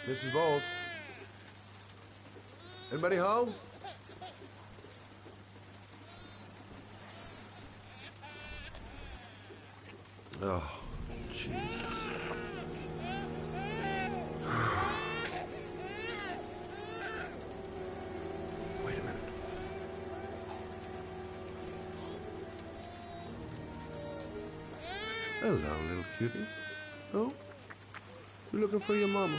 Mrs. Bowles? Anybody home? Oh, Jesus. Wait a minute. Hello, little cutie. Oh? You looking for your mama?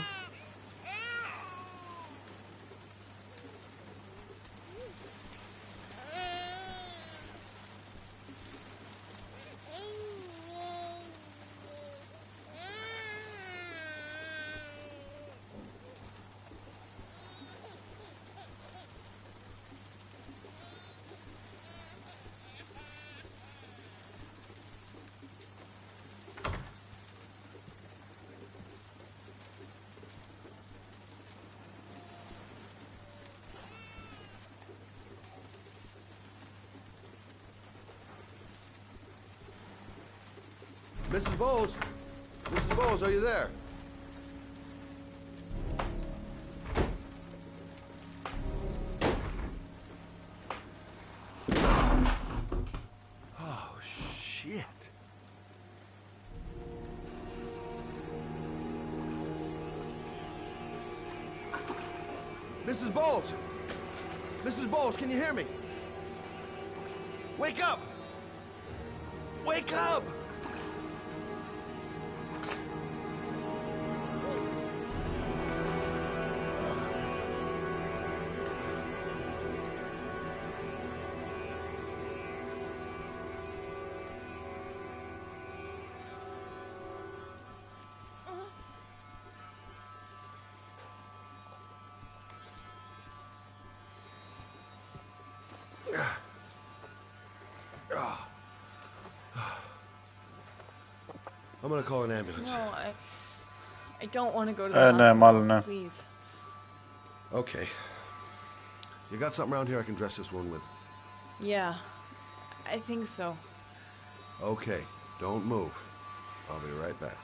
Mrs. Bowles? Mrs. Bowles, are you there? Oh, shit. Mrs. Bowles! Mrs. Bowles, can you hear me? Wake up! Wake up! I'm gonna call an ambulance. No, I don't want to go to the hospital. μάλλον, ναι. Please. Okay. You got something around here I can dress this wound with? Yeah, I think so. Okay, don't move. I'll be right back.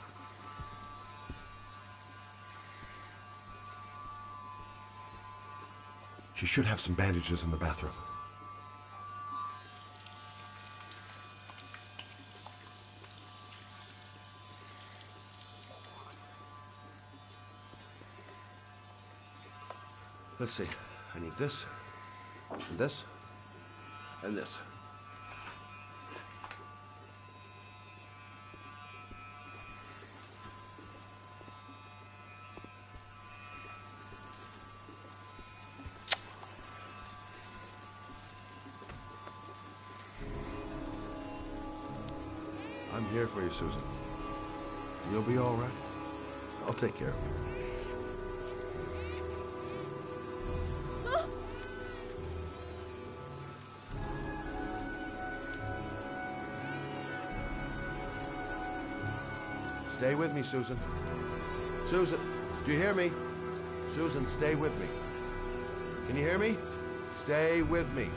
She should have some bandages in the bathroom. Let's see. I need this, and this, and this. I'm here for you, Susan. You'll be all right. I'll take care of you. Stay with me, Susan. Susan, do you hear me? Susan, stay with me. Can you hear me? Stay with me.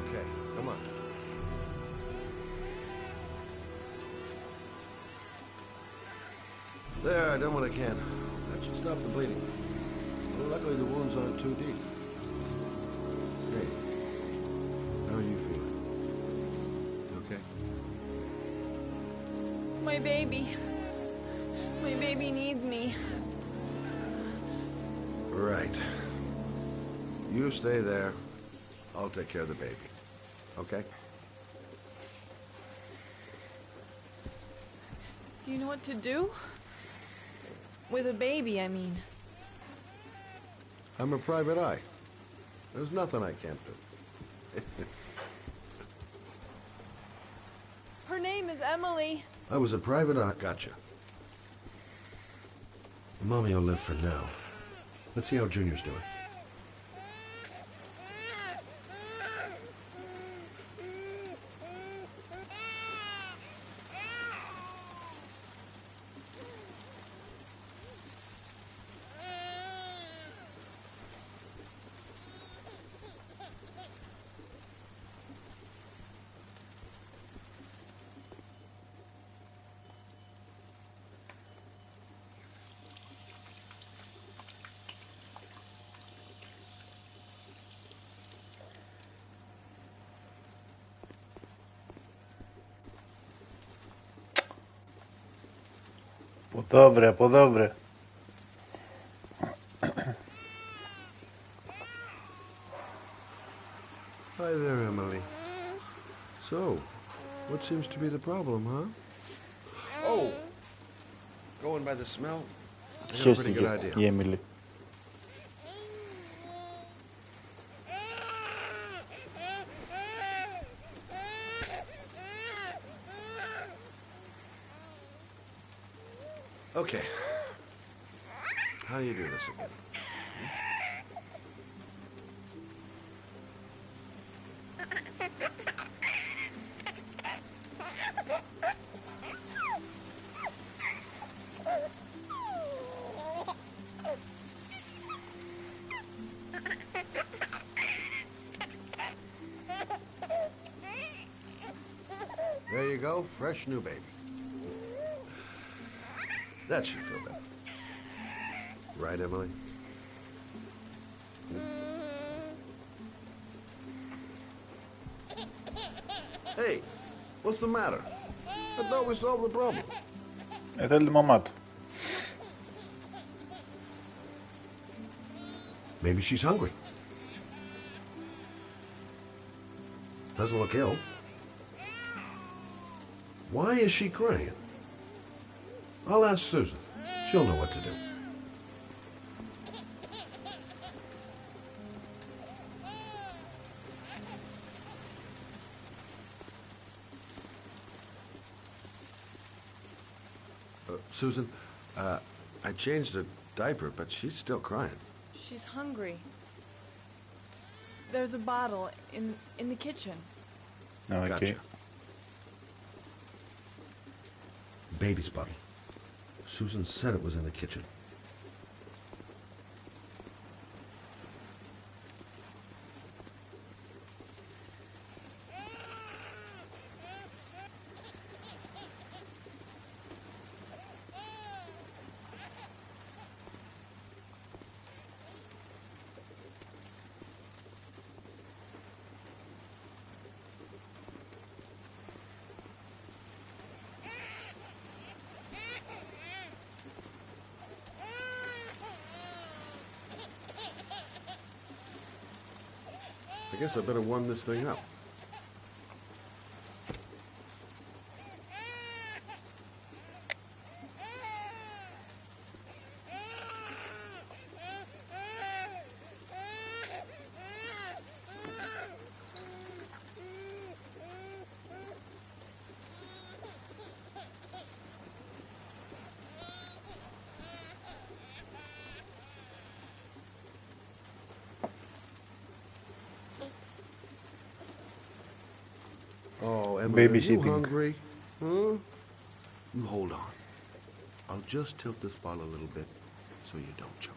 Okay, come on. There, I done what I can. That should stop the bleeding. Well, luckily the wounds aren't too deep. Hey, how are you feeling? You okay? My baby. My baby needs me. Right. You stay there. I'll take care of the baby. Okay? Do you know what to do? With a baby, I mean. I'm a private eye. There's nothing I can't do. Her name is Emily. I was a private eye. Gotcha. Mommy will live for now. Let's see how Junior's doing. Από εδώ βρε. Hi there, Emily. So, what seems to be the problem, huh? Oh, going by the smell, I got a pretty good idea. Η Emily. Okay. How do you do this again? There you go, fresh new baby. That should feel better. Right, Emily? Hey, what's the matter? I thought we solved the problem. Θέλει τη μαμά του. Maybe she's hungry. Doesn't look ill. Why is she crying? I'll ask Susan. She'll know what to do. Susan, I changed her diaper, but she's still crying. She's hungry. There's a bottle in the kitchen. Okay. Gotcha. Baby's bottle. Susan said it was in the kitchen. I guess I better warm this thing up. Oh, Emily, are you hungry? Huh? Hold on. I'll just tilt this bottle a little bit so you don't choke.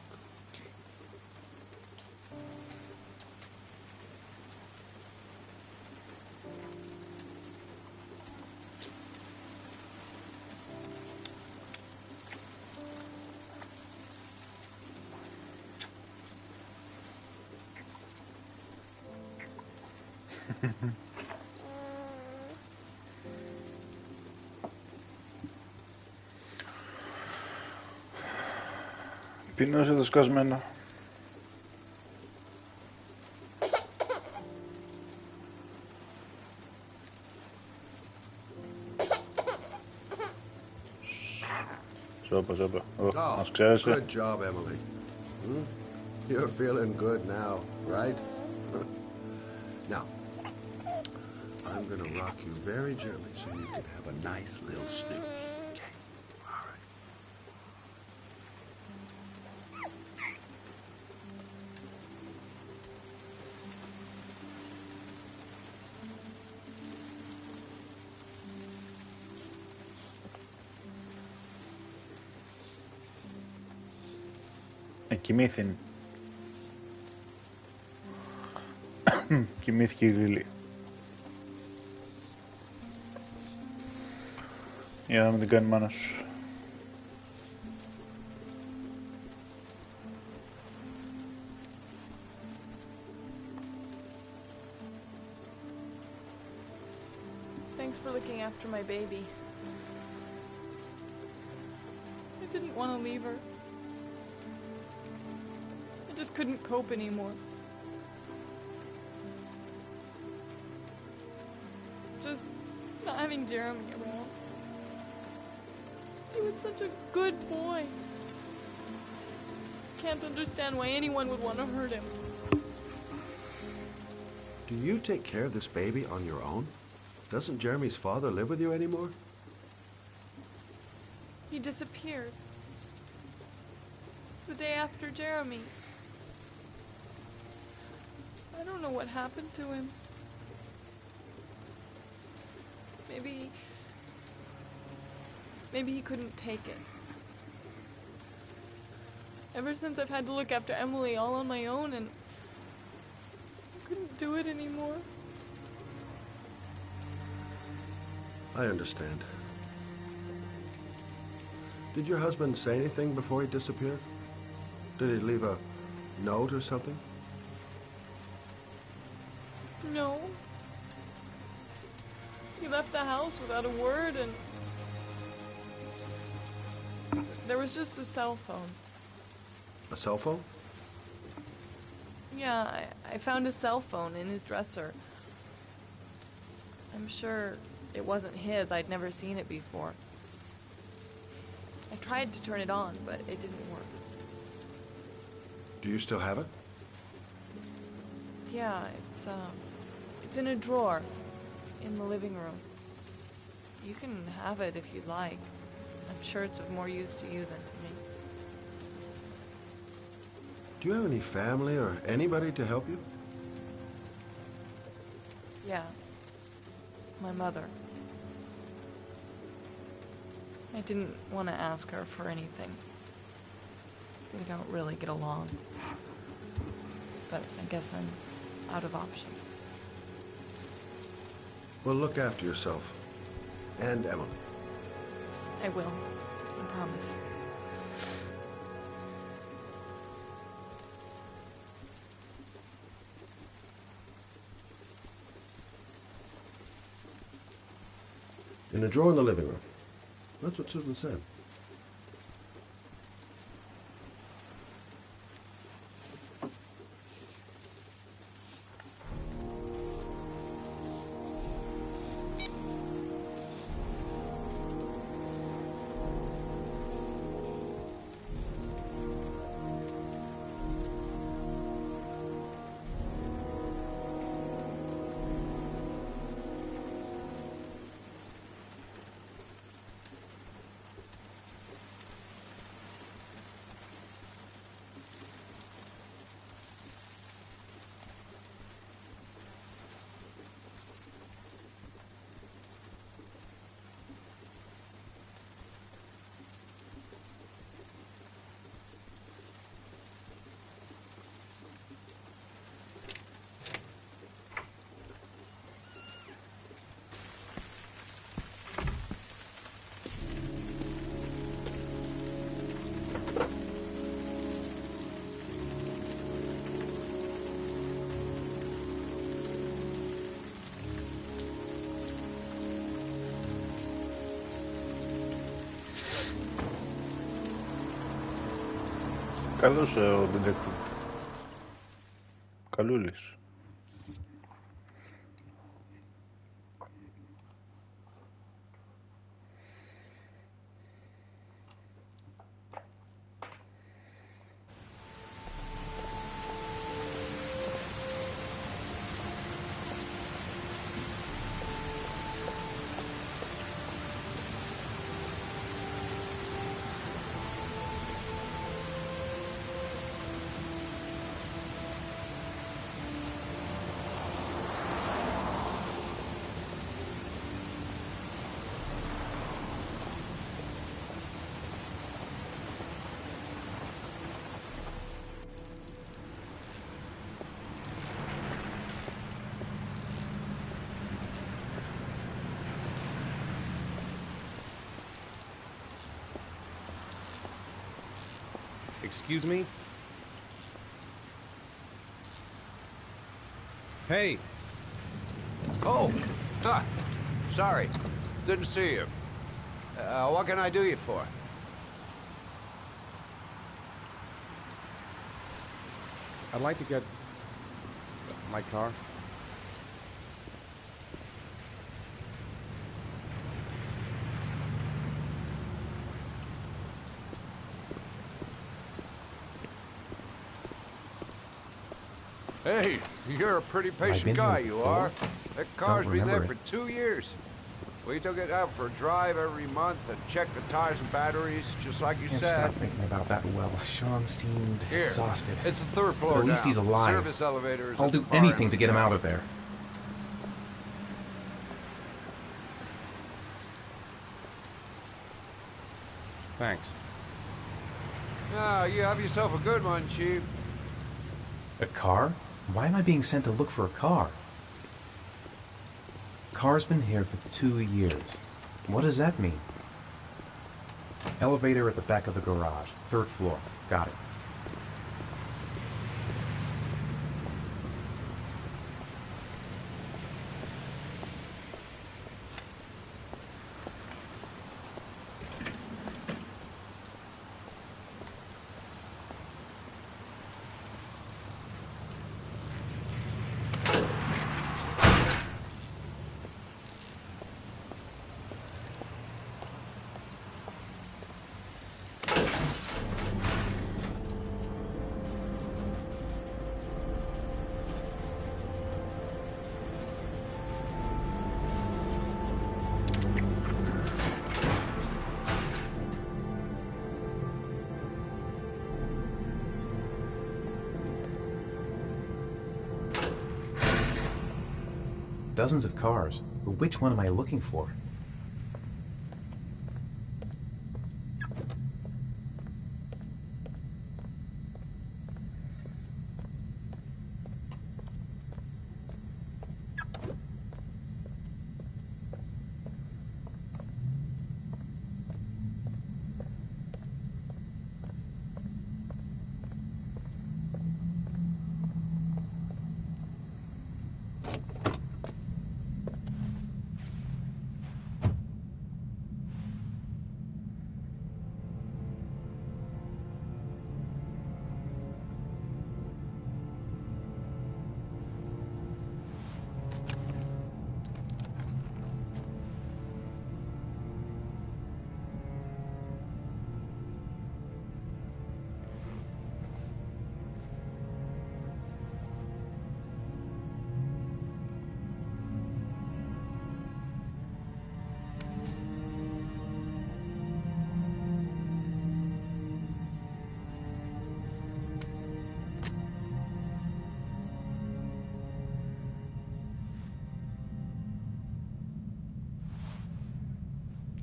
Πεινούσε το σκασμένο. Σώπα. Μας ξέρεσαι. Good job, Emily. You're feeling good now, right? Now, I'm gonna rock you very gently so you can have a nice little snooze. Okay? All right. Κοιμήθην. Κοιμήθηκε η Λίλη. Για να μην την κάνει μάνα σου. Thanks for looking after my baby. didn't want to leave her. I just couldn't cope anymore. Just not having Jeremy around. He was such a good boy. Can't understand why anyone would want to hurt him. Do you take care of this baby on your own? Doesn't Jeremy's father live with you anymore? He disappeared. The day after Jeremy. I don't know what happened to him. Maybe he couldn't take it. Ever since I've had to look after Emily all on my own, and I couldn't do it anymore. I understand. Did your husband say anything before he disappeared? Did he leave a note or something? No. He left the house without a word, and there was just a cell phone. A cell phone? Yeah, I found a cell phone in his dresser. I'm sure it wasn't his. I'd never seen it before. I tried to turn it on, but it didn't work. Do you still have it? Yeah, it's in a drawer in the living room. You can have it if you'd like. I'm sure it's of more use to you than to me. Do you have any family or anybody to help you? Yeah. My mother. I didn't want to ask her for anything. We don't really get along. But I guess I'm out of options. Well, look after yourself. And Emily. I will. I promise. In a drawer in the living room. That's what Susan said. Καλός ο detective. Καλούλης. Excuse me? Hey! Oh! Sorry. Didn't see you. What can I do you for? I'd like to get my car. Hey, you're a pretty patient guy, you are. That car's been there for 2 years. We took it out for a drive every month and checked the tires and batteries, just like you Can't said. stop thinking about that well. Sean seemed exhausted. It's the 3rd floor But at least down. he's alive. Service elevator is I'll at the do far anything end to of get him town. out of there. Thanks. Ah, you have yourself a good one, Chief. A car? Why am I being sent to look for a car? Car's been here for 2 years. What does that mean? Elevator at the back of the garage. 3rd floor. Got it. Dozens of cars, but which one am I looking for?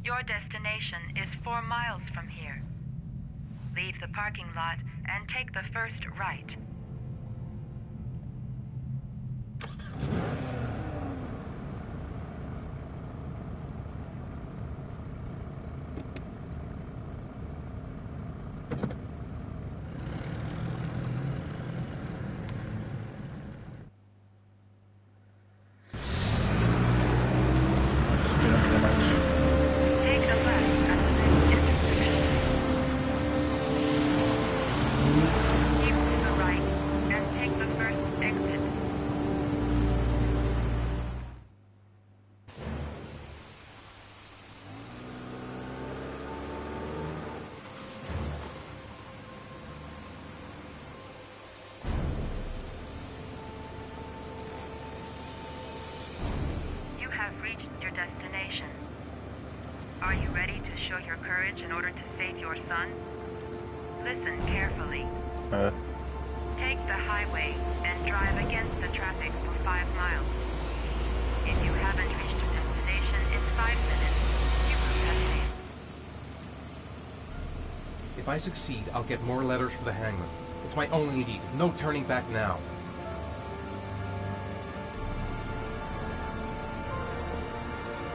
Your destination is 4 miles from here. Leave the parking lot and take the first right. Reached your destination. Are you ready to show your courage in order to save your son? Listen carefully. Take the highway and drive against the traffic for 5 miles. If you haven't reached your destination in 5 minutes, you will have failed. If I succeed, I'll get more letters for the hangman. It's my only lead. No turning back now.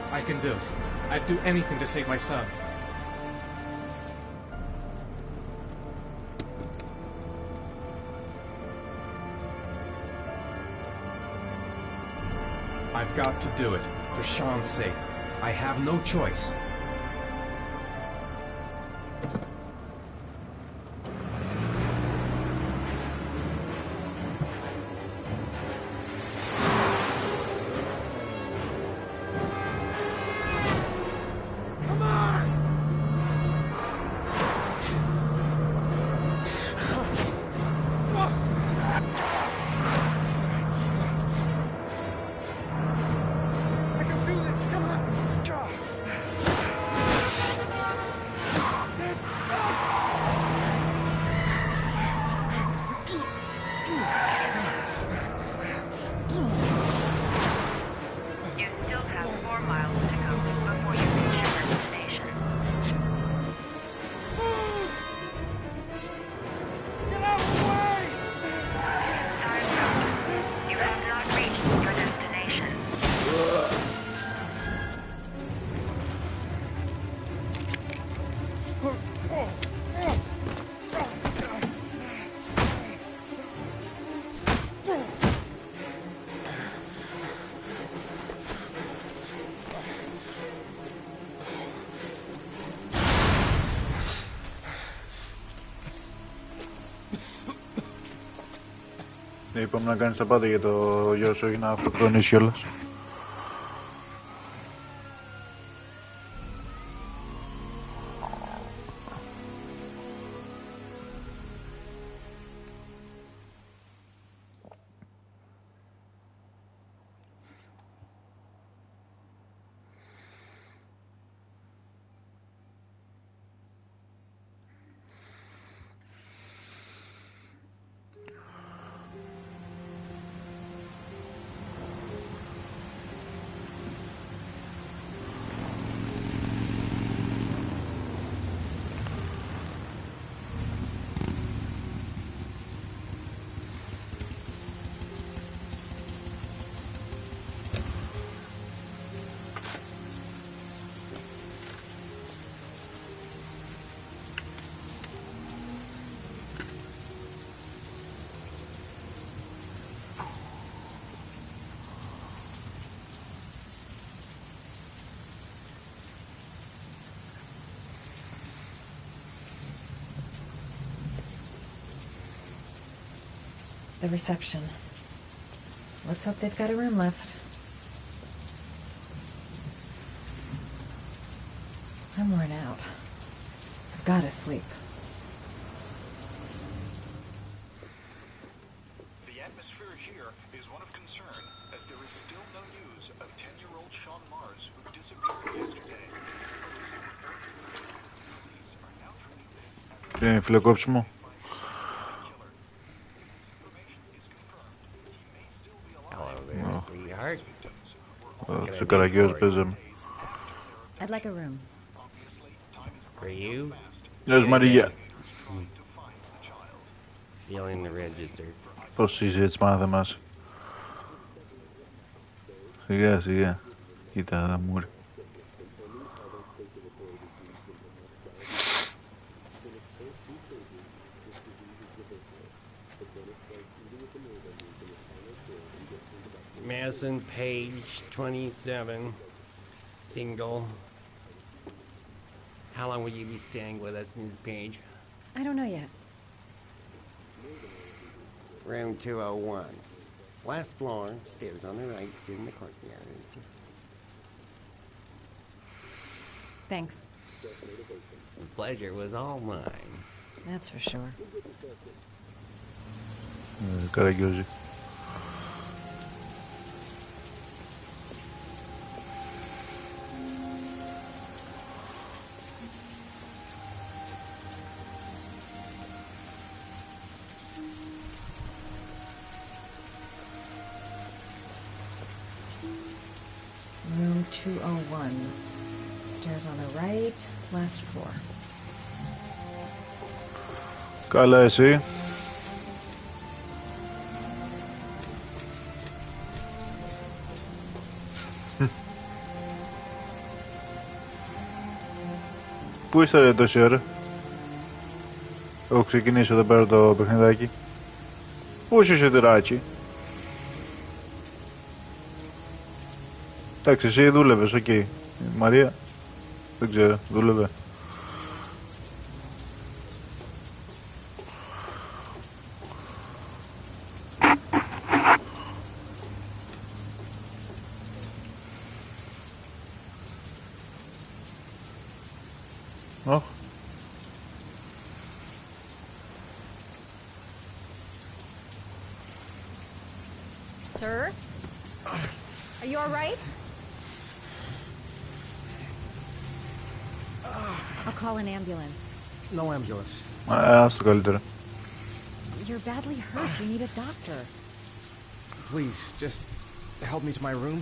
I can do it. I'd do anything to save my son. I've got to do it. For Sean's sake. I have no choice. 4 miles to go before you reach your destination. Get out of the way! Time's up. You have not reached your destination. Είπαμε να κάνεις τα πάντα για το γιο σου, όχι να αυτοκτονείς κιόλας. The reception. Let's hope they've got a room left. I'm worn out. I've got to sleep. The atmosphere here is one of concern, as there is still no news of 10-year-old Sean Mars, who disappeared yesterday. Police are now treating this as Είναι φιλοκόψιμο. Σε καραγκιόζ παίζαμε. I'd like a room. For you? Γεια σου Μαρία. Feeling the register. Πώς είσαι έτσι πάνω θεμάσαι. Σιγά σιγά. Κοίτα τα μούρη. Madison Page, 27, single. How long will you be staying with us, Ms. Page? I don't know yet. Room 201. Last floor, stairs on the right, in the courtyard. Thanks. The pleasure was all mine. That's for sure. Καραγκιόζη. Room 201. Stairs on the right, last floor. Καλά εσύ. Πού είστε ρε τόση ώρα? Έχω ξεκινήσει εδώ πέρα το παιχνιδάκι. Πού είσαι τεράκι? Εντάξει, εσύ δούλευες, οκ. Η Μαρία, δεν ξέρω, δούλευε. Oh. Sir? Are you all right? I'll call an ambulance. No ambulance. Άστο καλύτερα. You're badly hurt. You need a doctor. Please, just help me to my room.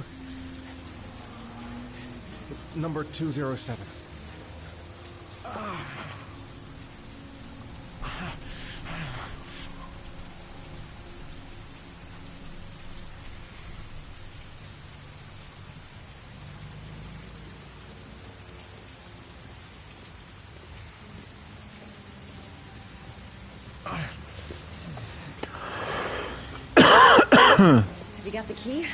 It's number 207. Have you got the key?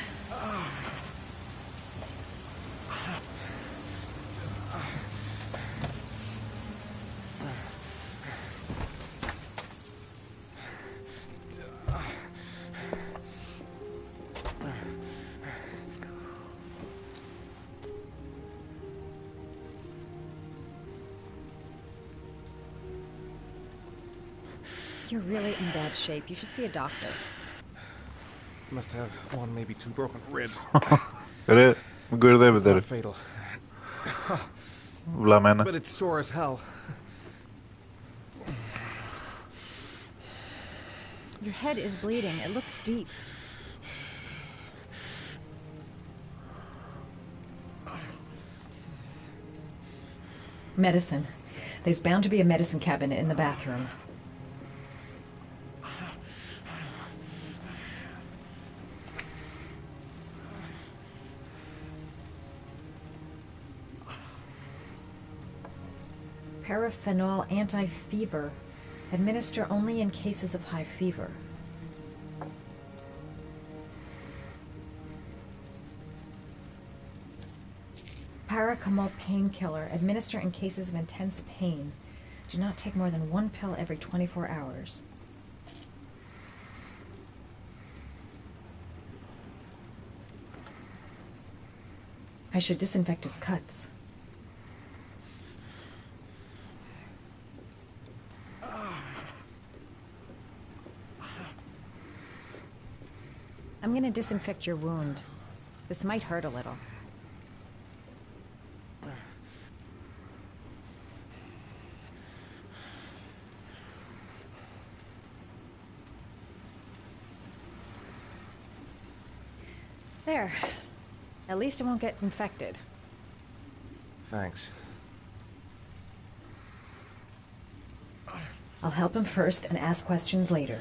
You're really in bad shape. You should see a doctor. Must have one, maybe two broken ribs. Ρε, μην κορυδεύετε ρε. Fatal. Βλαμμένα. But it's sore as hell. Your head is bleeding. It looks deep. Medicine. There's bound to be a medicine cabinet in the bathroom. Paraphenol anti-fever. Administer only in cases of high fever. Paracetamol painkiller. Administer in cases of intense pain. Do not take more than 1 pill every 24 hours. I should disinfect his cuts. I'm gonna disinfect your wound. This might hurt a little. There. At least it won't get infected. Thanks. I'll help him first and ask questions later.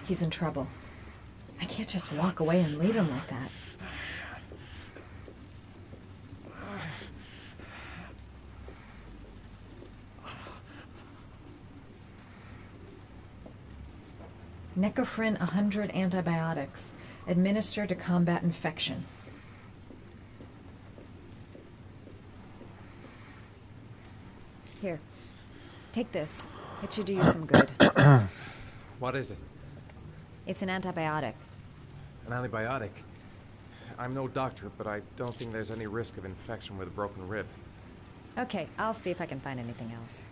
He's in trouble. I can't just walk away and leave him like that. Necophren 100 antibiotics. Administer to combat infection. Here. Take this. It should do you some good. What is it? It's an antibiotic. An antibiotic? I'm no doctor, but I don't think there's any risk of infection with a broken rib. Okay, I'll see if I can find anything else.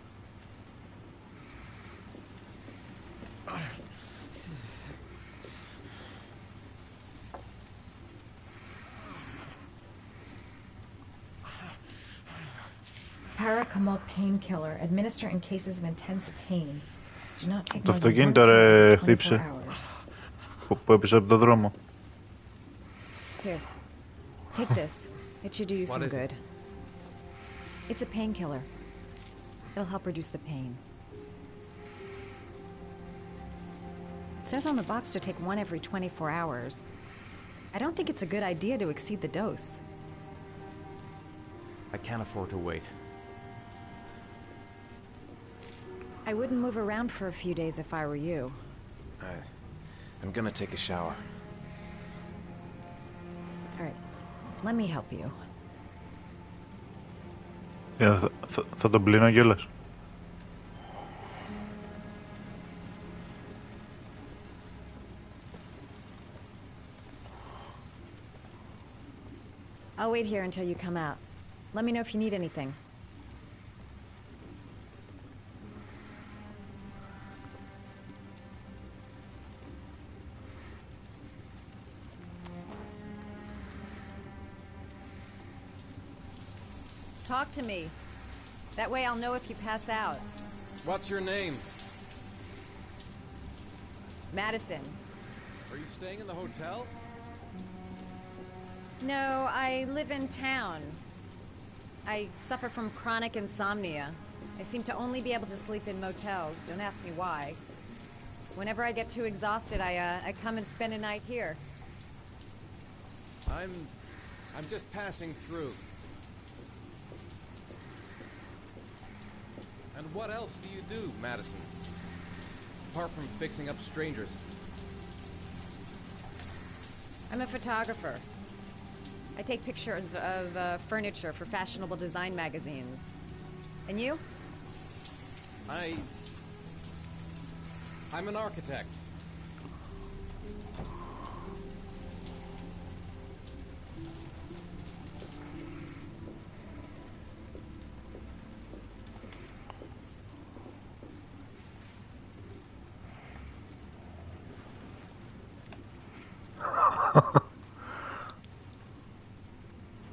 Paracetamol painkiller. Administer in cases of intense pain. Do not take Το more than 1 αυτοκίνητο pill ρε every 24 χτύπησε. hours. Που έπεσε από το δρόμο. Here. Take this. It should do you What some is it? good. It's a painkiller. It'll help reduce the pain. It says on the box to take 1 every 24 hours. I don't think it's a good idea to exceed the dose. I can't afford to wait. I wouldn't move around for a few days if I were you. I'm gonna take a shower. All right. Let me help you. Θα τον πλύνω κιόλας. I'll wait here until you come out. Let me know if you need anything. Talk to me. That way I'll know if you pass out. What's your name? Madison. Are you staying in the hotel? No, I live in town. I suffer from chronic insomnia. I seem to only be able to sleep in motels. Don't ask me why. Whenever I get too exhausted, I come and spend a night here. I'm just passing through. And what else do you do, Madison? Apart from fixing up strangers. I'm a photographer. I take pictures of furniture for fashionable design magazines. And you? I'm an architect.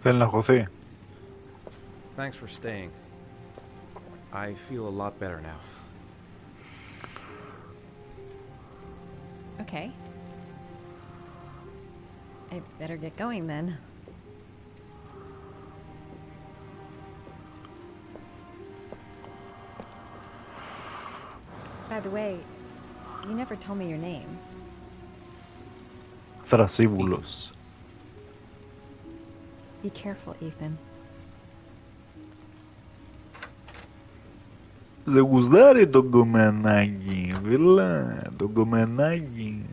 Θέλει να χωθεί. Thanks for staying. I feel a lot better now. Okay. I better get going then. By the way, you never told me your name. Θρασίβουλος. Be careful, Ethan. Δεν γουστάρει τον κομμενάκι, βίλα, τον κομμενάκι.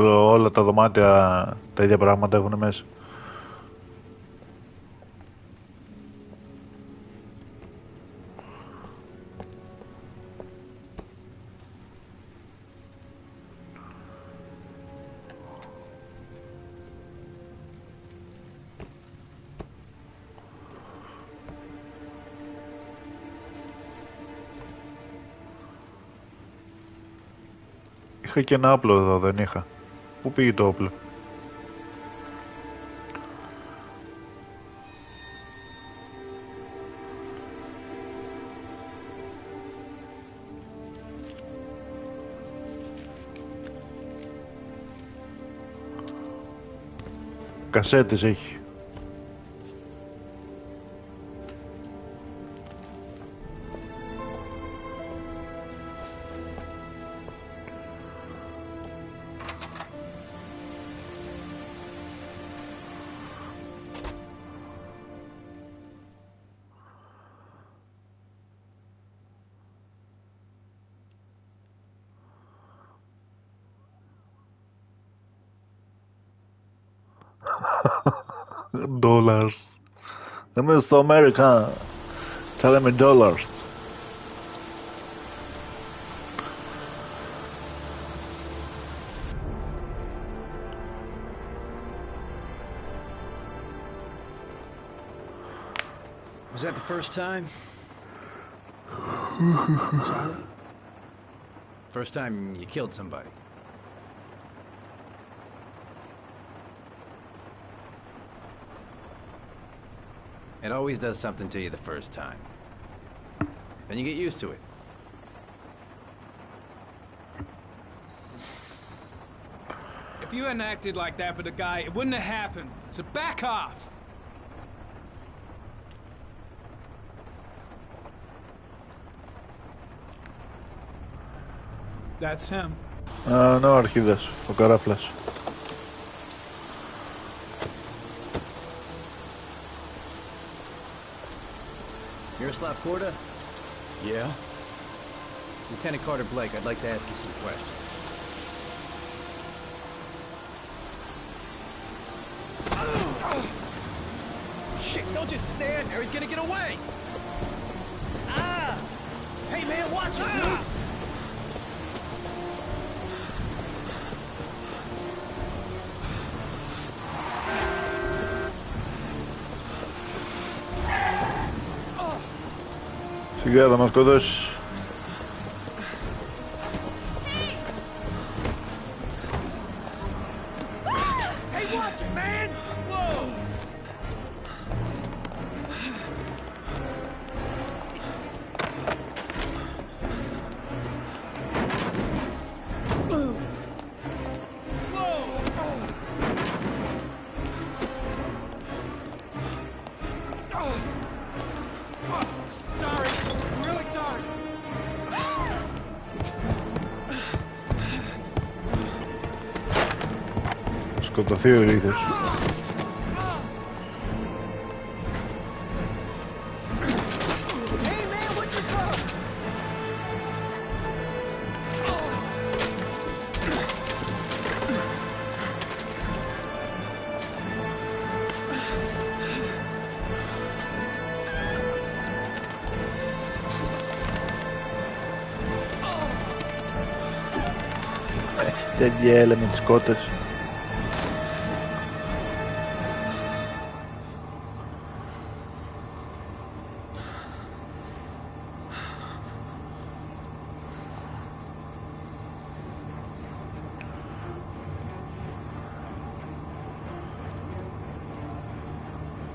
Όλα τα δωμάτια τα ίδια πράγματα έχουν μέσα. Είχα και ένα όπλο εδώ, δεν είχα. Πού πήγε το όπλο? Κασέτες έχει. Dollars. Είμαι στο Αμέρικα. Θα λέμε dollars. Was that the first time? Sorry? First time you killed somebody? It always does something to you the first time. Then you get used to it. If you hadn't acted like that with the guy, it wouldn't have happened. So back off! That's him. Ναι, ο Αρχίδας, ο Καράφλας. Miroslav Korda? Yeah? Lieutenant Carter Blake, I'd like to ask you some questions. Shit, don't just stand there, he's gonna get away! Ah! Hey man, watch it, dude! Σιγά θα μας σκοτώσει. σκοτωθεί ο ηλίθιος. Τέτοια έλα με τις κότες.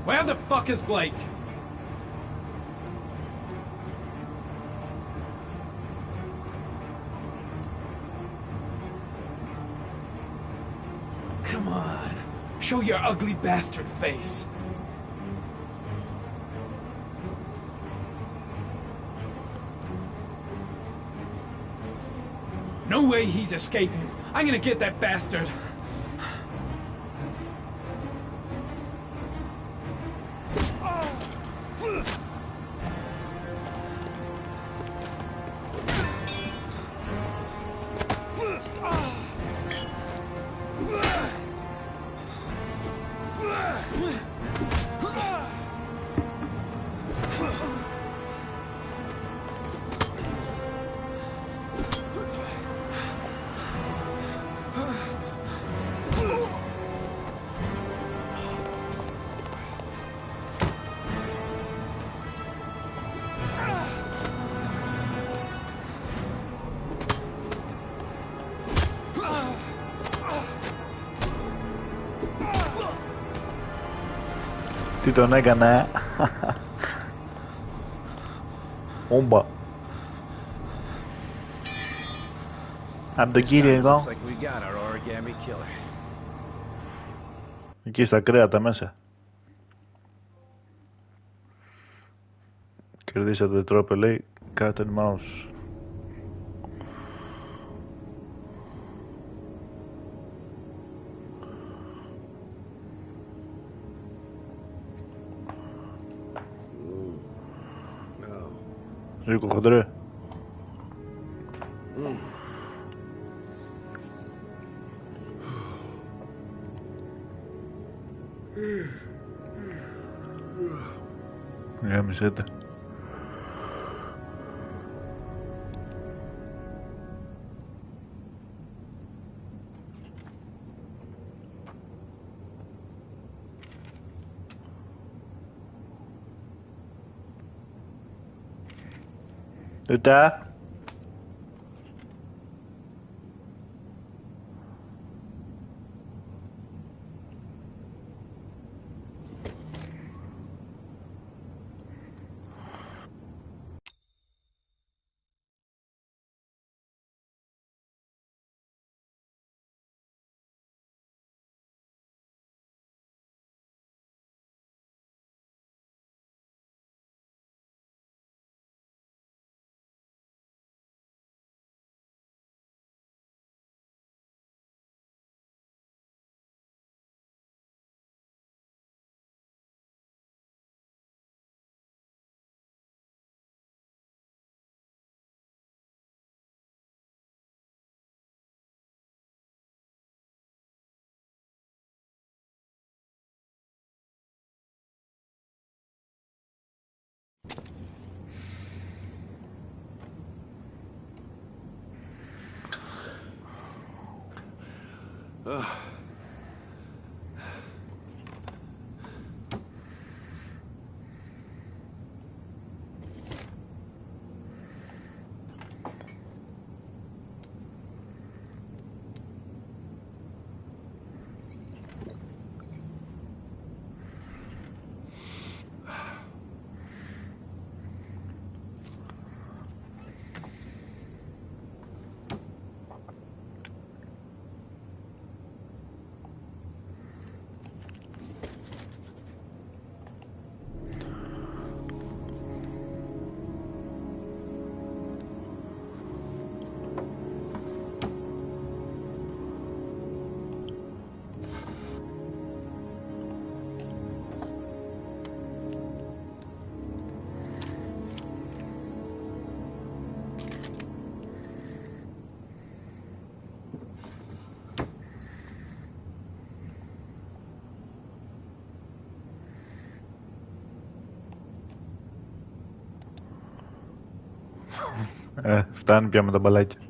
Where the fuck is Blake? Come on, show your ugly bastard face. No way he's escaping. I'm gonna get that bastard. Τι τον έκανε, Όμπα. Απ' τον κύριο εδώ. Εκεί στα κρέατα μέσα. Κερδίσατε τρόπο, λέει, cat and mouse. Ρίκο χοντρέ. Γάμισέτε. Τούτα. Φτάνει πια με τα μπαλάκια.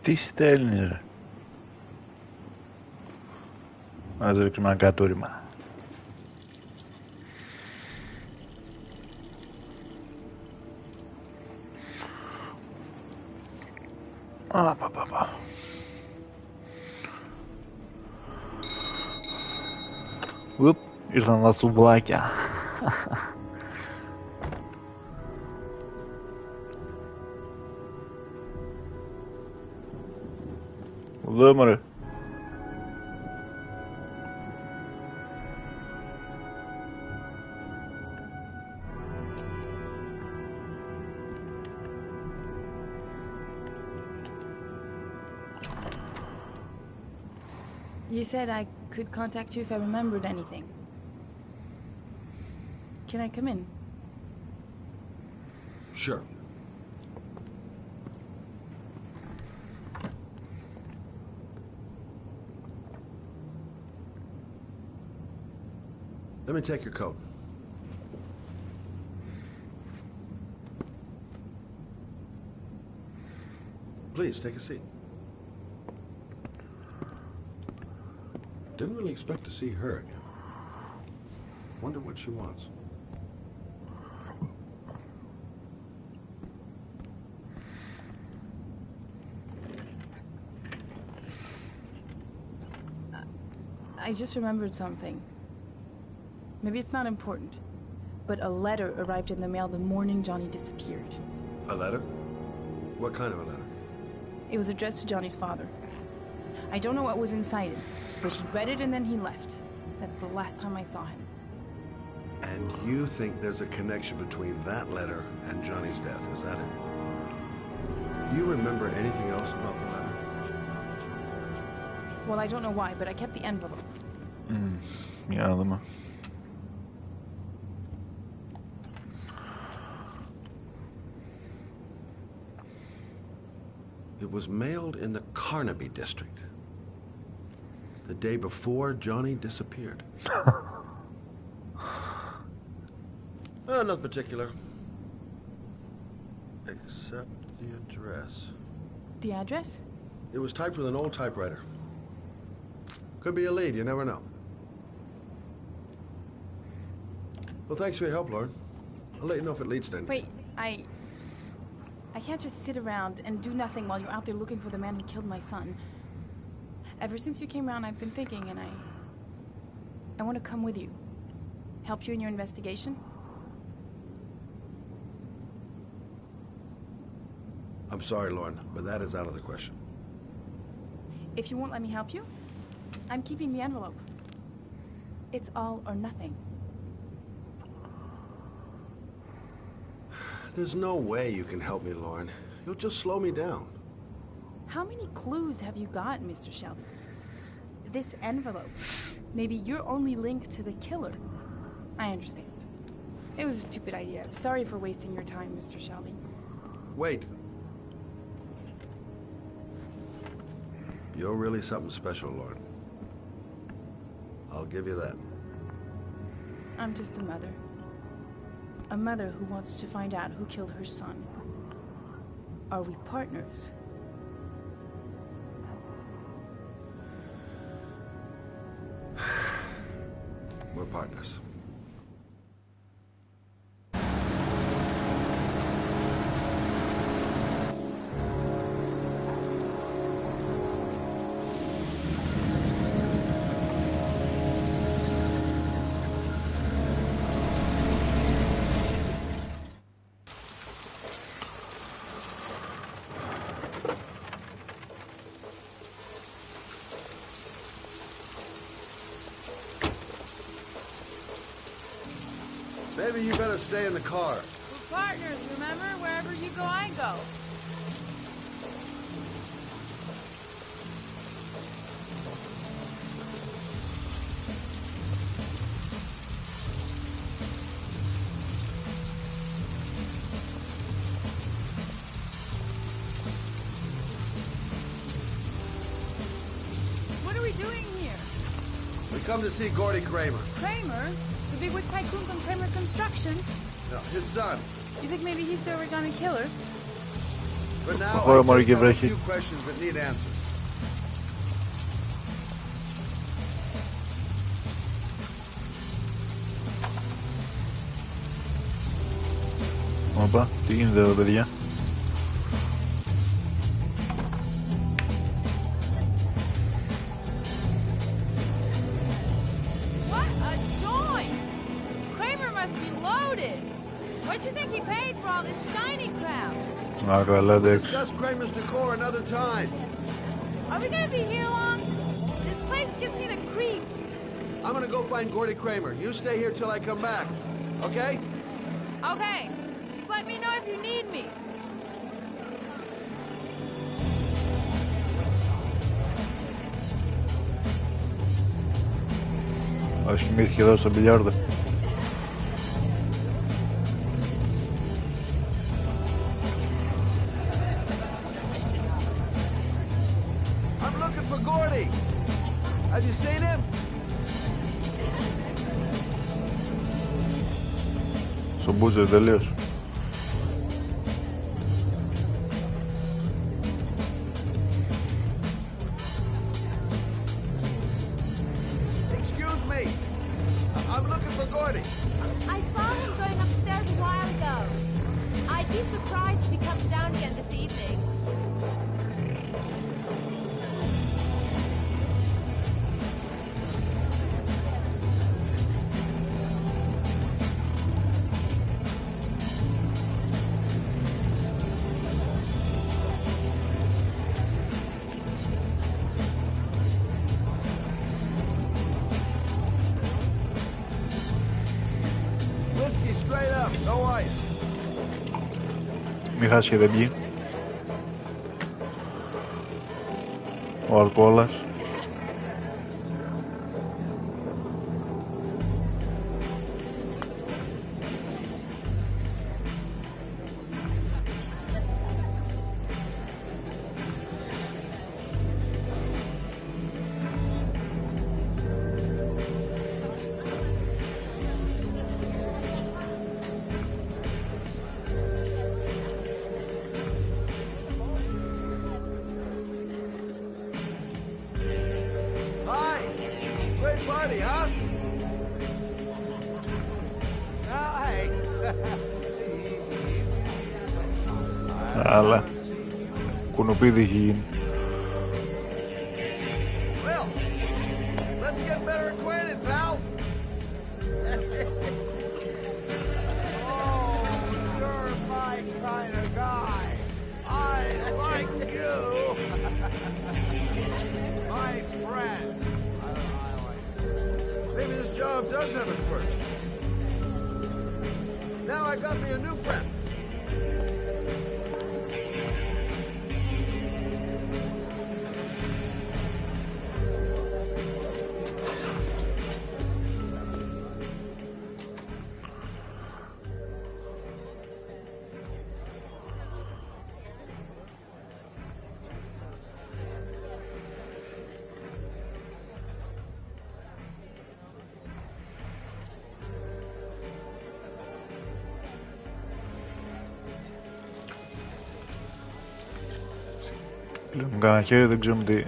Τι στέλνει, ρε. Ας ρίξουμε ένα κατούριμα. Ουπ, ήρθαν τα σουβλάκια. Εδώ μωρέ. You said I could contact you if I remembered anything. Can I come in? Sure. Let me take your coat. Please, take a seat. Didn't really expect to see her again. Wonder what she wants. I just remembered something. Maybe it's not important, but a letter arrived in the mail the morning Johnny disappeared. A letter? What kind of a letter? It was addressed to Johnny's father. I don't know what was inside it, but he read it and then he left. That's the last time I saw him. And you think there's a connection between that letter and Johnny's death, is that it? Do you remember anything else about the letter? Well, I don't know why, but I kept the envelope. Για να δούμε. It was mailed in the Carnaby district. The day before Johnny disappeared. Nothing particular. Except the address. The address? It was typed with an old typewriter. Could be a lead, you never know. Well, thanks for your help, Lauren. I'll let you know if it leads to anything. Wait, I can't just sit around and do nothing while you're out there looking for the man who killed my son. Ever since you came around, I've been thinking, and I want to come with you. Help you in your investigation? I'm sorry, Lauren, but that is out of the question. If you won't let me help you, I'm keeping the envelope. It's all or nothing. There's no way you can help me, Lauren. You'll just slow me down. How many clues have you got, Mr. Shelby? This envelope. Maybe your only link to the killer. I understand. It was a stupid idea. Sorry for wasting your time, Mr. Shelby. Wait. You're really something special, Lauren. I'll give you that. I'm just a mother. A mother who wants to find out who killed her son. Are we partners? We're partners. Maybe you better stay in the car. We're partners, remember? Wherever you go, I go. What are we doing here? We come to see Gordy Kramer. Kramer? The big wig tycoon from Kramer Construction? No, his son. You think maybe he's the Oregonian killer? But now I just have a few questions that need answers. Όπα, τι γίνεται εδώ, παιδιά? Discuss Kramer's decor another time. Are we gonna be here long? This place gives me the creeps. I'm gonna go find Gordy Kramer. You stay here till I come back. Okay? Okay. Just let me know if you need me. Κοιμήθηκε εδώ στο μπιλιάρδο. Have you seen him? Στον μπούζερ τελείως. Excuse me. I'm looking for Gordy. I saw him going upstairs a while ago. I'd be surprised if he comes down again this evening. Μη χάσει και δεν βγει. Ο αλκοόλας. Αλλά κουνουπίδι έχει γίνει. Well, let's get better acquainted, pal. Oh, you're my kind of guy. I like you. My friend. Maybe this job does have its perks. Now I got me a new friend. Λέμε κανένα χέρι, δεν ξέρουμε τι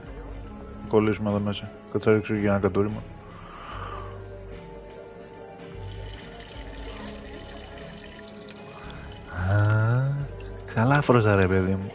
κολλήσουμε εδώ μέσα. Κάτσε να ρίξω για ένα κατούριμα. Ξαλάφρωσα ρε παιδί μου.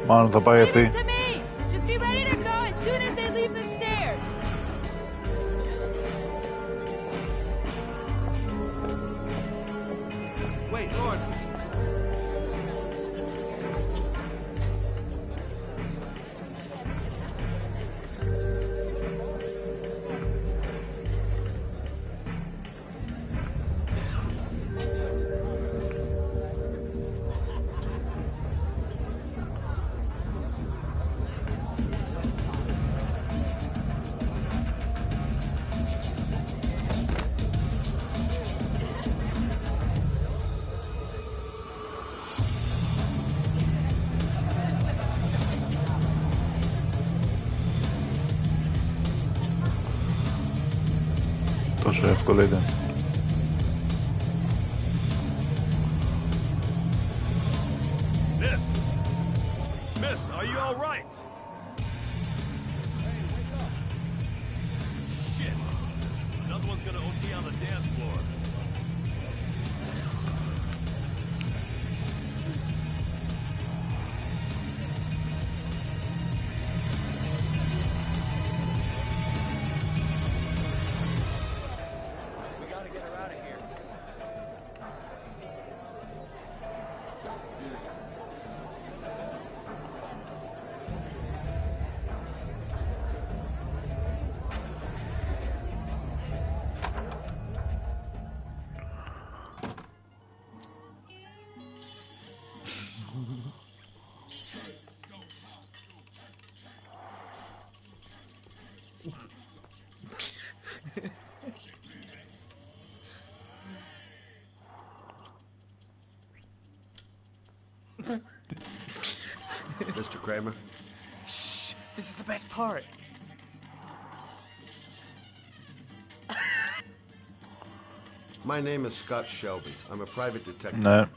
Μάλλον θα πάει αυτή. Τόσο εύκολο ήταν. Miss, are you all right? Shit. Another one's gonna OT on the dance floor. Mr. Kramer? Shh! This is the best part. My name is Scott Shelby. I'm a private detective. No.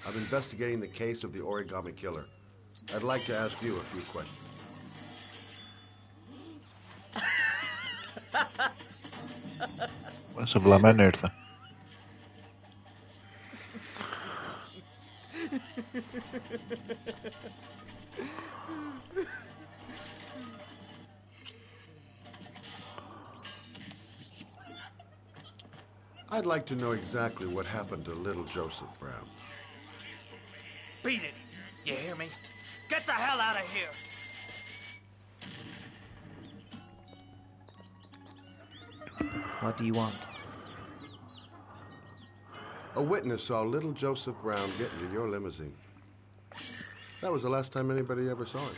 I'm investigating the case of the Origami Killer. I'd like to ask you a few questions. Σε βλαμμένο ήρθα. I'd like to know exactly what happened to little Joseph Brown. Beat it! You hear me? Get the hell out of here! What do you want? A witness saw little Joseph Brown get into your limousine. That was the last time anybody ever saw him.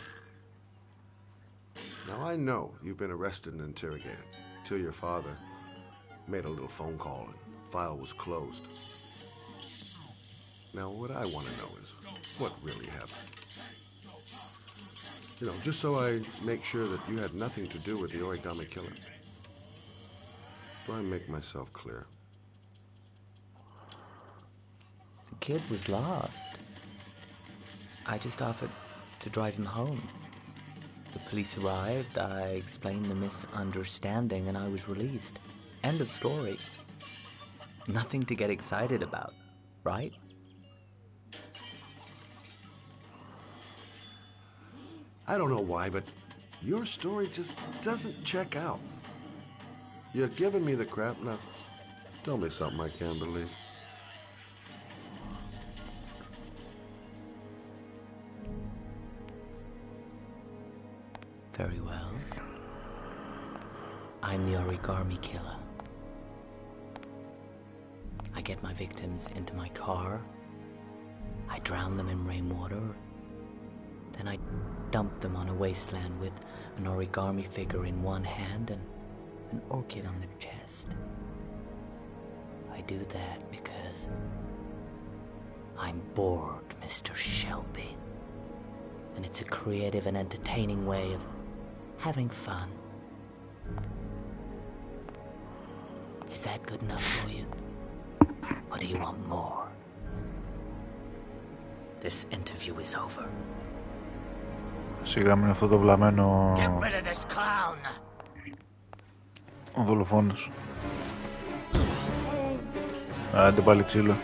Now, I know you've been arrested and interrogated till your father made a little phone call and file was closed. Now, what I want to know is what really happened. You know, just so I make sure that you had nothing to do with the Origami Killer. Do I make myself clear? The kid was lost. I just offered to drive him home. The police arrived, I explained the misunderstanding, and I was released. End of story. Nothing to get excited about, right? I don't know why, but your story just doesn't check out. You're giving me the crap now. Tell me something I can't believe. Very well. I'm the Origami Killer. I get my victims into my car. I drown them in rainwater. Then I dump them on a wasteland with an origami figure in one hand and an orchid on their chest. I do that because I'm bored, Mr. Shelby. And it's a creative and entertaining way of having fun. Is that good enough for you? Or do you want more? This interview is over. Σιγά με αυτό το βλαμμένο ο δολοφόνος. Άντε πάλι ξύλο.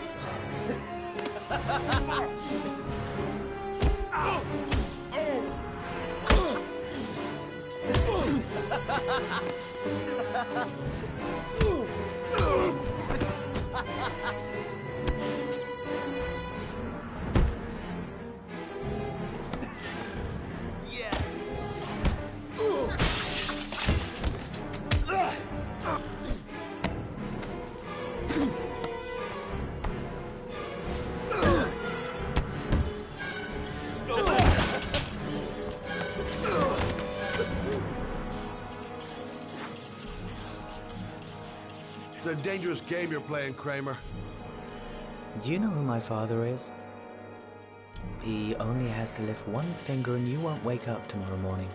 It's a dangerous game you're playing, Kramer. Do you know who my father is? He only has to lift one finger and you won't wake up tomorrow morning.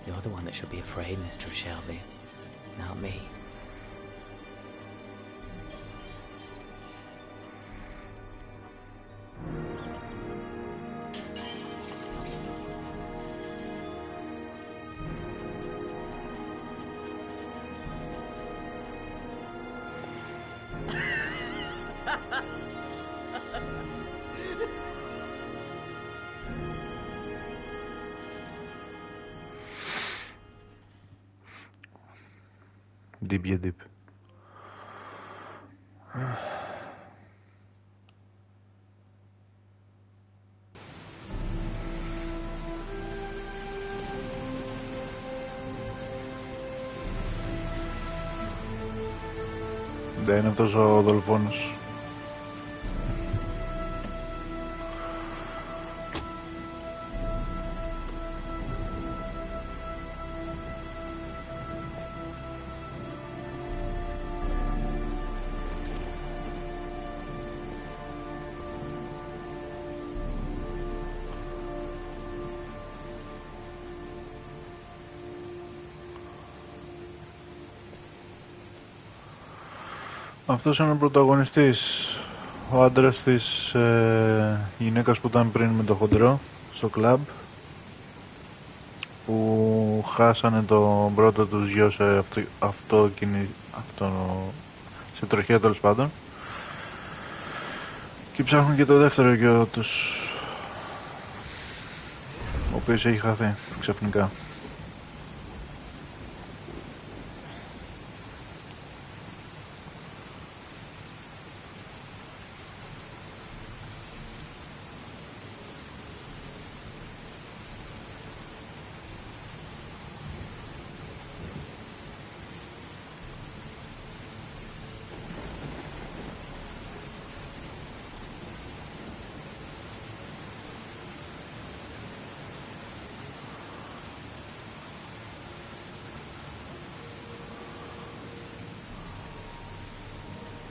You're the one that should be afraid, Mr. Shelby, not me. Deep, yeah, deep. Δεν είναι αυτός ο δολοφόνος. Αυτός είναι ο πρωταγωνιστής, ο άντρας της γυναίκας που ήταν πριν με το χοντρό στο κλαμπ, που χάσανε τον πρώτο τους γιο σε σε τροχιά τέλος πάντων, και ψάχνουν και το δεύτερο γιο τους, ο οποίος έχει χαθεί ξαφνικά.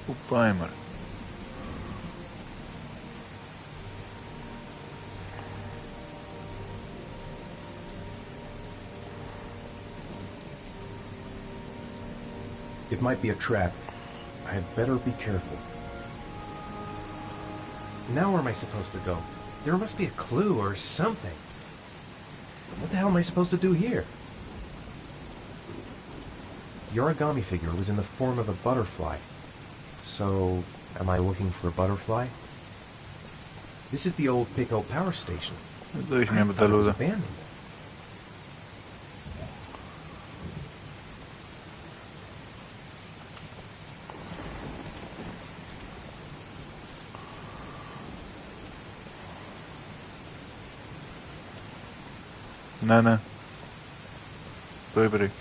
Πού πάει μωρέ? It might be a trap. I had better be careful. Now where am I supposed to go? There must be a clue or something. What the hell am I supposed to do here? The origami figure was in the form of a butterfly. So, am I looking for a butterfly? This is the old Pico power station. I thought it was abandoned. Ναι. Το είπε.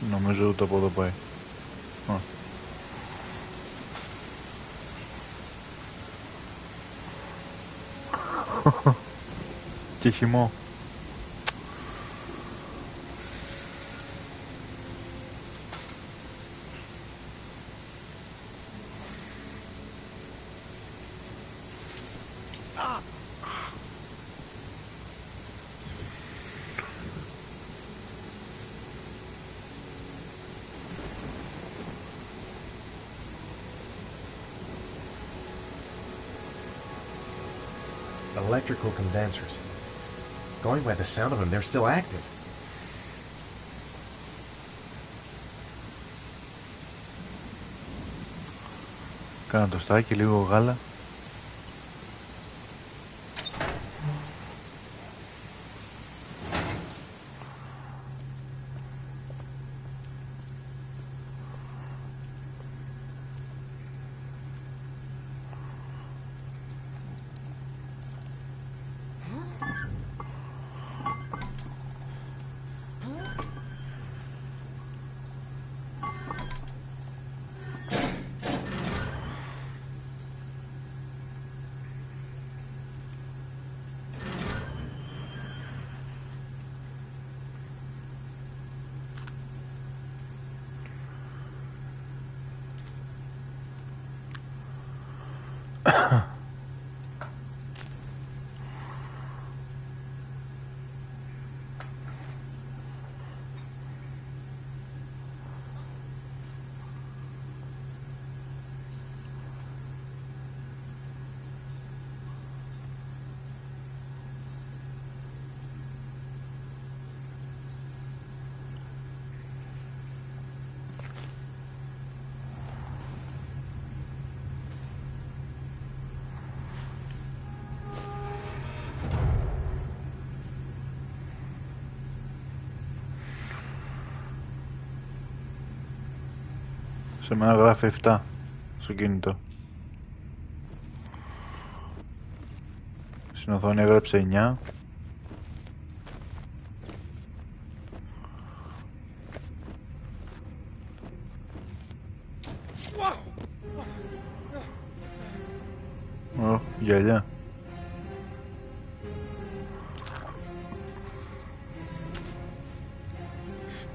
Νομίζω ούτε από εδώ πάει. Και χυμό. Electrical condensers. Going by the sound of them, they're still active. Κάνω το στάκι, λίγο γάλα. Σε μένα γράφει 7 στο κινητό. Στην οθόνη έγραψε 9. Γυαλιά.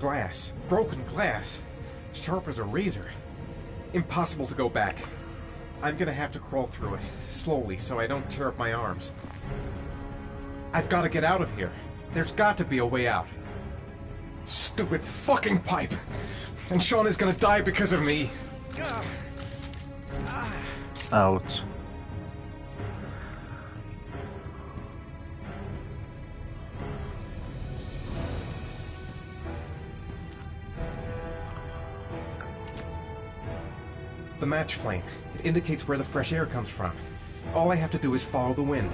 Glass. Broken glass. Sharp as a razor. Impossible to go back. I'm gonna have to crawl through it, slowly, so I don't tear up my arms. I've got to get out of here. There's got to be a way out. Stupid fucking pipe! And Sean is gonna die because of me! Ouch. The match flame. It indicates where the fresh air comes from. All I have to do is follow the wind.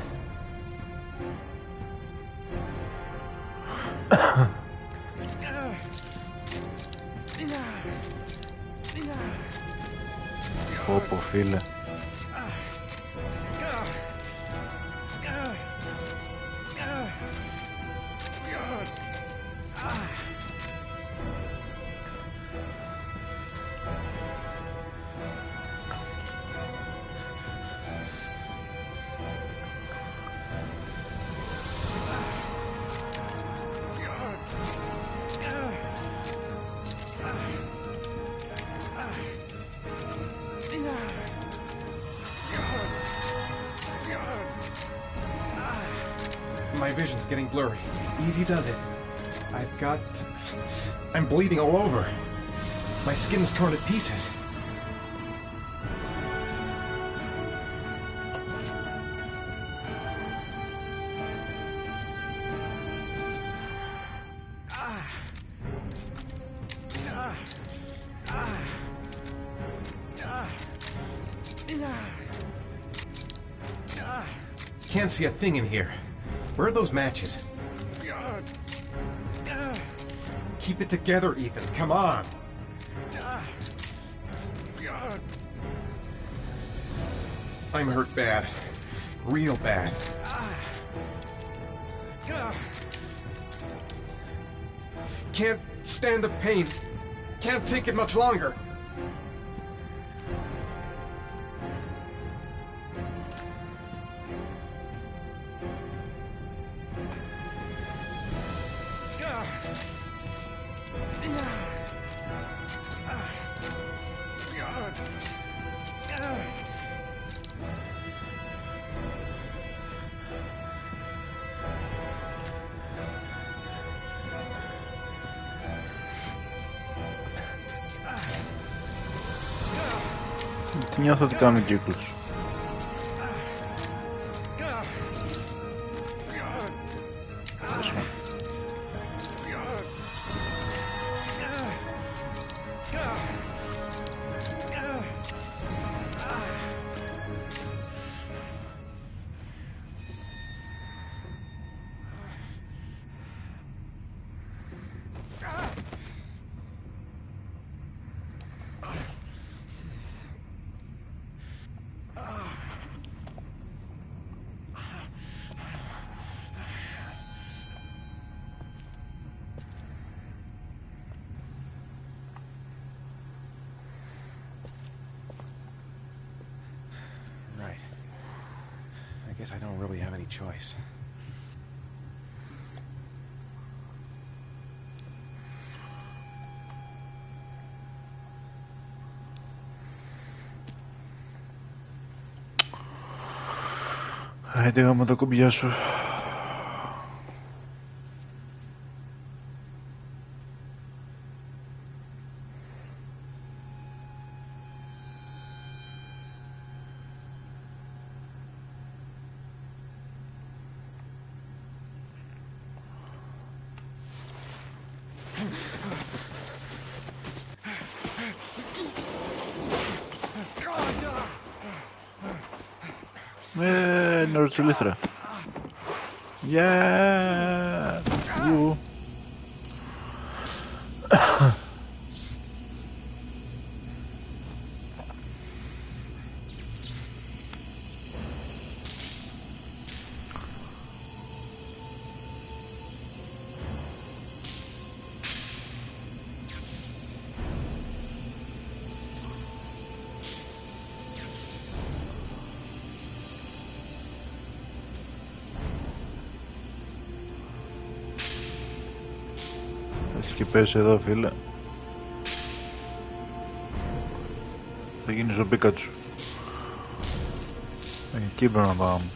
Πω, φίλε. My vision's getting blurry. Easy does it. I'm bleeding all over. My skin's torn to pieces. Can't see a thing in here. Where are those matches? Keep it together, Ethan. Come on. I'm hurt bad. Real bad. Can't stand the pain. Can't take it much longer. Τι νιώθω ότι κάνουν κύκλους. I guess I don't really have any choice. Άιντε γάμο τα κουμπιά σου. Νορτσουλήθρα. Yeah. Και πες εδώ, φίλε. Θα γίνεις ο Πίκατσου. Εκεί πρέπει να πάω όμως.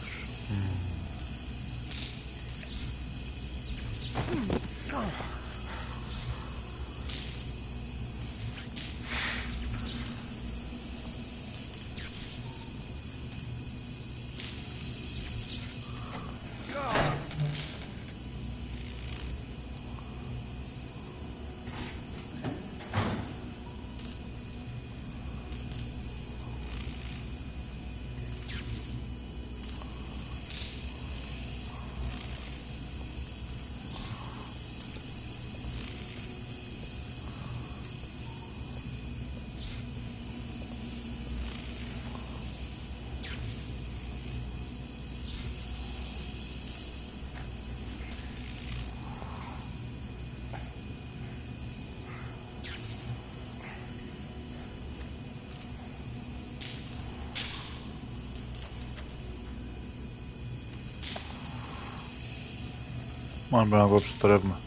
Μόνο πρέπει να κόψω το ρεύμα.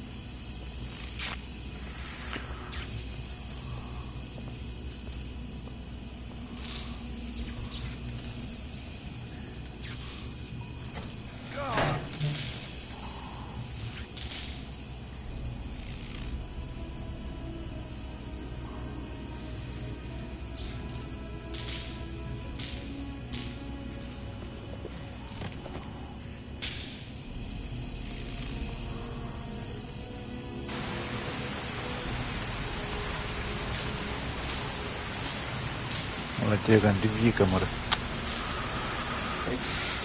Αλλά τι έκανε, τι βγήκα μωρέ.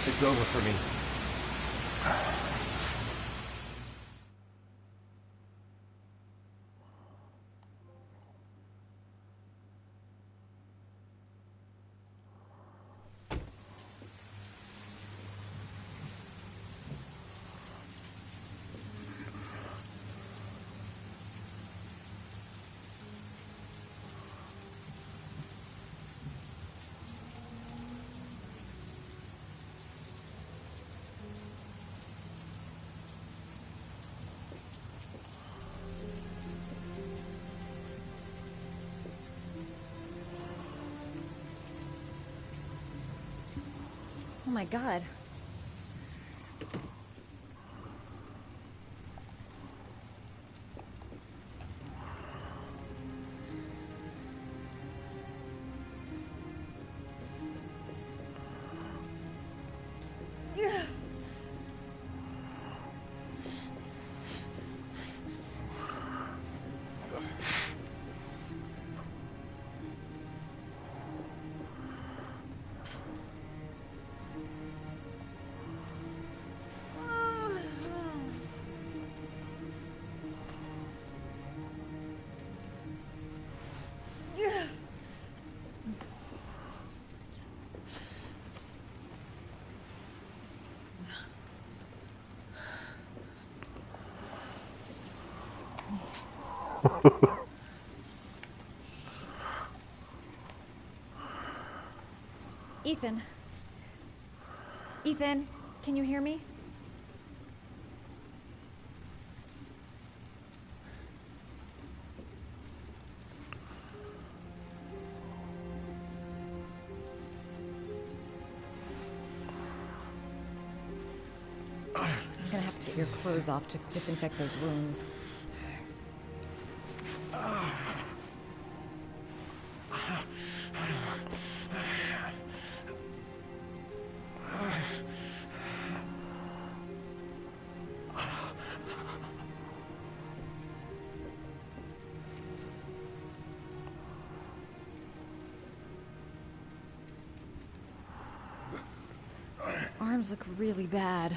It's over for me. Oh my god. Ethan. Ethan, can you hear me? I'm gonna have to get your clothes off to disinfect those wounds. Arms look really bad.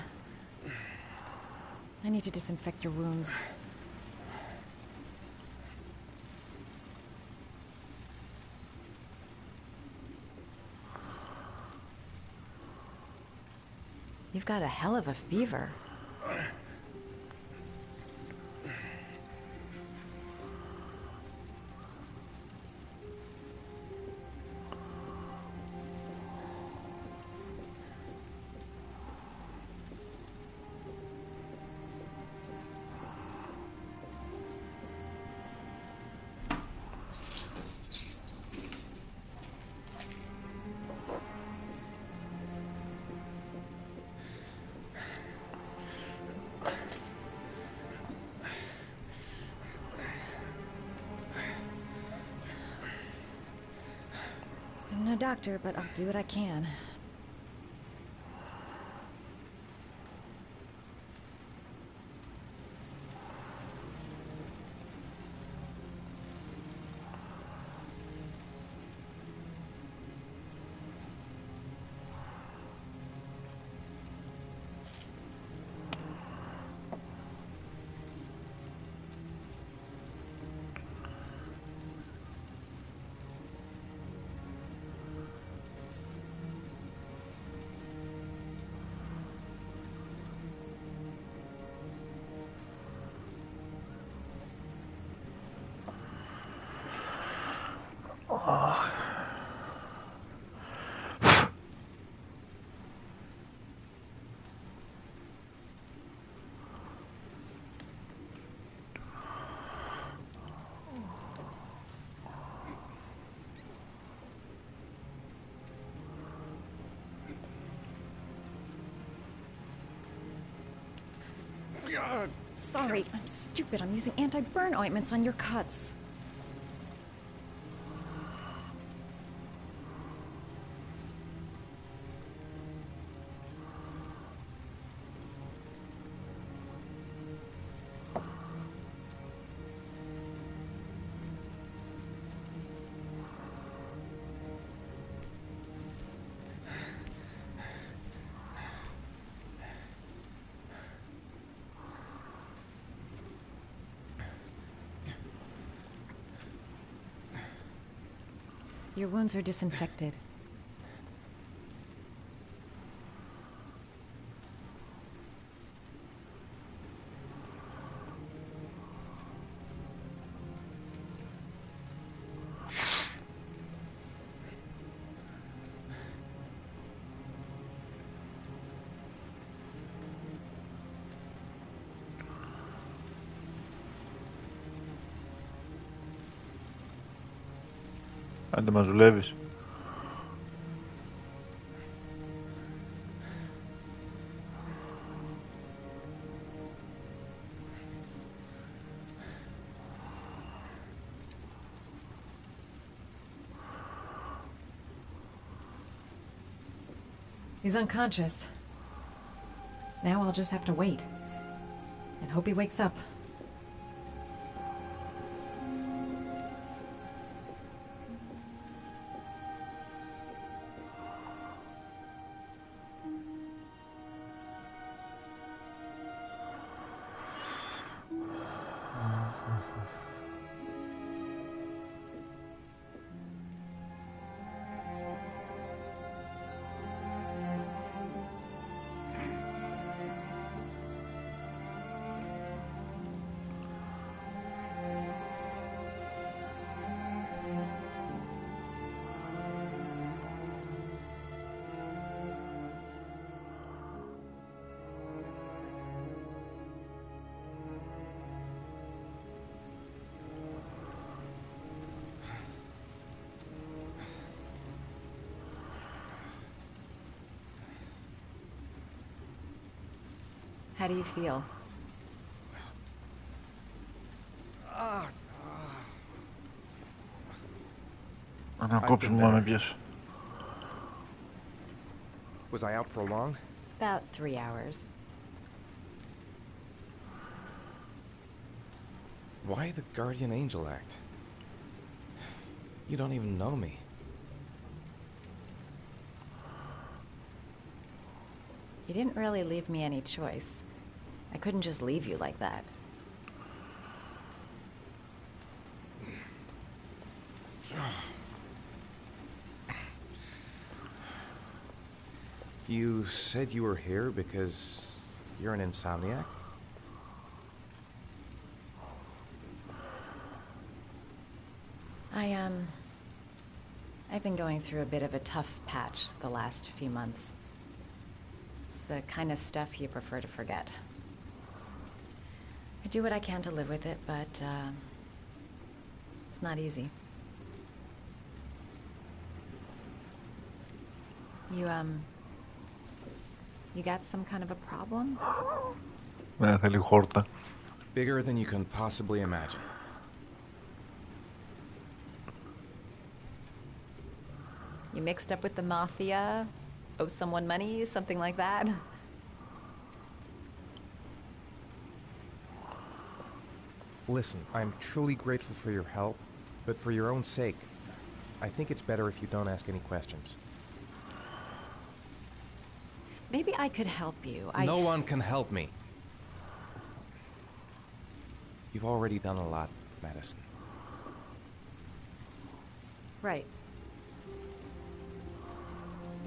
I need to disinfect your wounds. You've got a hell of a fever. I'm no doctor, but I'll do what I can. Sorry, I'm stupid. I'm using anti-burn ointments on your cuts. Your wounds are disinfected. Άντε μας δουλεύεις. He's unconscious. Now I'll just have to wait. And hope he wakes up. How do you feel? Was I out for long? About 3 hours. Why the Guardian Angel Act? You don't even know me. You didn't really leave me any choice. I couldn't just leave you like that. You said you were here because you're an insomniac? I've been going through a bit of a tough patch the last few months. It's the kind of stuff you prefer to forget. I do what I can to live with it, but, it's not easy. You got some kind of a problem? Θέλει χόρτα. Bigger than you can possibly imagine. You mixed up with the mafia? Owe someone money? Something like that? Listen, I'm truly grateful for your help, but for your own sake, I think it's better if you don't ask any questions. Maybe I could help you. No one can help me. You've already done a lot, Madison. Right.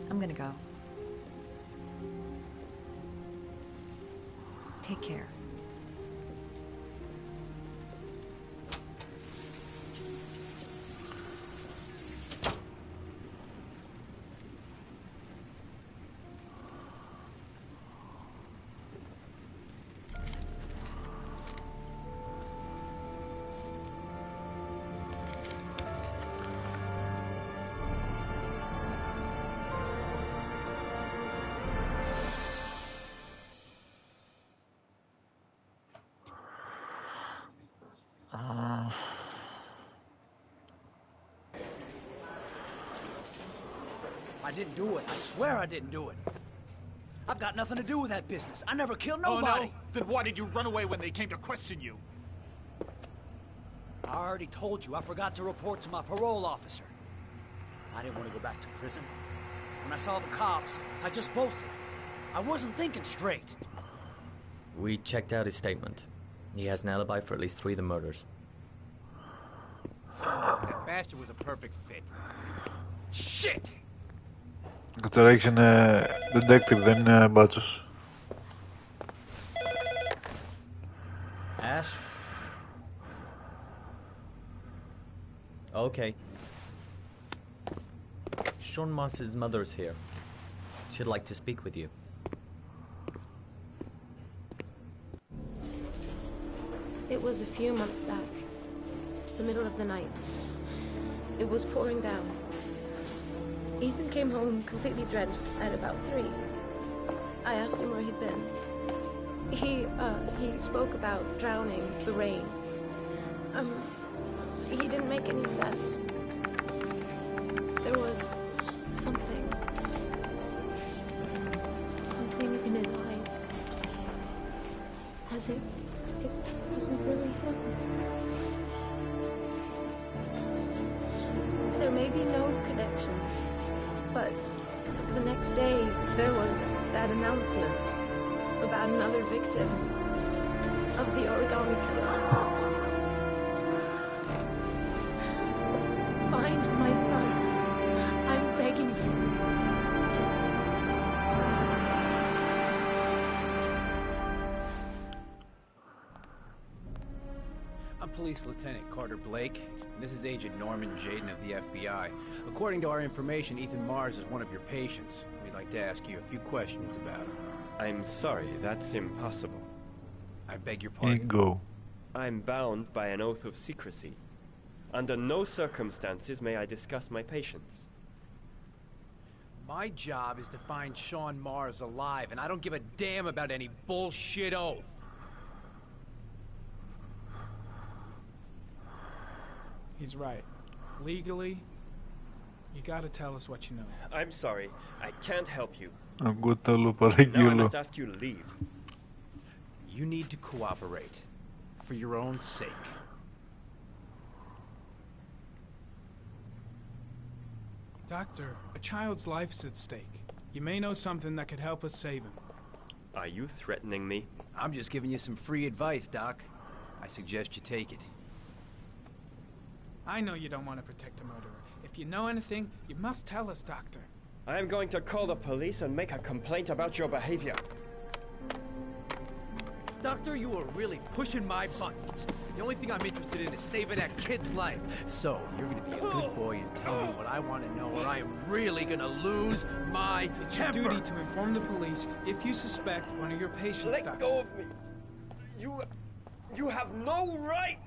I'm gonna go. Take care. I didn't do it. I swear I didn't do it. I've got nothing to do with that business. I never killed nobody. Oh, no? Then why did you run away when they came to question you? I already told you I forgot to report to my parole officer. I didn't want to go back to prison. When I saw the cops, I just bolted. I wasn't thinking straight. We checked out his statement. He has an alibi for at least 3 of the murders. That bastard was a perfect fit. Shit! Τώρα έχεις ένα detective, δεν είναι μπάτσος. Ash? Okay. Sean Mars's mother's here. She'd like to speak with you. It was a few months back. The middle of the night. It was pouring down. Ethan came home completely drenched at about 3. I asked him where he'd been. He spoke about drowning, the rain. He didn't make any sense. There was something in his eyes. As if it wasn't really him. There may be no connection, but the next day there was that announcement about another victim of the origami killer. Find my son. I'm begging you. I'm Police Lieutenant Carter Blake, and this is Agent Norman Jayden of the FBI. According to our information, Ethan Mars is one of your patients. We'd like to ask you a few questions about him. I'm sorry, that's impossible. I beg your pardon? Go. I'm bound by an oath of secrecy. Under no circumstances may I discuss my patients. My job is to find Sean Mars alive, and I don't give a damn about any bullshit oath. He's right. Legally, you gotta tell us what you know. I'm sorry, I can't help you. Now I must ask you to leave. You need to cooperate, for your own sake. Doctor, a child's life is at stake. You may know something that could help us save him. Are you threatening me? I'm just giving you some free advice, Doc. I suggest you take it. I know you don't want to protect a murderer. If you know anything, you must tell us, Doctor. I am going to call the police and make a complaint about your behavior. Doctor, you are really pushing my buttons. The only thing I'm interested in is saving that kid's life. So, you're gonna be a good boy and tell me what I want to know, or I am really gonna lose my It's temper. your duty to inform the police if you suspect one of your patients, Let Doctor. go of me. You have no right.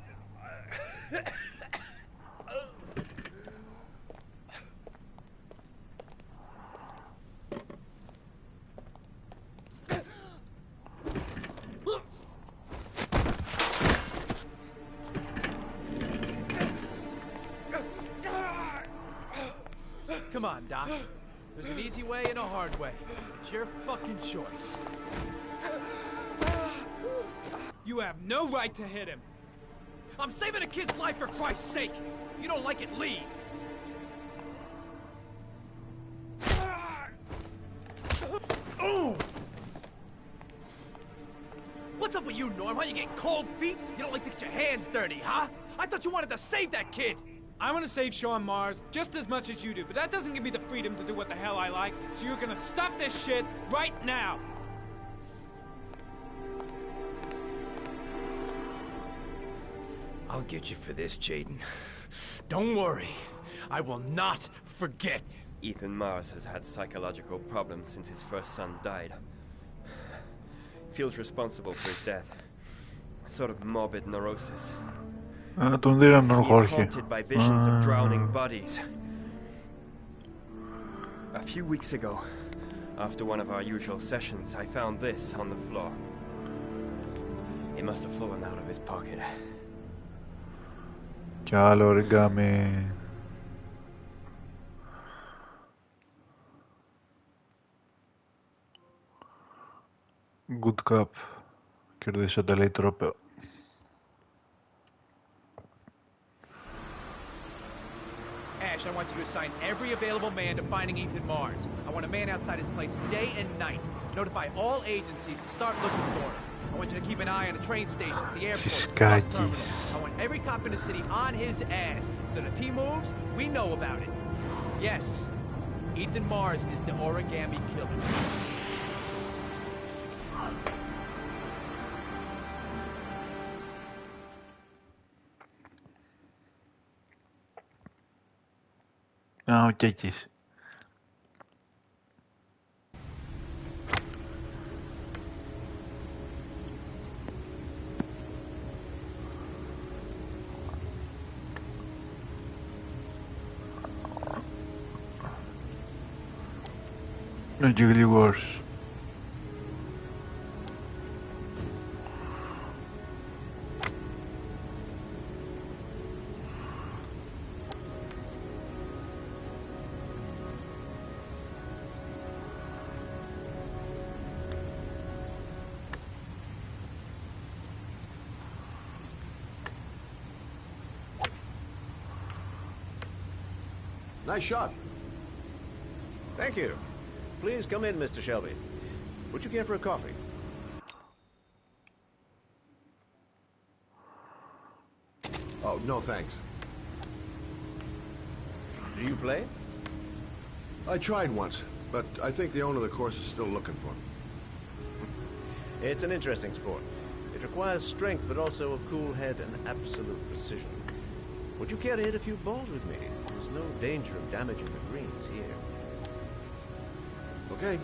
Come on, Doc. There's an easy way and a hard way. It's your fucking choice. You have no right to hit him. I'm saving a kid's life for Christ's sake. If you don't like it, leave. What's up with you, Norm? Are you getting cold feet? You don't like to get your hands dirty, huh? I thought you wanted to save that kid. I want to save Sean Mars just as much as you do, but that doesn't give me the freedom to do what the hell I like, so you're gonna stop this shit right now! I'll get you for this, Jayden. Don't worry. I will not forget. Ethan Mars has had psychological problems since his first son died. Feels responsible for his death. A sort of morbid neurosis. Τον δίναν τον He's Χόρχε. haunted by visions of drowning bodies. A few weeks ago, after one of our usual sessions, I found this on the floor. It must have fallen out of his pocket. Κι άλλο origami. Good cup. Κερδίσατε, λέει, τρόπαιο. Ash, I want you to assign every available man to finding Ethan Mars. I want a man outside his place day and night. Notify all agencies to start looking for him. I want you to keep an eye on the train stations, the airports, the bus terminals. I want every cop in the city on his ass, so that if he moves, we know about it. Yes, Ethan Mars is the origami killer. Α, οκ, εκεί. Και γλυγόρεις. Nice shot. Thank you. Please come in, Mr. Shelby. Would you care for a coffee? Oh, no thanks. Do you play? I tried once, but I think the owner of the course is still looking for me. It's an interesting sport. It requires strength, but also a cool head and absolute precision. Would you care to hit a few balls with me? There's no danger of damaging the greens here. Okay.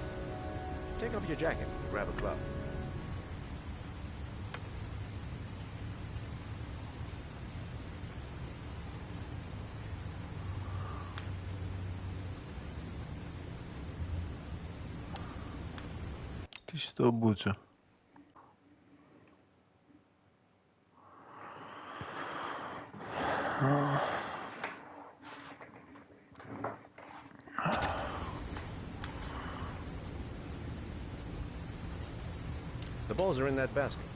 Take off your jacket and grab a club. Τι στο μπούτσο. The balls are in that basket.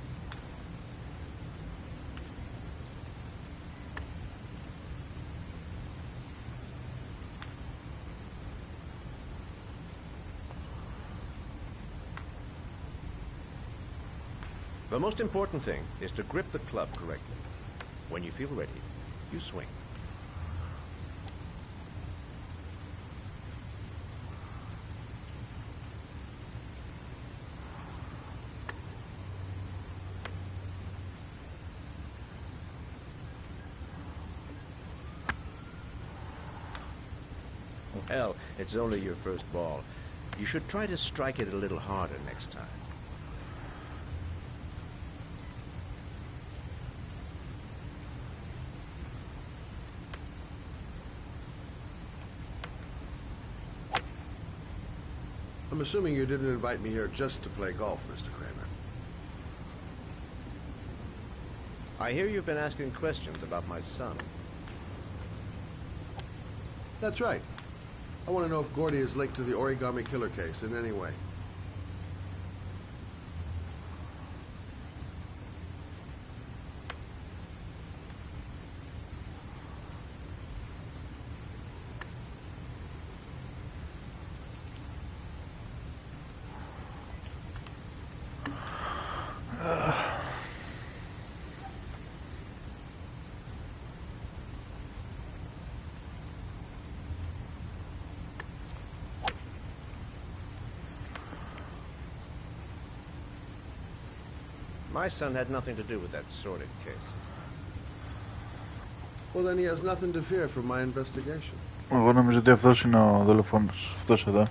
The most important thing is to grip the club correctly. When you feel ready, you swing. Hell, it's only your first ball. You should try to strike it a little harder next time. I'm assuming you didn't invite me here just to play golf, Mr. Kramer. I hear you've been asking questions about my son. That's right. I want to know if Gordy is linked to the Origami Killer case in any way. My son had nothing to do with that sordid case. Well, then he has nothing to fear from my investigation. Εγώ νομίζω ότι αυτός είναι ο δολοφόνος. Αυτός εδώ.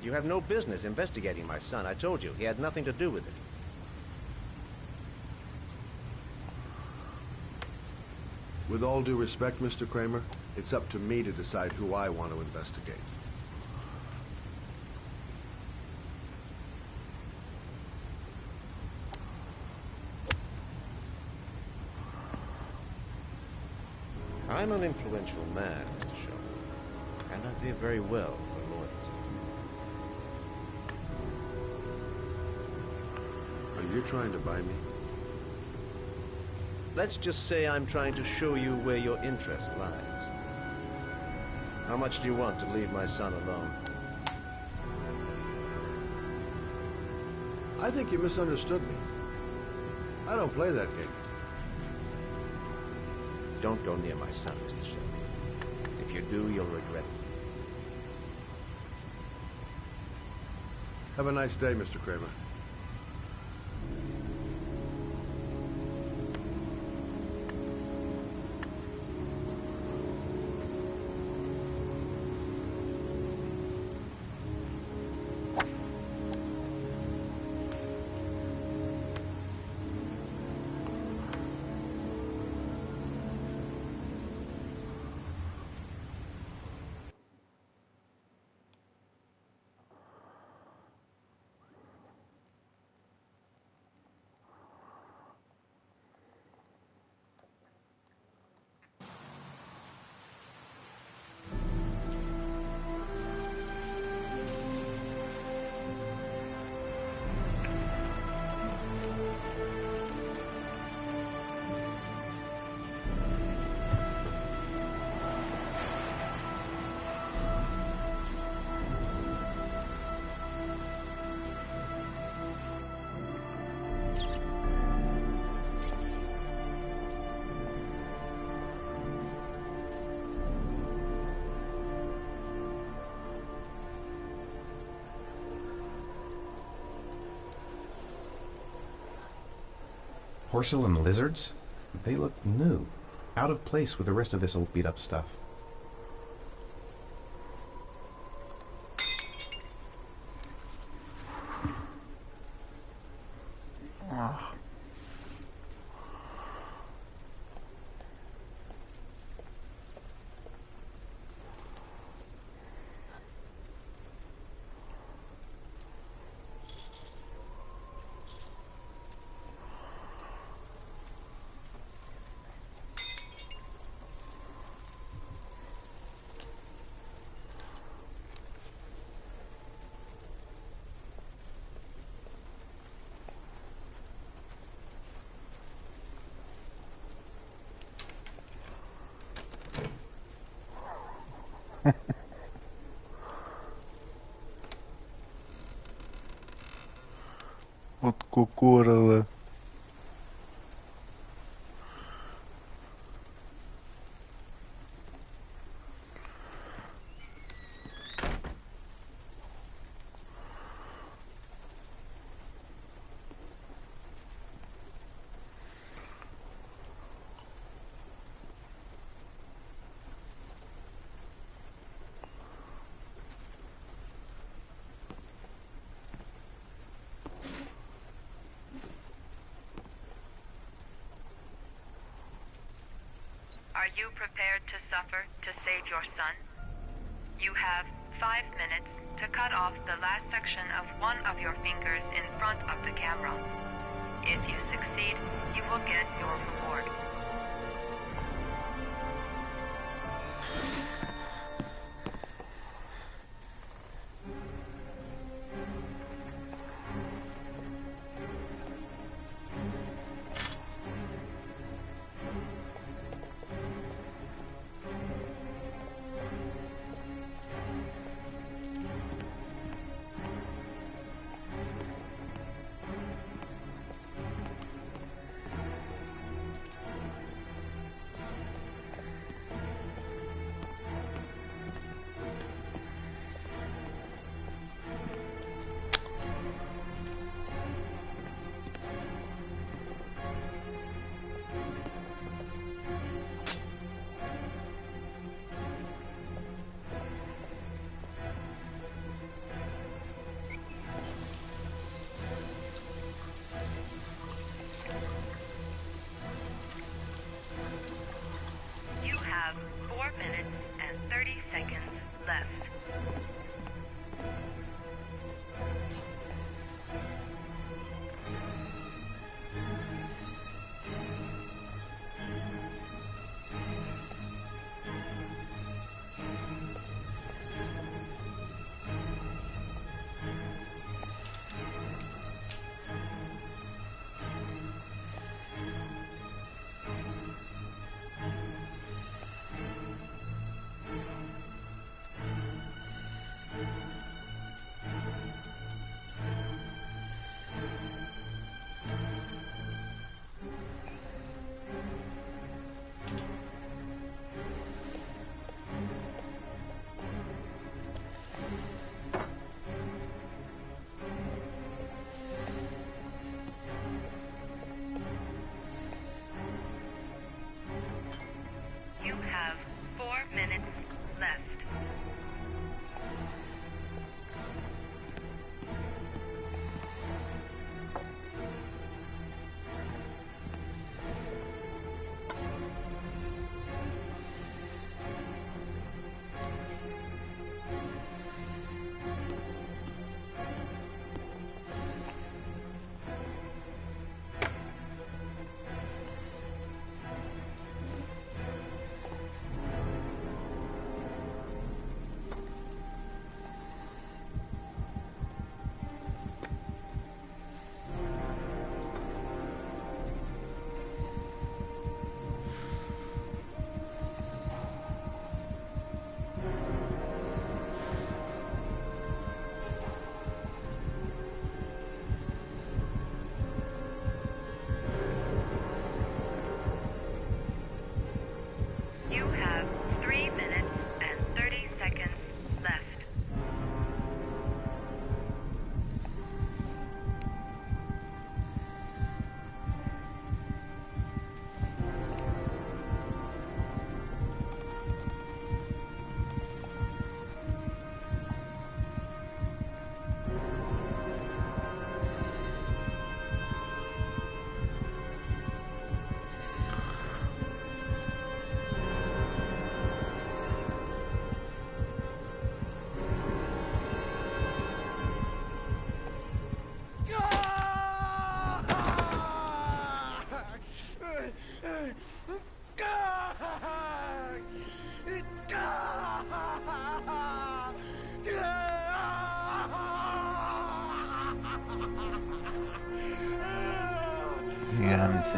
You have no business investigating my son. I told you, he had nothing to do with it. With all due respect, Mr. Kramer, it's up to me to decide who I want to investigate. I'm an influential man, Mr. Shelby, and I pay very well for loyalty. Are you trying to buy me? Let's just say I'm trying to show you where your interest lies. How much do you want to leave my son alone? I think you misunderstood me. I don't play that game. don't go near my son, Mr. Shelby. If you do, you'll regret it. Have a nice day, Mr. Kramer. Porcelain lizards? They look new, out of place with the rest of this old beat-up stuff. От кукуралы. Are you prepared to suffer to save your son? You have 5 minutes to cut off the last section of one of your fingers in front of the camera. If you succeed, you will get your reward.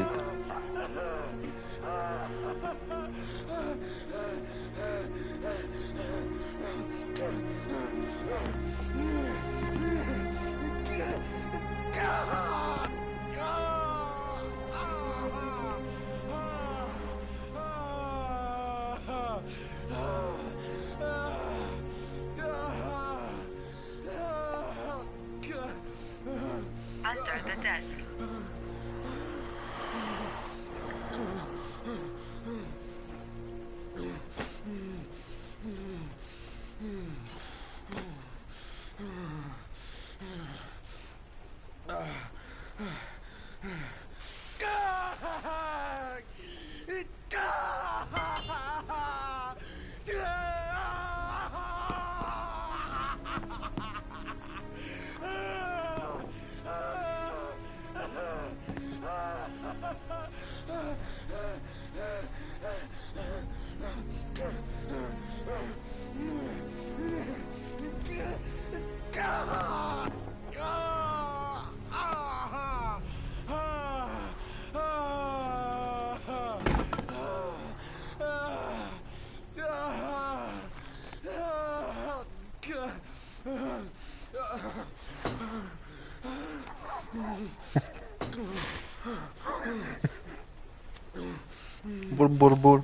it. Under the desk. Μπουρ.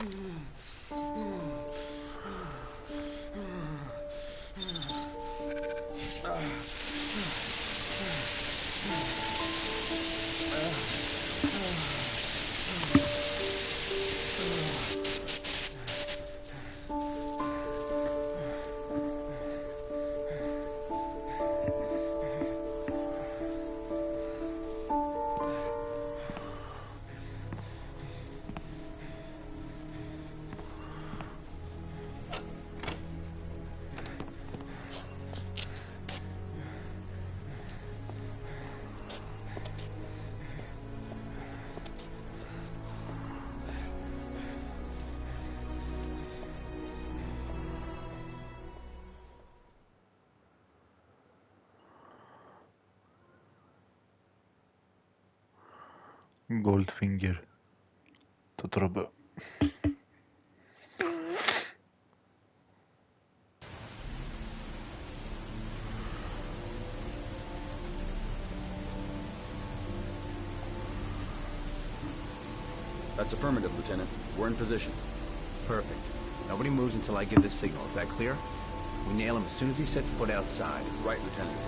Goldfinger. Το τρόπαιο. That's affirmative, Lieutenant. We're in position. Perfect. Nobody moves until I give the signal. Is that clear? We nail him as soon as he sets foot outside. Right, Lieutenant.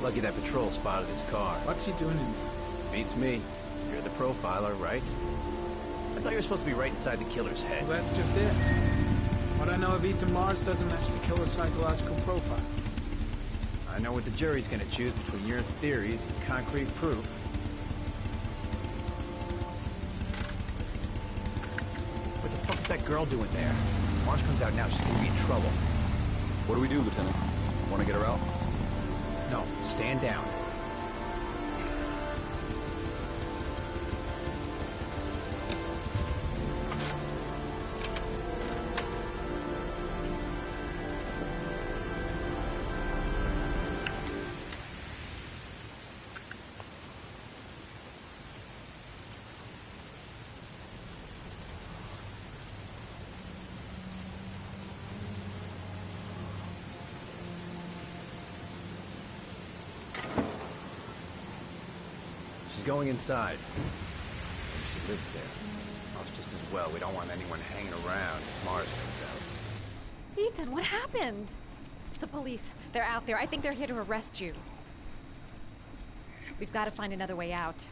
Lucky that patrol spotted his car. What's he doing in there? Beats me. You're the profiler, right? I thought you were supposed to be right inside the killer's head. Well, that's just it. What I know of Ethan Mars doesn't match the killer's psychological profile. I know what the jury's gonna choose between your theories and concrete proof. What the fuck is that girl doing there? Mars comes out now, she's gonna be in trouble. What do we do, Lieutenant? Want to get her out? No, stand down. Going inside. She lives there. Well, it's just as well. We don't want anyone hanging around if Mars comes out. Ethan, what happened? The police. They're out there. I think they're here to arrest you. We've got to find another way out.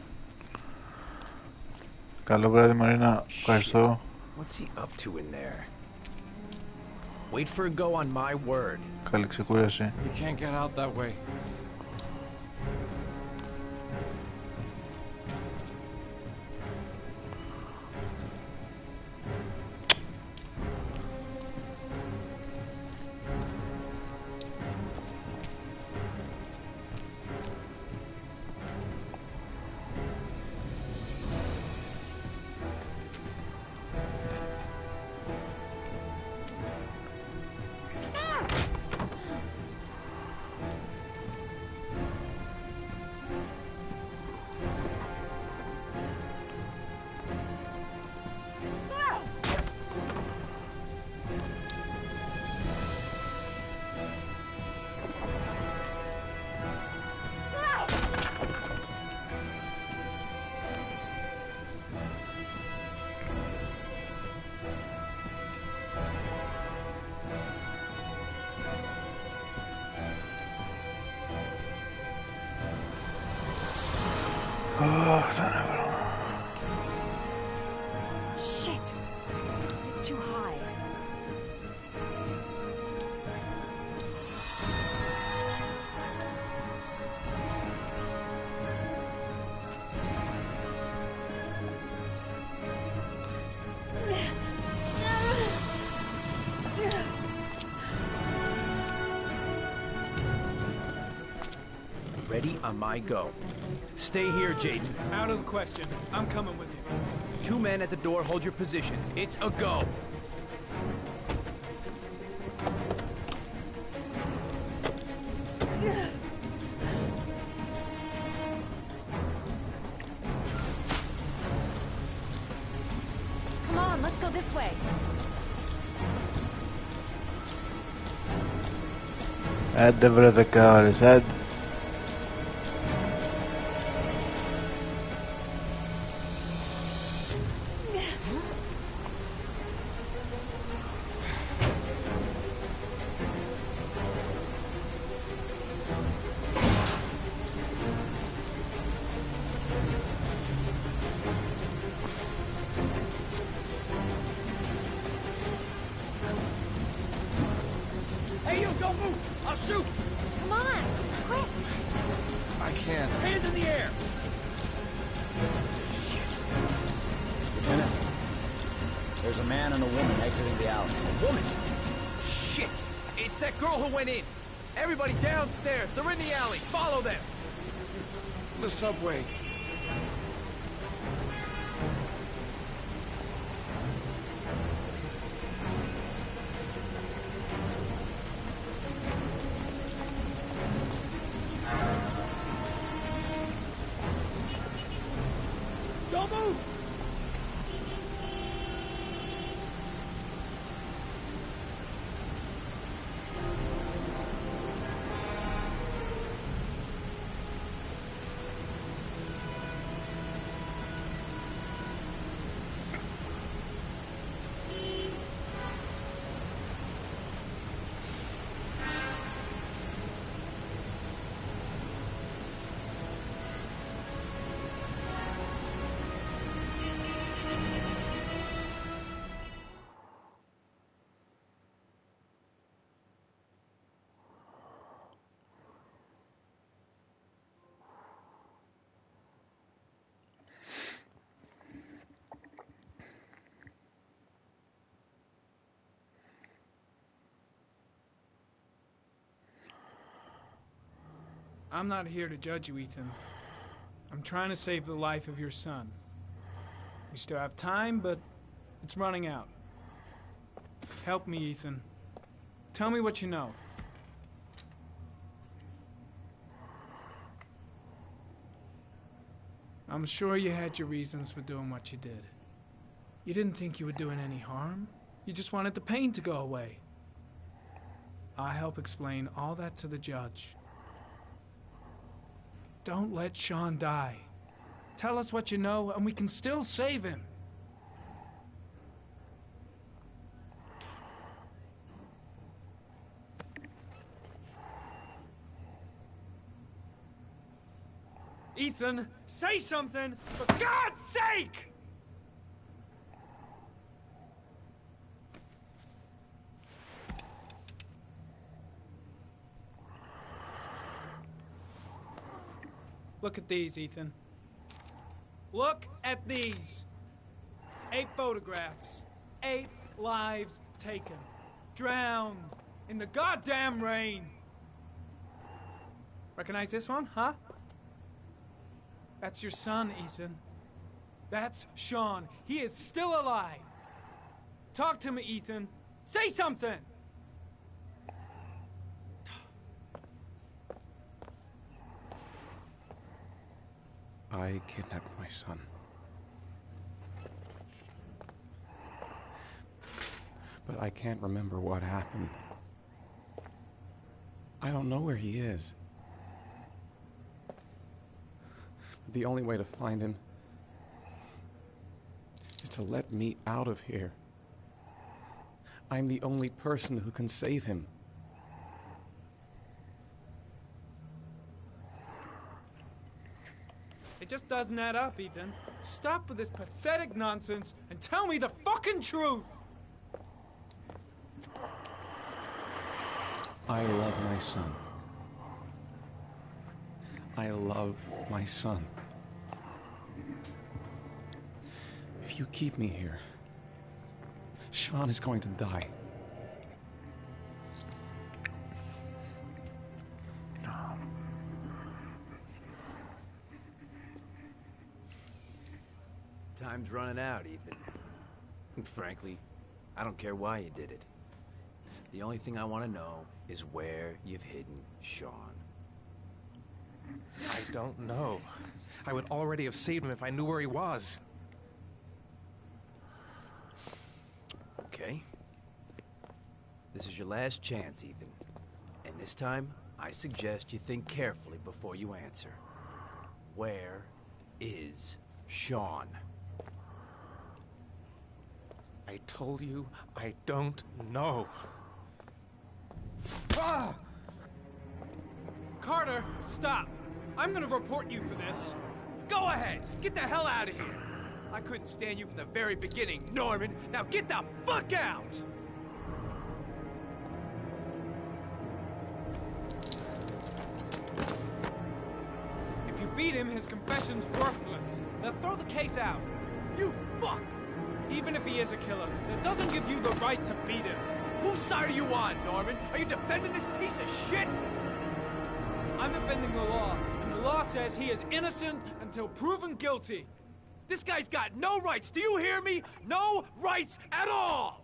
Καλό βράδυ, Μαρίνα. Ευχαριστώ. What's he up to in there? Wait for a go on my word. Καλή ξεκούραση. You can't get out that way. ready on my go. Stay here, Jaden. Out of the question. I'm coming with you. 2 men at the door, hold your positions. It's a go. Come on, let's go this way. Άντε βρε δεκάρες, άντε. Hey, you, don't move! I'll shoot! Come on, quick! I can't. Hands in the air! Lieutenant, there's a man and a woman exiting the alley. A woman? Shit! It's that girl who went in! Everybody downstairs! They're in the alley! Follow them! The subway. Don't move! I'm not here to judge you, Ethan. I'm trying to save the life of your son. We still have time, but it's running out. Help me, Ethan. Tell me what you know. I'm sure you had your reasons for doing what you did. You didn't think you were doing any harm. You just wanted the pain to go away. I'll help explain all that to the judge. Don't let Sean die. Tell us what you know, and we can still save him. Ethan, say something, for God's sake! Look at these, Ethan. Look at these. 8 photographs. 8 lives taken. Drowned in the goddamn rain. Recognize this one, huh? That's your son, Ethan. That's Sean. He is still alive. Talk to me, Ethan. Say something! I kidnapped my son. But I can't remember what happened. I don't know where he is. The only way to find him is to let me out of here. I'm the only person who can save him. It just doesn't add up, Ethan. Stop with this pathetic nonsense and tell me the fucking truth! I love my son. I love my son. If you keep me here, Sean is going to die. Time's running out, Ethan. And frankly, I don't care why you did it. The only thing I want to know is where you've hidden Sean. I don't know. I would already have saved him if I knew where he was. Okay. This is your last chance, Ethan. And this time, I suggest you think carefully before you answer. Where is Sean? I told you I don't know. Ah! Carter, stop! I'm gonna report you for this. Go ahead! Get the hell out of here! I couldn't stand you from the very beginning, Norman! Now get the fuck out! If you beat him, his confession's worthless. They'll throw the case out. You fuck! Even if he is a killer, that doesn't give you the right to beat him. Whose side are you on, Norman? Are you defending this piece of shit? I'm defending the law, and the law says he is innocent until proven guilty. This guy's got no rights, do you hear me? No rights at all!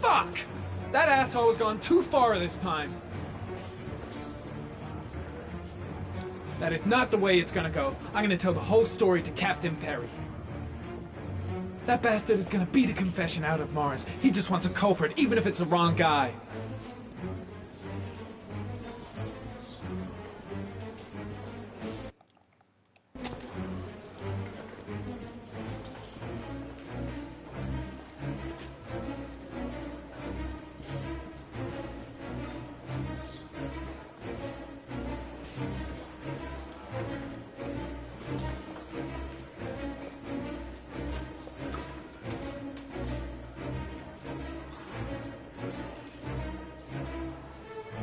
Fuck! That asshole has gone too far this time. That is not the way it's gonna go. I'm gonna tell the whole story to Captain Perry. That bastard is gonna beat a confession out of Mars. He just wants a culprit, even if it's the wrong guy.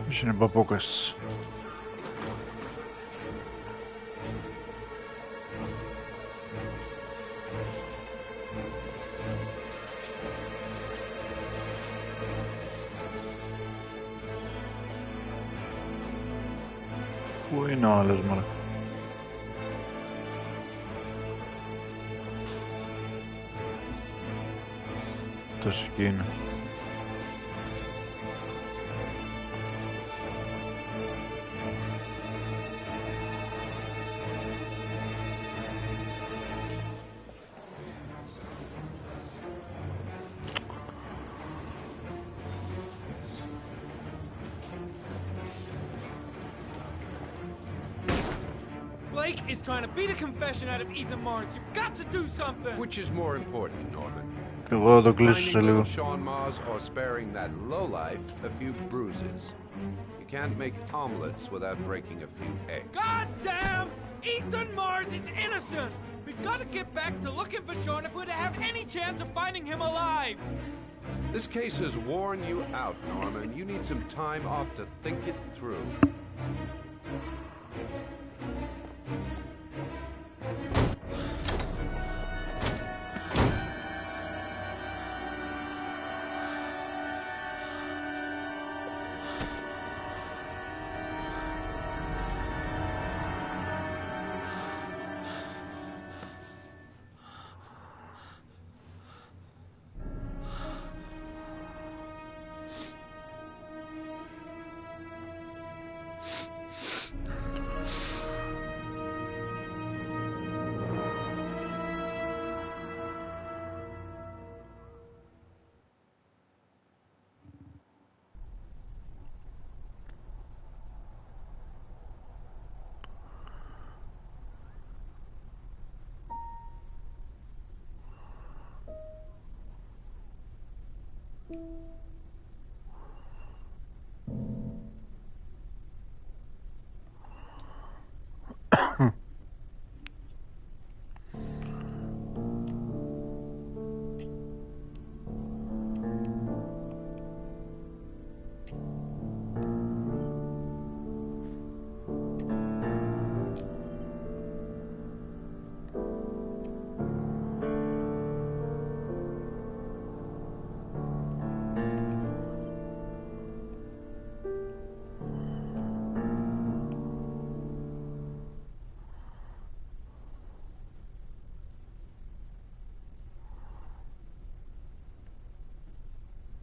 Mission υποπόκαση. Πού είναι ο άλλος μωρέ? Τόσο εκεί είναι. Blake is trying to beat a confession out of Ethan Mars. You've got to do something! Which is more important, Norman? Εγώ το κλείσω σε λίγο. Finding Sean Mars or sparing that lowlife a few bruises. You can't make omelets without breaking a few eggs. God damn! Ethan Mars is innocent! We've got to get back to looking for Sean if we're to have any chance of finding him alive! This case has worn you out, Norman. You need some time off to think it through.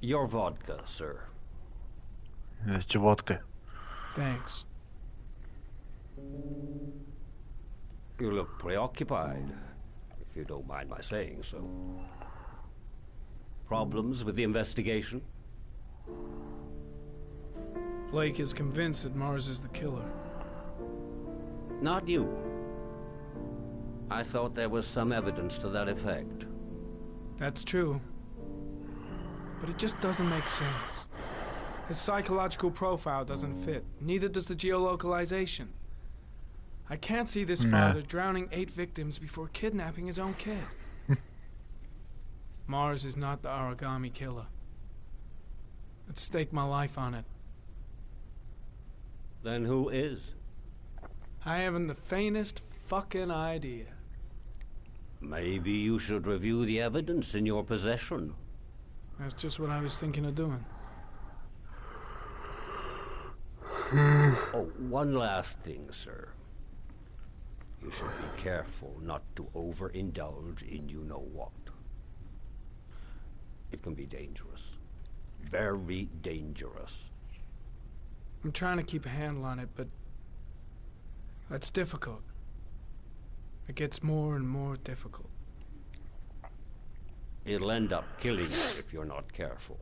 Your vodka, sir. Yes, your vodka. Thanks. You look preoccupied, if you don't mind my saying so. Problems with the investigation? Blake is convinced that Mars is the killer. Not you. I thought there was some evidence to that effect. That's true. But it just doesn't make sense. His psychological profile doesn't fit. Neither does the geolocalization. I can't see this father drowning 8 victims before kidnapping his own kid. Mars is not the Aragami killer. I'd stake my life on it. Then who is? I haven't the faintest fucking idea. Maybe you should review the evidence in your possession. That's just what I was thinking of doing. Oh, one last thing, sir. You should be careful not to overindulge in you-know-what. It can be dangerous. Very dangerous. I'm trying to keep a handle on it, but that's difficult. It gets more and more difficult. It'll end up killing you if you're not careful.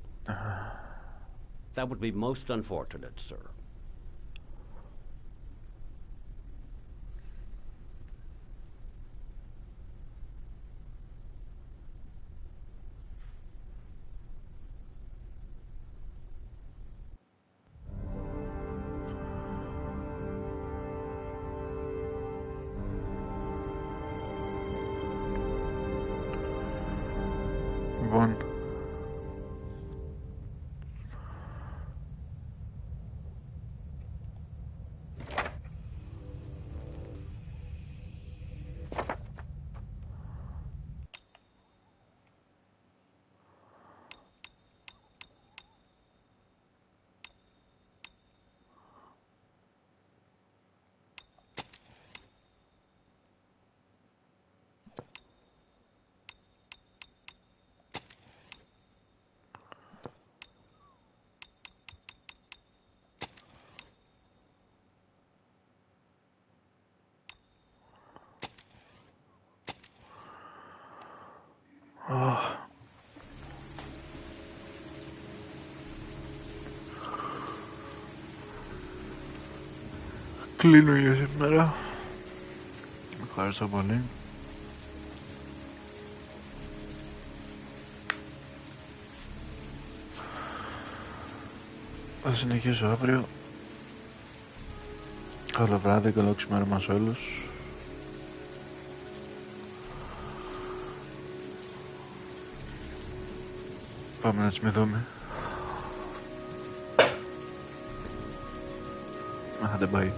That would be most unfortunate, sir. Λοιπόν, κλείνω για σήμερα. Ευχαριστώ πολύ. Θα συνεχίσω αύριο. Καλό βράδυ, καλό ξημέρωμα σε όλους. Πάμε να τσιμηθούμε. Άντε, bye.